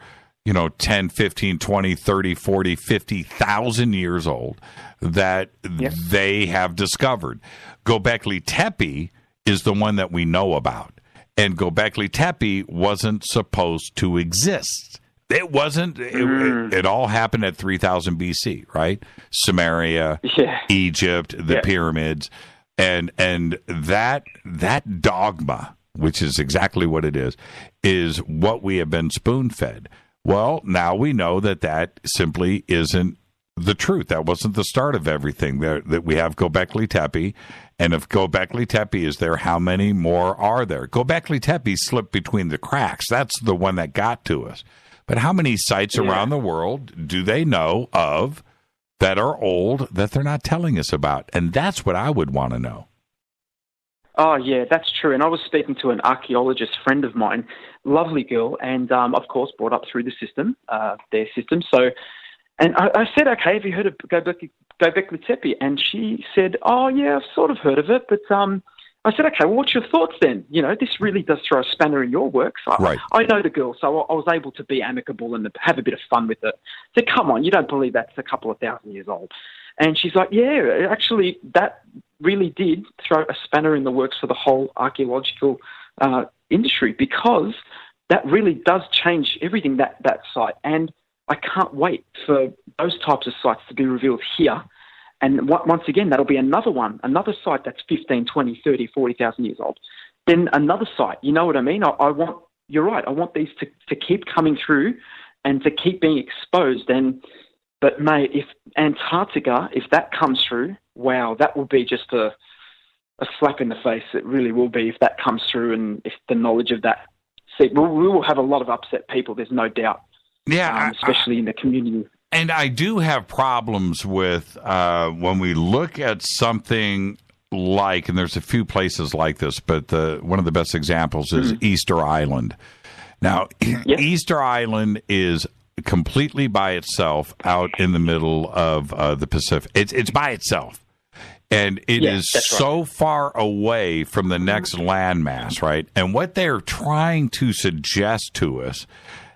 10, 15, 20, 30, 40, 50,000 years old that they have discovered. Göbekli Tepe is the one that we know about. And Göbekli Tepe wasn't supposed to exist. It wasn't. It all happened at 3000 BC, right? Sumeria, Egypt, the pyramids. And that dogma, which is exactly what it is what we have been spoon-fed. Well, now we know that simply isn't the truth. That wasn't the start of everything. That we have Göbekli Tepe, and if Göbekli Tepe is there, how many more are there? Göbekli Tepe slipped between the cracks. That's the one that got to us. But how many sites around the world do they know of that are old that they're not telling us about? And that's what I would want to know. Oh, yeah, that's true. And I was speaking to an archaeologist friend of mine, lovely girl, and of course brought up through the system, their system. So, and I said, okay, have you heard of Göbekli Tepe? And she said, oh, yeah, I've sort of heard of it, but I said, okay, well, what's your thoughts then? You know, this really does throw a spanner in your works. Right. I know the girl, so I was able to be amicable and have a bit of fun with it. I said, come on, you don't believe that's a couple of thousand years old. And she's like, yeah, actually, that really did throw a spanner in the works for the whole archaeological industry, because that really does change everything, that site. And I can't wait for those types of sites to be revealed here. And once again, that'll be another site that's 15, 20, 30, 40,000 years old. Then another site, you know what I mean? You're right, I want these to keep coming through and to keep being exposed. But mate, if Antarctica, if that comes through, wow, that will be just a slap in the face. It really will be, if that comes through, and if the knowledge of that. See, we will have a lot of upset people, there's no doubt. Yeah. Especially in the community. And I do have problems with when we look at something like, and there's a few places like this, but one of the best examples is Easter Island. Now, Easter Island is completely by itself out in the middle of the Pacific. It's by itself. And it is so far away from the next landmass, right? And what they're trying to suggest to us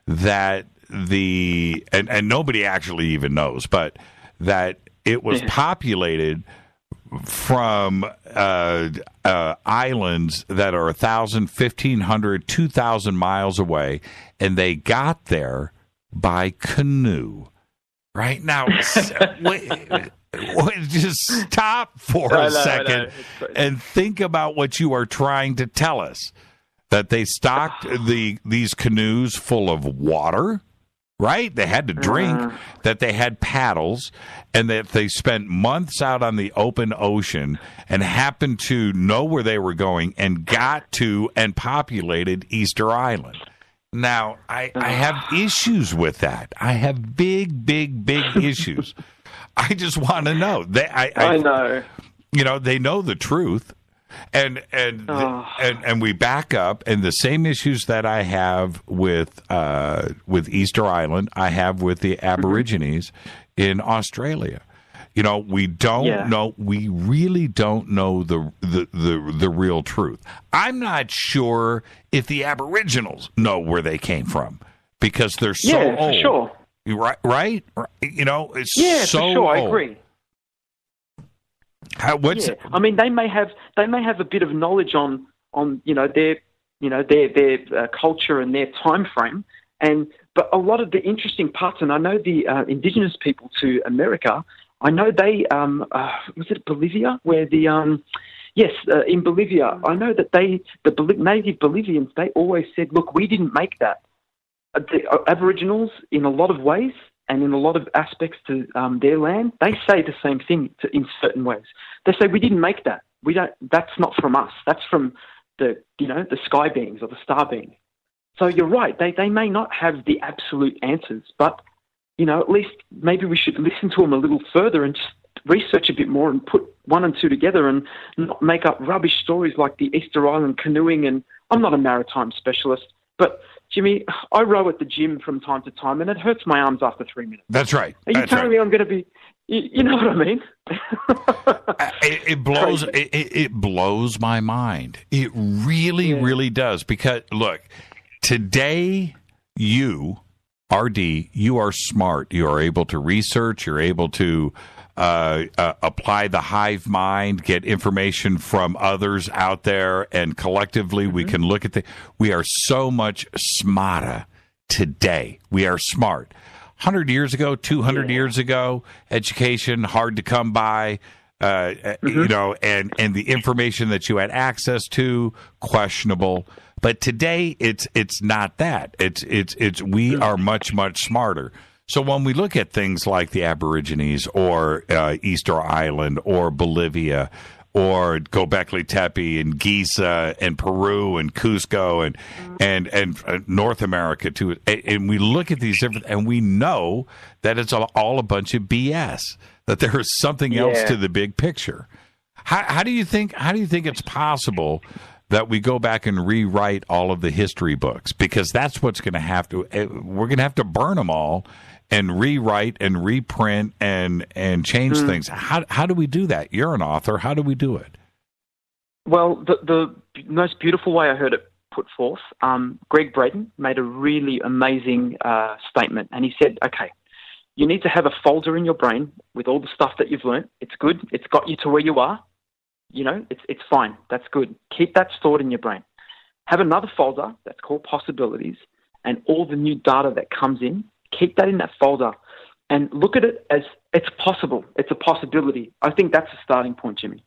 that and nobody actually even knows, but that it was populated from islands that are 1,000, 1,500, 2,000 miles away, and they got there by canoe. Right now, just stop for a second and think about what you are trying to tell us. That they stocked these canoes full of water, right? They had to drink, that they had paddles, and that they spent months out on the open ocean and happened to know where they were going and got to and populated Easter Island. Now, I have issues with that. I have big issues. I just want to know. I know. You know, they know the truth. And we back up, and the same issues that I have with Easter Island, I have with the Aborigines in Australia. You know, we don't know. We really don't know the real truth. I'm not sure if the Aboriginals know where they came from, because they're so old. For sure. Right? You know, it's so for sure. old. I agree. I mean, they may have a bit of knowledge on their culture and their time frame, but a lot of the interesting parts, and I know the indigenous people to America, I know they was it Bolivia where in Bolivia, I know that the native Bolivians, they always said, look, we didn't make that. The Aboriginals, in a lot of ways, and in a lot of aspects to their land, they say the same thing in certain ways. They say, we didn't make that. We don't. That's not from us. That's from the sky beings or the star beings. So you're right. They may not have the absolute answers, but at least maybe we should listen to them a little further and just research a bit more and put one and two together and not make up rubbish stories like the Easter Island canoeing. And I'm not a maritime specialist, but Jimmy, I row at the gym from time to time, and it hurts my arms after 3 minutes. That's right. Are you telling me I'm going to be? You know what I mean? It blows my mind. It really does. Because look, today you, RD, you are smart. You are able to research. You're able to apply the hive mind, get information from others out there, and collectively we can look at we are so much smarter today. We are smart. 100 years ago, 200 years ago, education hard to come by, and the information that you had access to questionable. But today it's not that. It's we are much smarter. So when we look at things like the Aborigines or Easter Island or Bolivia or Göbekli Tepe and Giza and Peru and Cusco and North America too, and we look at these different, and we know that it's all a bunch of BS, that there is something else to the big picture. How do you think it's possible that we go back and rewrite all of the history books? Because that's what's going to have to. We're going to have to burn them all and rewrite and reprint and change things. How do we do that? You're an author. How do we do it? Well, the most beautiful way I heard it put forth, Greg Braden made a really amazing statement, and he said, okay, you need to have a folder in your brain with all the stuff that you've learned. It's good. It's got you to where you are. You know, it's fine. That's good. Keep that stored in your brain. Have another folder that's called possibilities, and all the new data that comes in, keep that in that folder and look at it as it's possible. It's a possibility. I think that's a starting point, Jimmy.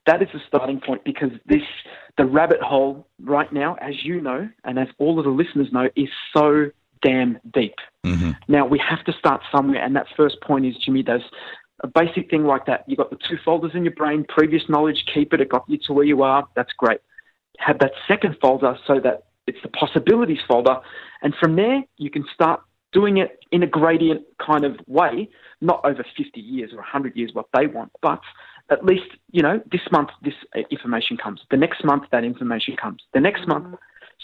That is the starting point, because the rabbit hole right now, as you know, and as all of the listeners know, is so damn deep. Mm-hmm. Now, we have to start somewhere, and that first point is, Jimmy, there's a basic thing like that. You've got the two folders in your brain, previous knowledge, keep it, it got you to where you are, that's great. Have that second folder so that it's the possibilities folder, and from there, you can start doing it in a gradient kind of way, not over 50 years or 100 years, what they want, but at least, you know, this month this information comes. The next month that information comes. The next month.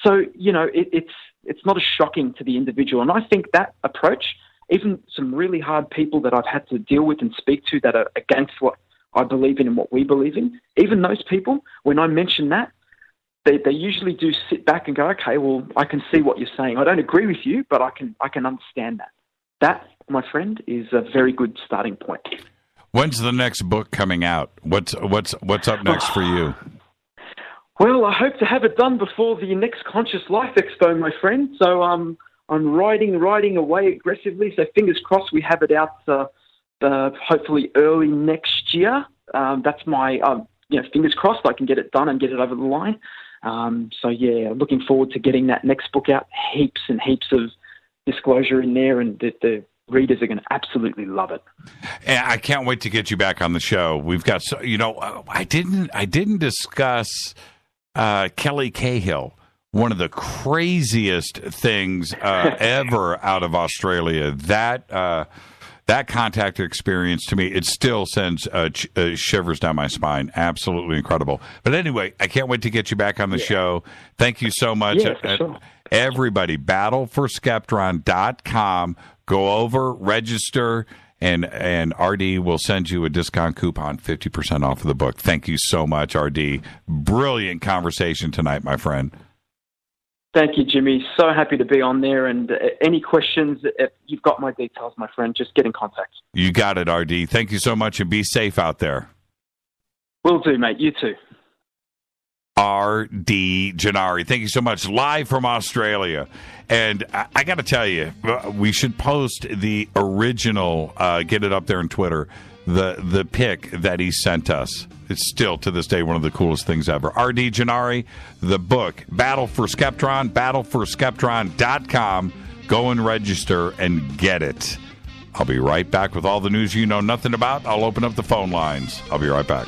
So, you know, it's not as shocking to the individual. And I think that approach, even some really hard people that I've had to deal with and speak to that are against what I believe in and what we believe in, even those people, when I mention that, they usually do sit back and go, okay, well, I can see what you're saying. I don't agree with you, but I can understand that. That, my friend, is a very good starting point. When's the next book coming out? What's up next for you? Well, I hope to have it done before the next Conscious Life Expo, my friend. So I'm writing away aggressively. So fingers crossed we have it out hopefully early next year. That's my fingers crossed I can get it done and get it over the line. So yeah, looking forward to getting that next book out. Heaps and heaps of disclosure in there, and the readers are going to absolutely love it. And I can't wait to get you back on the show. We've got, I didn't discuss Kelly Cahill, one of the craziest things ever out of Australia. That contact experience, to me, it still sends shivers down my spine. Absolutely incredible. But anyway, I can't wait to get you back on the show. Thank you so much. Yeah, for sure. Everybody, battleforskeptron.com. Go over, register, and RD will send you a discount coupon, 50% off of the book. Thank you so much, RD. Brilliant conversation tonight, my friend. Thank you, Jimmy. So happy to be on there. And any questions, if you've got my details, my friend, just get in contact. You got it, RD. Thank you so much, and be safe out there. Will do, mate. You too. RD Jari, thank you so much, live from Australia. And I got to tell you, we should post the original, get it up there on Twitter, the pic that he sent us. It's still, to this day, one of the coolest things ever. RD Jari, the book, Battle for Skeptron, battleforskeptron.com. Go and register and get it. I'll be right back with all the news you know nothing about. I'll open up the phone lines. I'll be right back.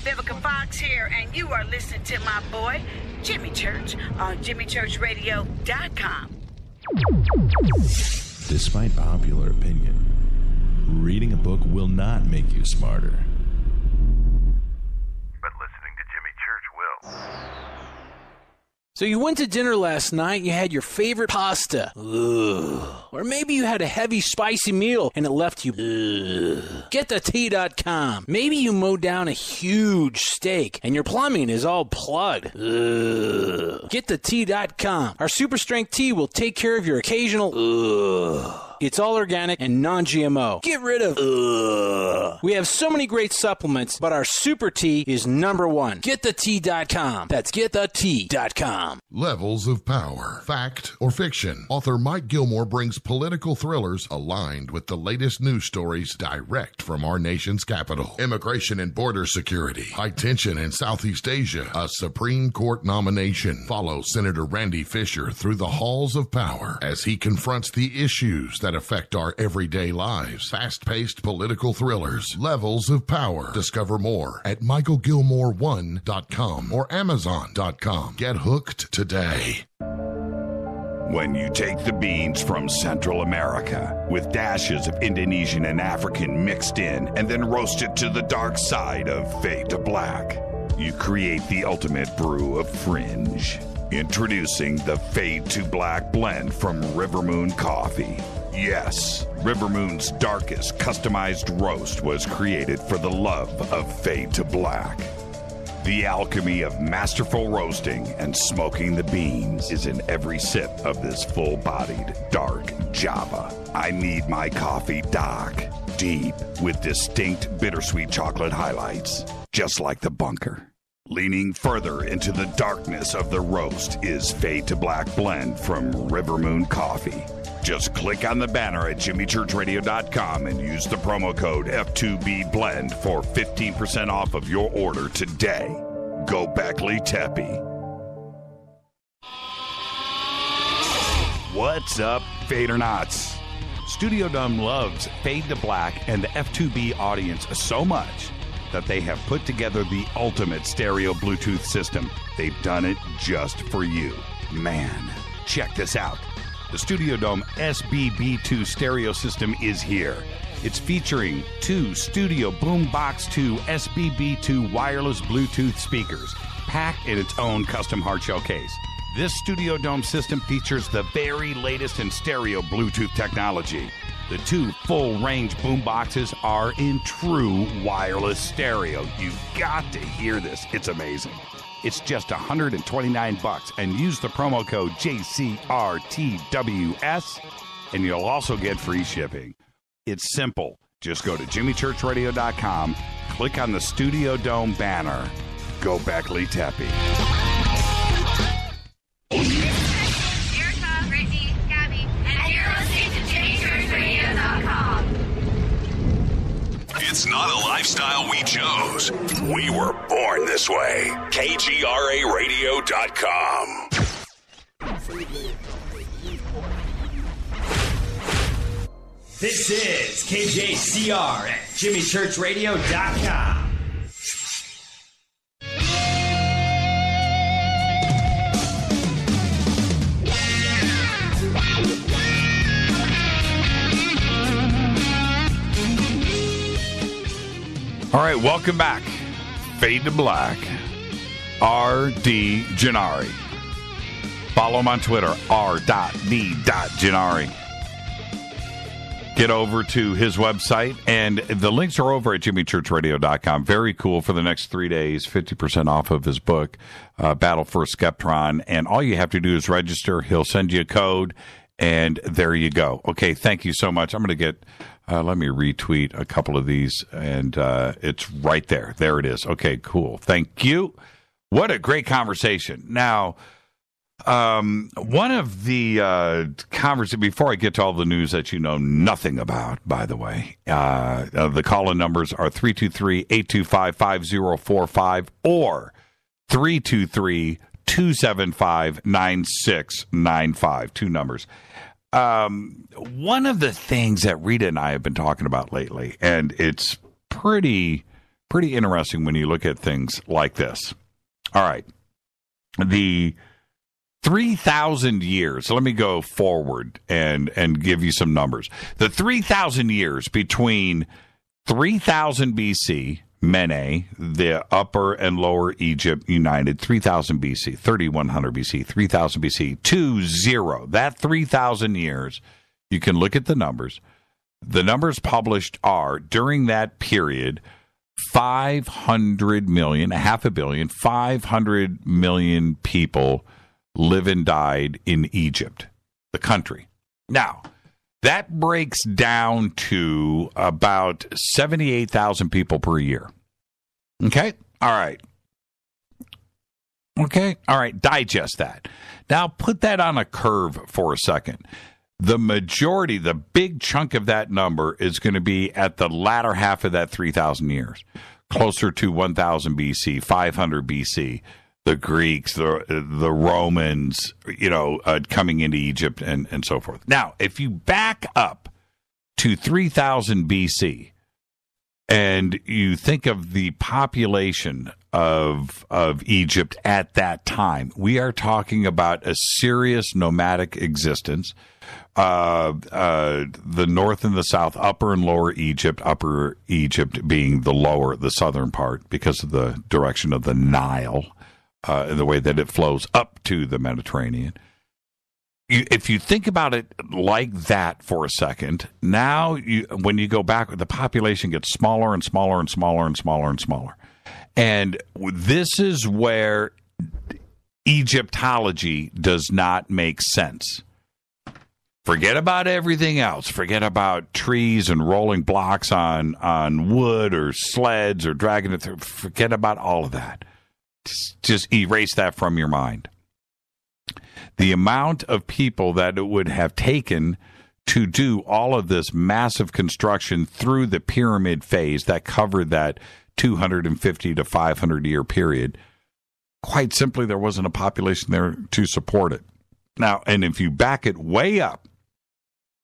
Vivica Fox here, and you are listening to my boy, Jimmy Church, on jimmychurchradio.com. Despite popular opinion, reading a book will not make you smarter. But listening to Jimmy Church will. So you went to dinner last night, you had your favorite pasta. Ugh. Or maybe you had a heavy, spicy meal and it left you. Ugh. Get the tea.com. Maybe you mowed down a huge steak and your plumbing is all plugged. Ugh. Get the tea.com. Our super strength tea will take care of your occasional. Ugh. It's all organic and non-GMO. Get rid of ugh. We have so many great supplements, but our super tea is number one. GetTheT.com. That's GetTheT.com. Levels of Power. Fact or fiction. Author Mike Gilmore brings political thrillers aligned with the latest news stories direct from our nation's capital. Immigration and border security. High tension in Southeast Asia. A Supreme Court nomination. Follow Senator Randy Fisher through the halls of power as he confronts the issues that that affect our everyday lives. Fast-paced political thrillers, levels of power. Discover more at michaelgilmore1.com or amazon.com. Get hooked today. When you take the beans from Central America with dashes of Indonesian and African mixed in and then roast it to the dark side of fade to black, you create the ultimate brew of fringe. Introducing the Fade to Black blend from Rivermoon Coffee. Yes, Rivermoon's darkest customized roast was created for the love of Fade to Black. The alchemy of masterful roasting and smoking the beans is in every sip of this full-bodied dark Java. I need my coffee dark, deep, with distinct bittersweet chocolate highlights, just like the bunker. Leaning further into the darkness of the roast is Fade to Black blend from Rivermoon Coffee. Just click on the banner at jimmychurchradio.com and use the promo code F2BBLEND for 15% off of your order today. Go Beckley Teppy. What's up, Fadernauts? Studio Dome loves Fade to Black and the F2B audience so much that they have put together the ultimate stereo Bluetooth system. They've done it just for you. Man, check this out. The Studio Dome SBB2 stereo system is here. It's featuring two Studio Boombox 2 SBB2 wireless Bluetooth speakers, packed in its own custom hardshell case. This Studio Dome system features the very latest in stereo Bluetooth technology. The two full-range boomboxes are in true wireless stereo. You've got to hear this. It's amazing. It's just $129 and use the promo code JCRTWS and you'll also get free shipping. It's simple. Just go to jimmychurchradio.com, click on the Studio Dome banner. Go Beckley Teppy. It's not a lifestyle we chose. We were born this way. KGRAradio.com. This is KJCR at JimmyChurchRadio.com. All right, welcome back. Fade to Black. RD Jari. Follow him on Twitter, r.d.jannari. Get over to his website, and the links are over at jimmychurchradio.com. Very cool for the next 3 days, 50% off of his book, Battle for Skeptron. And all you have to do is register. He'll send you a code, and there you go. Okay, thank you so much. I'm going to get... let me retweet a couple of these, and it's right there. There it is. Okay, cool. Thank you. What a great conversation. Now, one of the conversations, before I get to all the news that you know nothing about, by the way, the call-in numbers are 323-825-5045 or 323-275-9695. Two numbers. One of the things that Rita and I have been talking about lately, and it's pretty interesting when you look at things like this. All right. The 3,000 years. So let me go forward and give you some numbers. The 3,000 years between 3000 BC, Mene, the Upper and Lower Egypt united, 3000 BC, 3100 BC, 3000 BC, 20. That 3,000 years, you can look at the numbers. The numbers published are, during that period, 500 million, half a billion, 500 million people live and died in Egypt, the country. Now, that breaks down to about 78,000 people per year. Okay? All right. Okay? All right. Digest that. Now, put that on a curve for a second. The majority, the big chunk of that number is going to be at the latter half of that 3,000 years, closer to 1,000 BC, 500 BC. the Greeks, the Romans, coming into Egypt and so forth. Now, if you back up to 3000 BC and you think of the population of Egypt at that time, we are talking about a serious nomadic existence. The north and the south, upper and lower Egypt, upper Egypt being the southern part because of the direction of the Nile. The way that it flows up to the Mediterranean. If you think about it like that for a second, now when you go back, the population gets smaller and smaller and smaller and smaller and smaller. And this is where Egyptology does not make sense. Forget about everything else. Forget about trees and rolling blocks on wood or sleds or dragging it through. Forget about all of that. Just erase that from your mind. The amount of people that it would have taken to do all of this massive construction through the pyramid phase that covered that 250 to 500 year period, quite simply, there wasn't a population there to support it. Now, and if you back it way up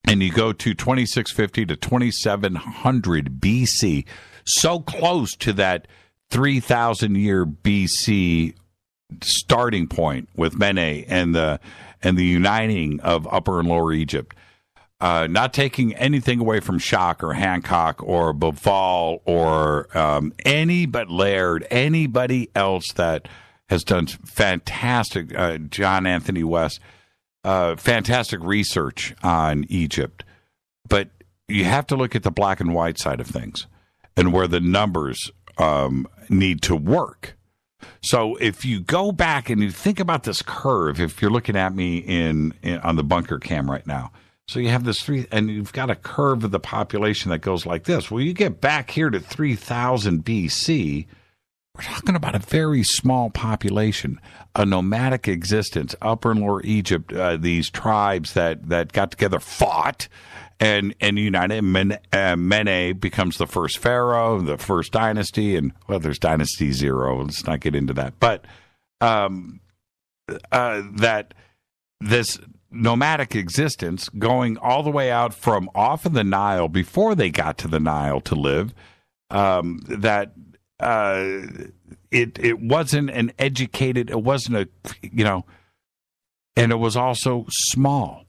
and you go to 2650 to 2700 BC, so close to that 3,000 year BC starting point with Mene and the uniting of Upper and Lower Egypt, not taking anything away from Shock or Hancock or Boval or Laird, anybody else that has done fantastic, John Anthony West, fantastic research on Egypt. But you have to look at the black and white side of things and where the numbers need to work. So if you go back and you think about this curve, if you're looking at me on the bunker cam right now, so you have this and you've got a curve of the population that goes like this. Well, you get back here to 3000 BC, we're talking about a very small population, a nomadic existence, Upper and Lower Egypt, these tribes that got together, fought, and united. Mene becomes the first pharaoh, the first dynasty, and there's dynasty 0. Let's not get into that. But that this nomadic existence going all the way out from off of the Nile before they got to the Nile to live, it wasn't an educated, it wasn't and it was also small.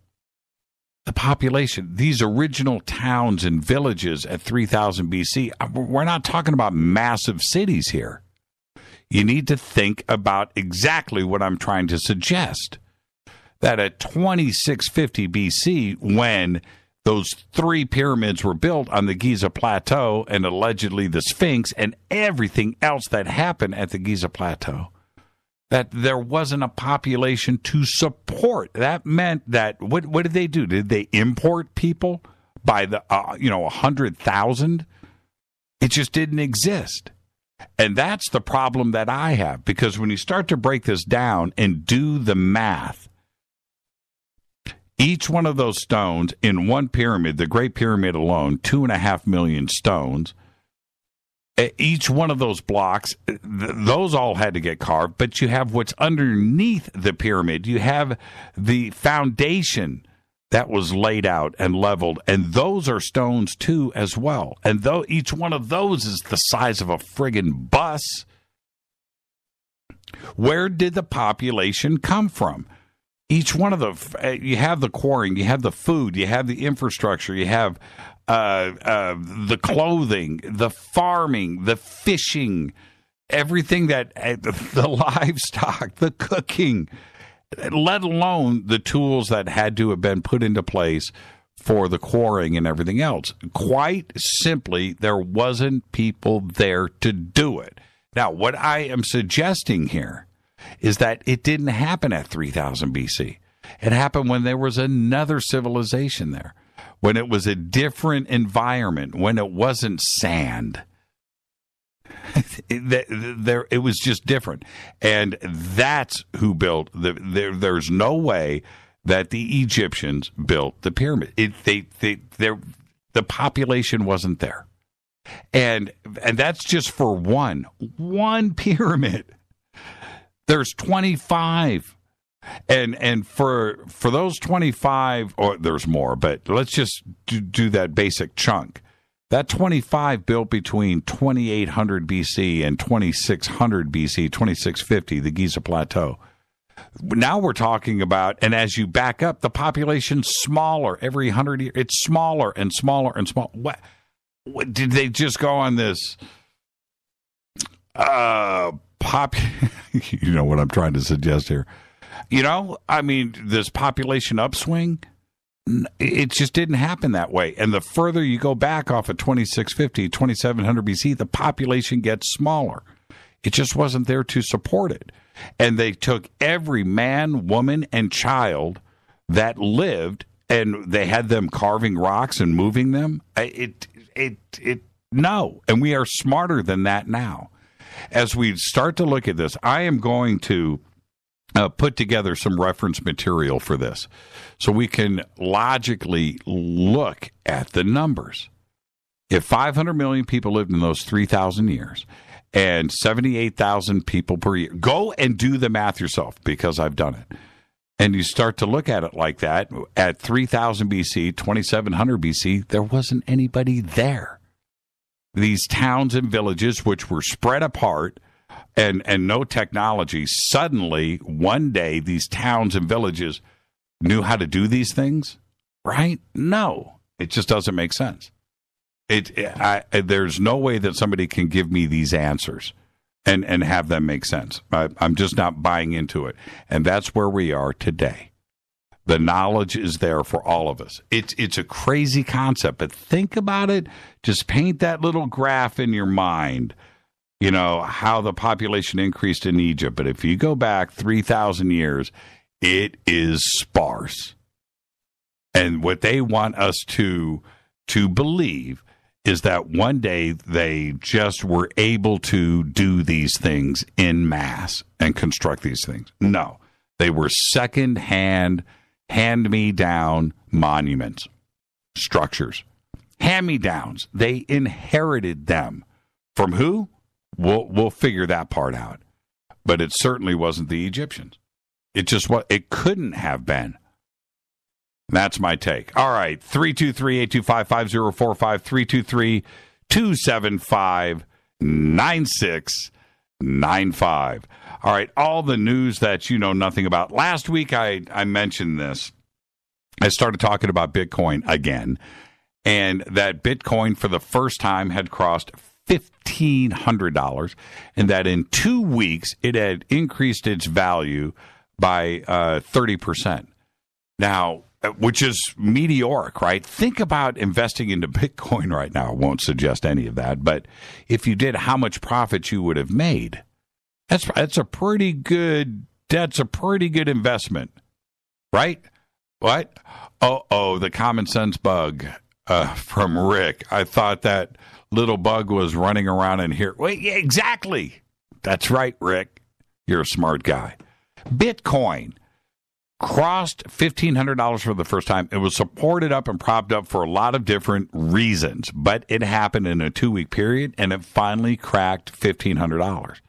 The population, these original towns and villages at 3000 BC, we're not talking about massive cities here. You need to think about exactly what I'm trying to suggest. That at 2650 BC, when those 3 pyramids were built on the Giza Plateau and allegedly the Sphinx and everything else that happened at the Giza Plateau, that there wasn't a population to support. That meant that, what did they do? Did they import people by the 100,000? It just didn't exist. And that's the problem that I have, because when you start to break this down and do the math, each one of those stones in one pyramid, the Great Pyramid alone, 2.5 million stones, each one of those blocks, those all had to get carved, but you have what's underneath the pyramid. You have the foundation that was laid out and leveled, and those are stones too as well. And though each one of those is the size of a friggin' bus, where did the population come from? Each one of you have the quarrying, you have the food, you have the infrastructure, you have the clothing, the farming, the fishing, everything that the livestock, the cooking, let alone the tools that had to have been put into place for the quarrying and everything else. Quite simply, there wasn't people there to do it. Now, what I am suggesting here is that it didn't happen at 3000 BC. It happened when there was another civilization there, when it was a different environment, when it wasn't sand. It was just different. And that's who built there's no way that the Egyptians built the pyramid. The population wasn't there. And that's just for one pyramid. There's 25. And for those 25, or there's more, but let's just do that basic chunk. That 25 built between 2800 BC and 2600 BC, 2650, the Giza Plateau. Now we're talking about, and as you back up, the population's smaller every 100 years. It's smaller and smaller and smaller. What did they just go on this you know what I'm trying to suggest here? You know, I mean, this population upswing, it just didn't happen that way. And the further you go back off of 2650, 2700 BC, the population gets smaller. It just wasn't there to support it. And they took every man, woman, and child that lived, and they had them carving rocks and moving them. No. And we are smarter than that now. As we start to look at this, I am going to put together some reference material for this so we can logically look at the numbers. If 500 million people lived in those 3,000 years and 78,000 people per year, go and do the math yourself, because I've done it. And you start to look at it like that. At 3000 BC, 2700 BC, there wasn't anybody there. These towns and villages, which were spread apart, and no technology, suddenly, one day, these towns and villages knew how to do these things, right? No, it just doesn't make sense. There's no way that somebody can give me these answers and have them make sense. I'm just not buying into it. And that's where we are today. The knowledge is there for all of us. It's a crazy concept, but think about it. Just paint that little graph in your mind. You know, how the population increased in Egypt. But if you go back 3,000 years, it is sparse. And what they want us to believe is that one day they just were able to do these things en masse and construct these things. No, they were second-hand, hand-me-down monuments, structures. Hand-me-downs. They inherited them. From who? We'll figure that part out. But it certainly wasn't the Egyptians. It couldn't have been. That's my take. All right, 323-825-5045, 323-275-9695. All right, all the news that you know nothing about. Last week I mentioned this. I started talking about Bitcoin again, and that Bitcoin for the first time had crossed $1,500, and that in 2 weeks it had increased its value by 30%. Now, which is meteoric, right? Think about investing into Bitcoin right now. I won't suggest any of that, but if you did, how much profit you would have made. That's a pretty good investment, right? What? Oh, the common sense bug from Rick. I thought that little bug was running around in here. Wait, yeah, exactly. That's right, Rick. You're a smart guy. Bitcoin crossed $1,500 for the first time. It was supported up and propped up for a lot of different reasons, but it happened in a 2-week period, and it finally cracked $1,500.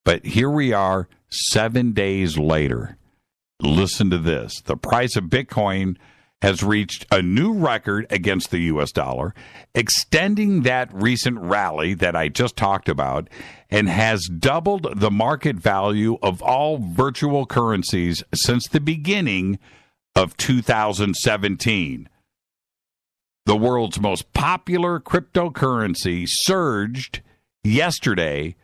But here we are 7 days later. Listen to this. The price of Bitcoin has reached a new record against the U.S. dollar, extending that recent rally that I just talked about, and has doubled the market value of all virtual currencies since the beginning of 2017. The world's most popular cryptocurrency surged yesterday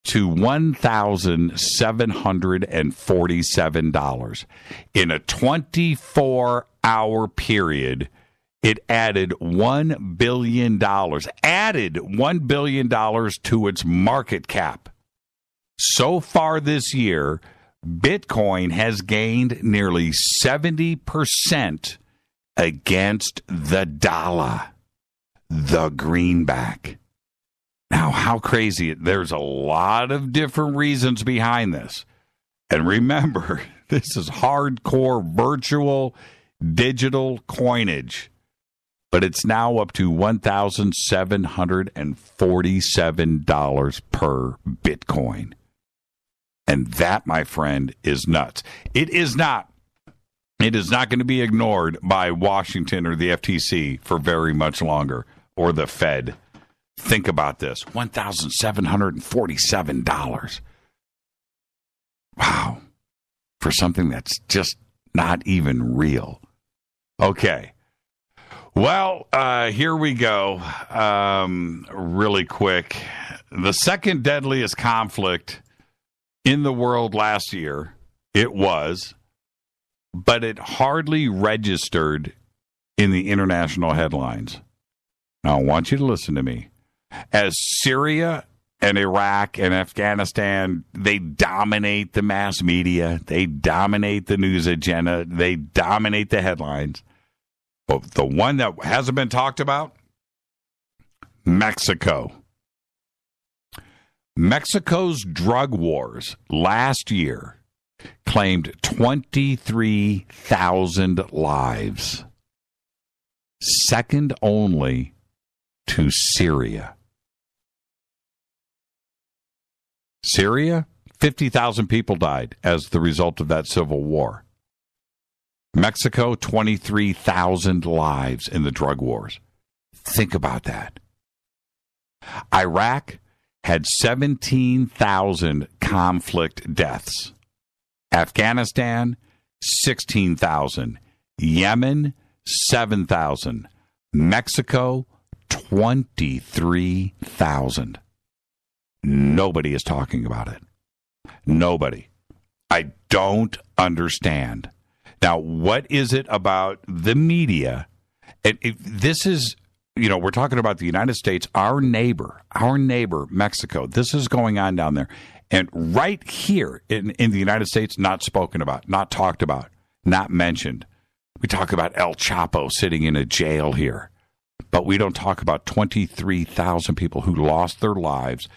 to $1,747. In a 24-hour period, it added $1 billion. Added $1 billion to its market cap. So far this year, Bitcoin has gained nearly 70% against the dollar, the greenback. Now, how crazy. There's a lot of different reasons behind this. And remember, this is hardcore virtual digital coinage. But it's now up to $1,747 per Bitcoin. And that, my friend, is nuts. It is not. It is not going to be ignored by Washington or the FTC for very much longer, or the Fed. Think about this. $1,747. Wow. For something that's just not even real. Okay. Well, here we go. Really quick. The second deadliest conflict in the world last year, it was, but it hardly registered in the international headlines. Now, I want you to listen to me. As Syria and Iraq and Afghanistan, they dominate the mass media. They dominate the news agenda. They dominate the headlines. But the one that hasn't been talked about, Mexico. Mexico's drug wars last year claimed 23,000 lives, second only to Syria. Syria, 50,000 people died as the result of that civil war. Mexico, 23,000 lives in the drug wars. Think about that. Iraq had 17,000 conflict deaths. Afghanistan, 16,000. Yemen, 7,000. Mexico, 23,000. Nobody is talking about it. Nobody. I don't understand. Now, what is it about the media? This is, we're talking about the United States, our neighbor, Mexico. This is going on down there. And right here in the United States, not spoken about, not talked about, not mentioned. We talk about El Chapo sitting in a jail here. But we don't talk about 23,000 people who lost their lives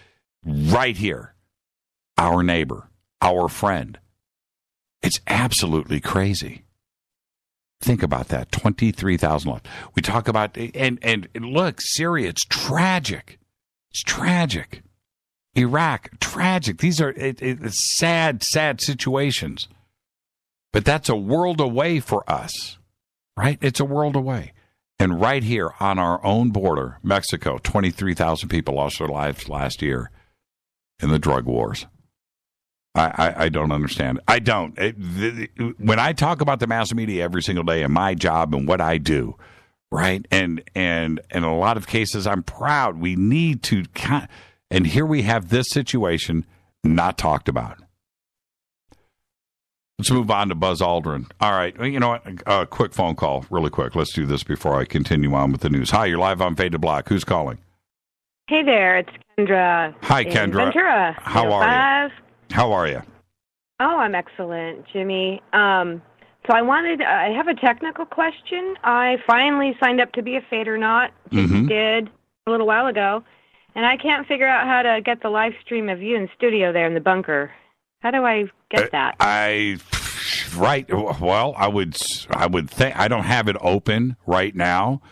right here. Our neighbor, our friend. It's absolutely crazy. Think about that. 23,000 lives. We talk about, and look, Syria, it's tragic. It's tragic. Iraq, tragic. These are sad, sad situations. But that's a world away for us, right? It's a world away. And right here on our own border, Mexico, 23,000 people lost their lives last year in the drug wars. I don't understand. I don't. When I talk about the mass media every single day and my job and what I do, right? And in a lot of cases, I'm proud. We need to, and here we have this situation not talked about. Let's move on to Buzz Aldrin. All right. You know what? A quick phone call, really quick. Let's do this before I continue on with the news. Hi, you're live on Fade to Black. Who's calling? Hey there, it's Kendra. Hi, Kendra. Ventura. How are you? How are you? Oh, I'm excellent, Jimmy. So I have a technical question. I finally signed up to be a Fadernaut, did a little while ago, and I can't figure out how to get the live stream of you in studio there in the bunker. How do I get that? Right. Well, I would think I don't have it open right now,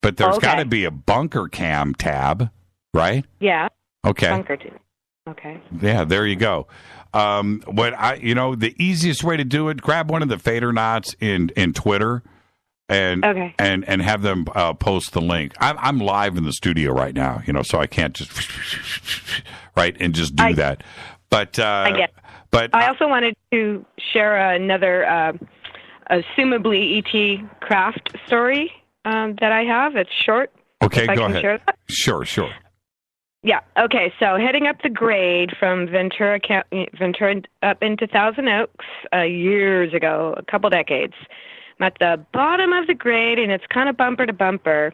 but there's got to be a bunker cam tab, right? Yeah. Okay. Bunker too. Okay. Yeah, there you go. The easiest way to do it, grab one of the Fadernauts in Twitter and have them post the link. I'm live in the studio right now, so I can't just right and just do that. But I get it. But I also wanted to share another assumably ET craft story that I have. It's short. Okay, go ahead. Share that? Sure. Yeah. Okay. So heading up the grade from Ventura up into Thousand Oaks years ago, a couple decades. I'm at the bottom of the grade, and it's kind of bumper to bumper.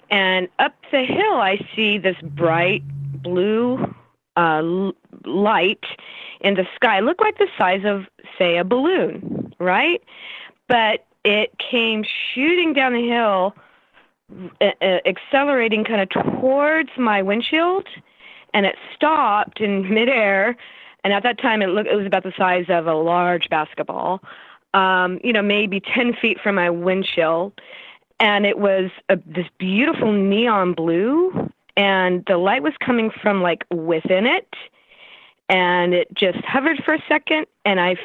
And up the hill, I see this bright blue light in the sky. It looked like the size of, say, a balloon, right? But it came shooting down the hill, accelerating kind of towards my windshield, and it stopped in midair. And at that time, it was about the size of a large basketball, maybe 10 feet from my windshield. And it was this beautiful neon blue, and the light was coming from like within it. and it just hovered for a second, and I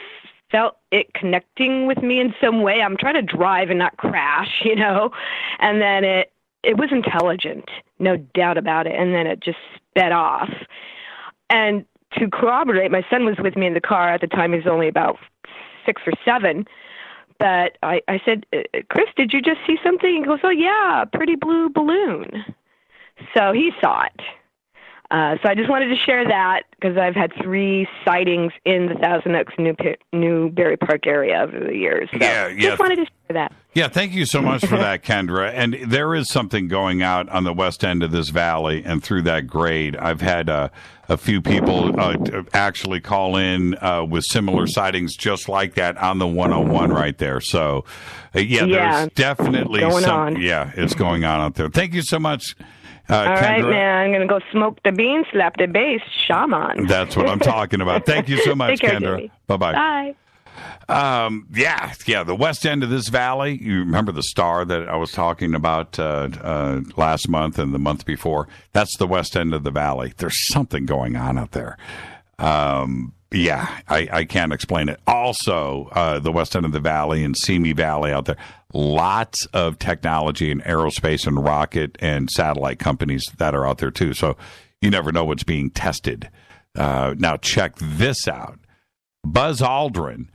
felt it connecting with me in some way. I'm trying to drive and not crash, and then it was intelligent, no doubt about it, and then it just sped off. And to corroborate, my son was with me in the car at the time. He was only about 6 or 7. But I said, Chris, did you just see something? He goes, oh, yeah, a pretty blue balloon. So he saw it. So I just wanted to share that because I've had 3 sightings in the Thousand Oaks, Newberry Park area over the years. So just wanted to share that. Yeah, thank you so much for that, Kendra. And there is something going out on the west end of this valley and through that grade. I've had a few people actually call in with similar sightings just like that on the 101 right there. So, there's definitely going on. Yeah, it's going on out there. Thank you so much. All right, man. I'm going to go smoke the bean, slap the bass, shaman. That's what I'm talking about. Thank you so much, Take care, Kendra. Jimmy. Bye-bye. Bye. The west end of this valley, you remember the star that I was talking about last month and the month before? That's the west end of the valley. There's something going on out there. I can't explain it. Also, the west end of the valley and Simi Valley out there, lots of technology in aerospace and rocket and satellite companies that are out there too. So you never know what's being tested. Now check this out. Buzz Aldrin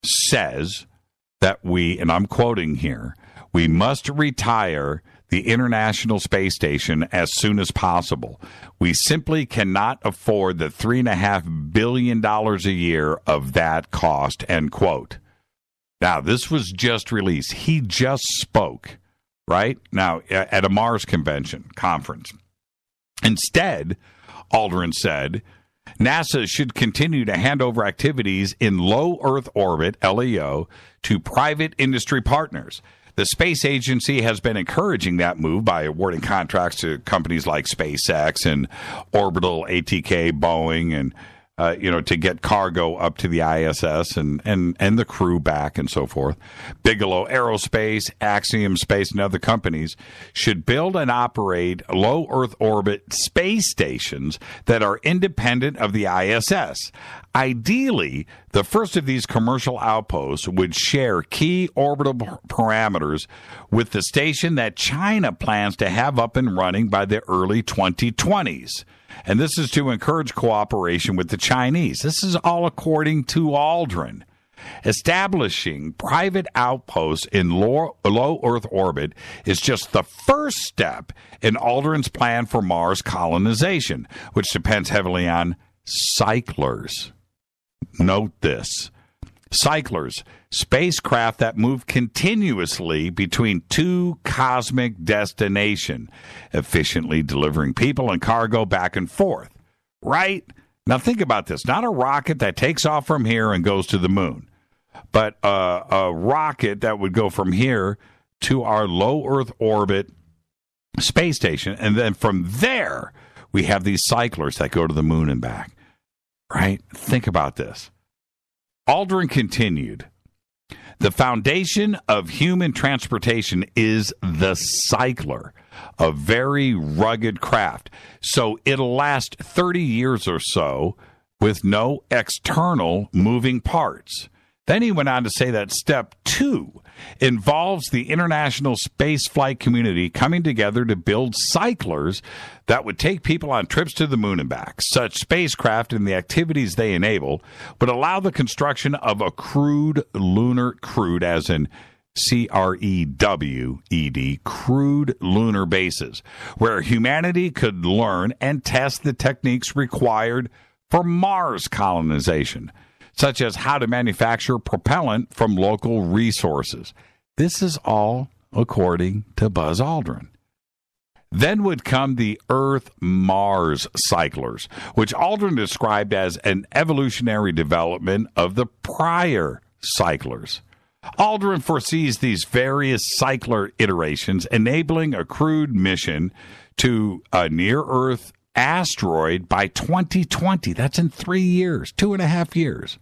says that and I'm quoting here, we must retire the International Space Station as soon as possible. We simply cannot afford the $3.5 billion a year of that cost, end quote. Now, this was just released. He just spoke, right? Now, at a Mars conference. Instead, Aldrin said, NASA should continue to hand over activities in low Earth orbit, LEO, to private industry partners. The space agency has been encouraging that move by awarding contracts to companies like SpaceX and Orbital, ATK, Boeing, and to get cargo up to the ISS and the crew back and so forth. Bigelow Aerospace, Axiom Space, and other companies should build and operate low Earth orbit space stations that are independent of the ISS. Ideally, the first of these commercial outposts would share key orbital parameters with the station that China plans to have up and running by the early 2020s. And this is to encourage cooperation with the Chinese. This is all according to Aldrin. Establishing private outposts in low Earth orbit is just the first step in Aldrin's plan for Mars colonization, which depends heavily on cyclers. Note this. Cyclers, spacecraft that move continuously between 2 cosmic destinations, efficiently delivering people and cargo back and forth. Right? Now think about this. Not a rocket that takes off from here and goes to the moon, but a rocket that would go from here to our low Earth orbit space station. And then from there, we have these cyclers that go to the moon and back. Right? Think about this. Aldrin continued, the foundation of human transportation is the cycler, a very rugged craft. So it'll last 30 years or so with no external moving parts. Then he went on to say that step 2 involves the international spaceflight community coming together to build cyclers that would take people on trips to the moon and back. Such spacecraft and the activities they enable would allow the construction of a crude as in CREWED, crude lunar bases, where humanity could learn and test the techniques required for Mars colonization, such as how to manufacture propellant from local resources. This is all according to Buzz Aldrin. Then would come the Earth-Mars cyclers, which Aldrin described as an evolutionary development of the prior cyclers. Aldrin foresees these various cycler iterations enabling a crewed mission to a near-Earth asteroid by 2020. That's in 3 years, 2.5 years.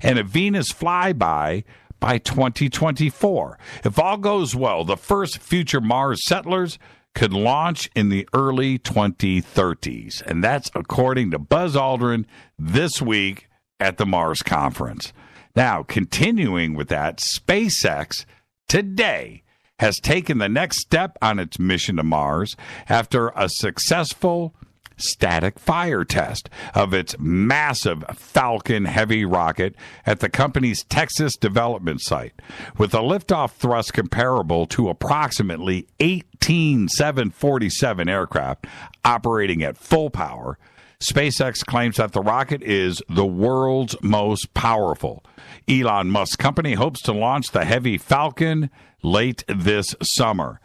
And a Venus flyby by 2024. If all goes well, the first future Mars settlers could launch in the early 2030s. And that's according to Buzz Aldrin this week at the Mars conference. Now, continuing with that, SpaceX today has taken the next step on its mission to Mars after a successful static fire test of its massive Falcon Heavy rocket at the company's Texas development site. With a liftoff thrust comparable to approximately 18 747 aircraft operating at full power, SpaceX claims that the rocket is the world's most powerful. Elon Musk's company hopes to launch the Heavy Falcon late this summer.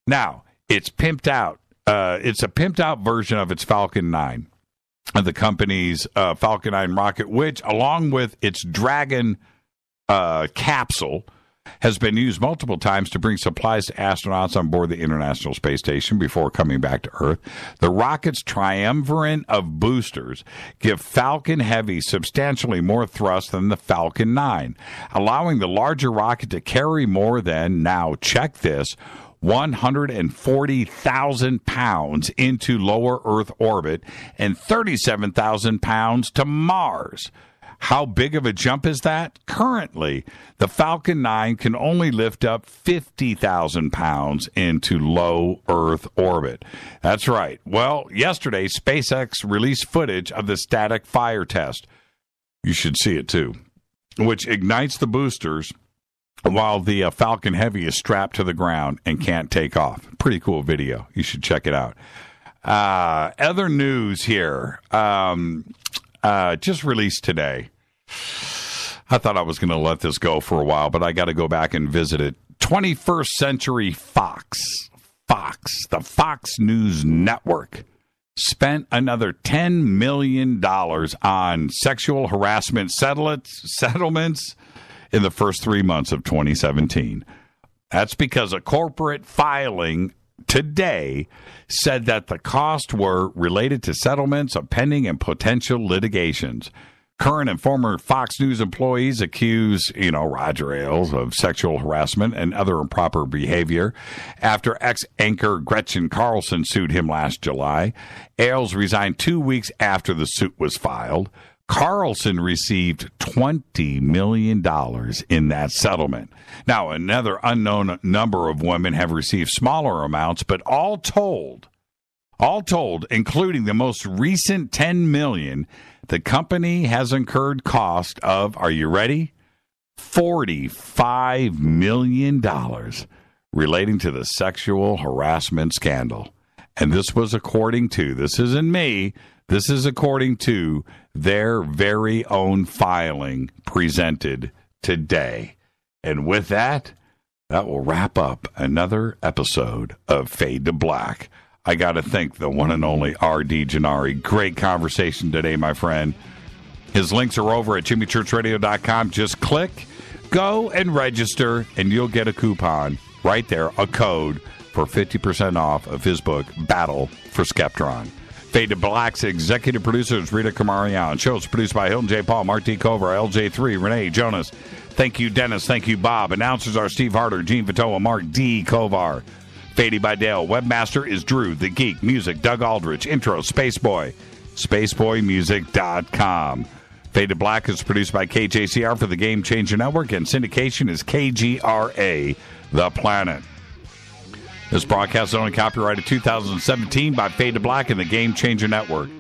Now, it's pimped out. It's a pimped-out version of its Falcon 9, the company's Falcon 9 rocket, which, along with its Dragon capsule, has been used multiple times to bring supplies to astronauts on board the International Space Station before coming back to Earth. The rocket's triumvirate of boosters give Falcon Heavy substantially more thrust than the Falcon 9, allowing the larger rocket to carry more than, now check this, 140,000 pounds into lower Earth orbit and 37,000 pounds to Mars. How big of a jump is that? Currently, the Falcon 9 can only lift up 50,000 pounds into low Earth orbit. That's right. Well, yesterday, SpaceX released footage of the static fire test. You should see it too, which ignites the boosters while the Falcon Heavy is strapped to the ground and can't take off. Pretty cool video. You should check it out. Other news here, just released today. I thought I was going to let this go for a while, but I got to go back and visit it. 21st Century Fox, the Fox News Network, spent another $10 million on sexual harassment settlements in the first 3 months of 2017. That's because a corporate filing today said that the costs were related to settlements of pending and potential litigations. Current and former Fox News employees accuse, Roger Ailes of sexual harassment and other improper behavior after ex-anchor Gretchen Carlson sued him last July. Ailes resigned 2 weeks after the suit was filed. Carlson received $20 million in that settlement. Now, another unknown number of women have received smaller amounts, but all told, including the most recent $10 million, the company has incurred cost of, are you ready? $45 million relating to the sexual harassment scandal. And this was according to, this isn't me, this is according to their very own filing presented today. And with that, that will wrap up another episode of Fade to Black. I got to thank the one and only RD Jari. Great conversation today, my friend. His links are over at jimmychurchradio.com. Just click, go, and register, and you'll get a coupon right there, a code for 50% off of his book, Battle for Skeptron. Fade to Black's executive producer is Rita Kamarian. Shows produced by Hilton J. Paul, Mark D. Kovar, LJ3, Renee Jonas. Thank you, Dennis. Thank you, Bob. Announcers are Steve Harder, Gene Vitoa, Mark D. Kovar. Fady by Dale. Webmaster is Drew the Geek. Music, Doug Aldrich. Intro, Spaceboy. SpaceboyMusic.com. Fade to Black is produced by KJCR for the Game Changer Network, and syndication is KGRA, The Planet. This broadcast is only copyrighted 2017 by Fade to Black and the Game Changer Network.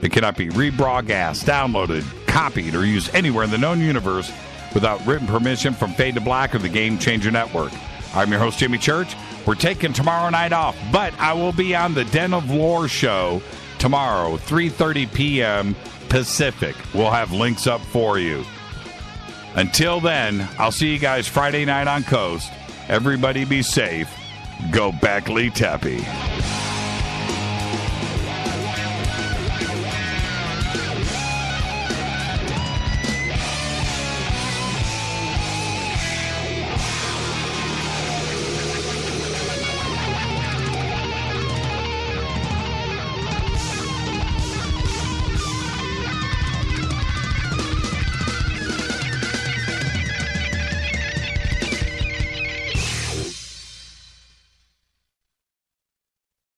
It cannot be rebroadcast, downloaded, copied, or used anywhere in the known universe without written permission from Fade to Black or the Game Changer Network. I'm your host, Jimmy Church. We're taking tomorrow night off, but I will be on the Den of Lore show tomorrow, 3:30 p.m. Pacific. We'll have links up for you. Until then, I'll see you guys Friday night on Coast. Everybody be safe. Go Beckley Teppy.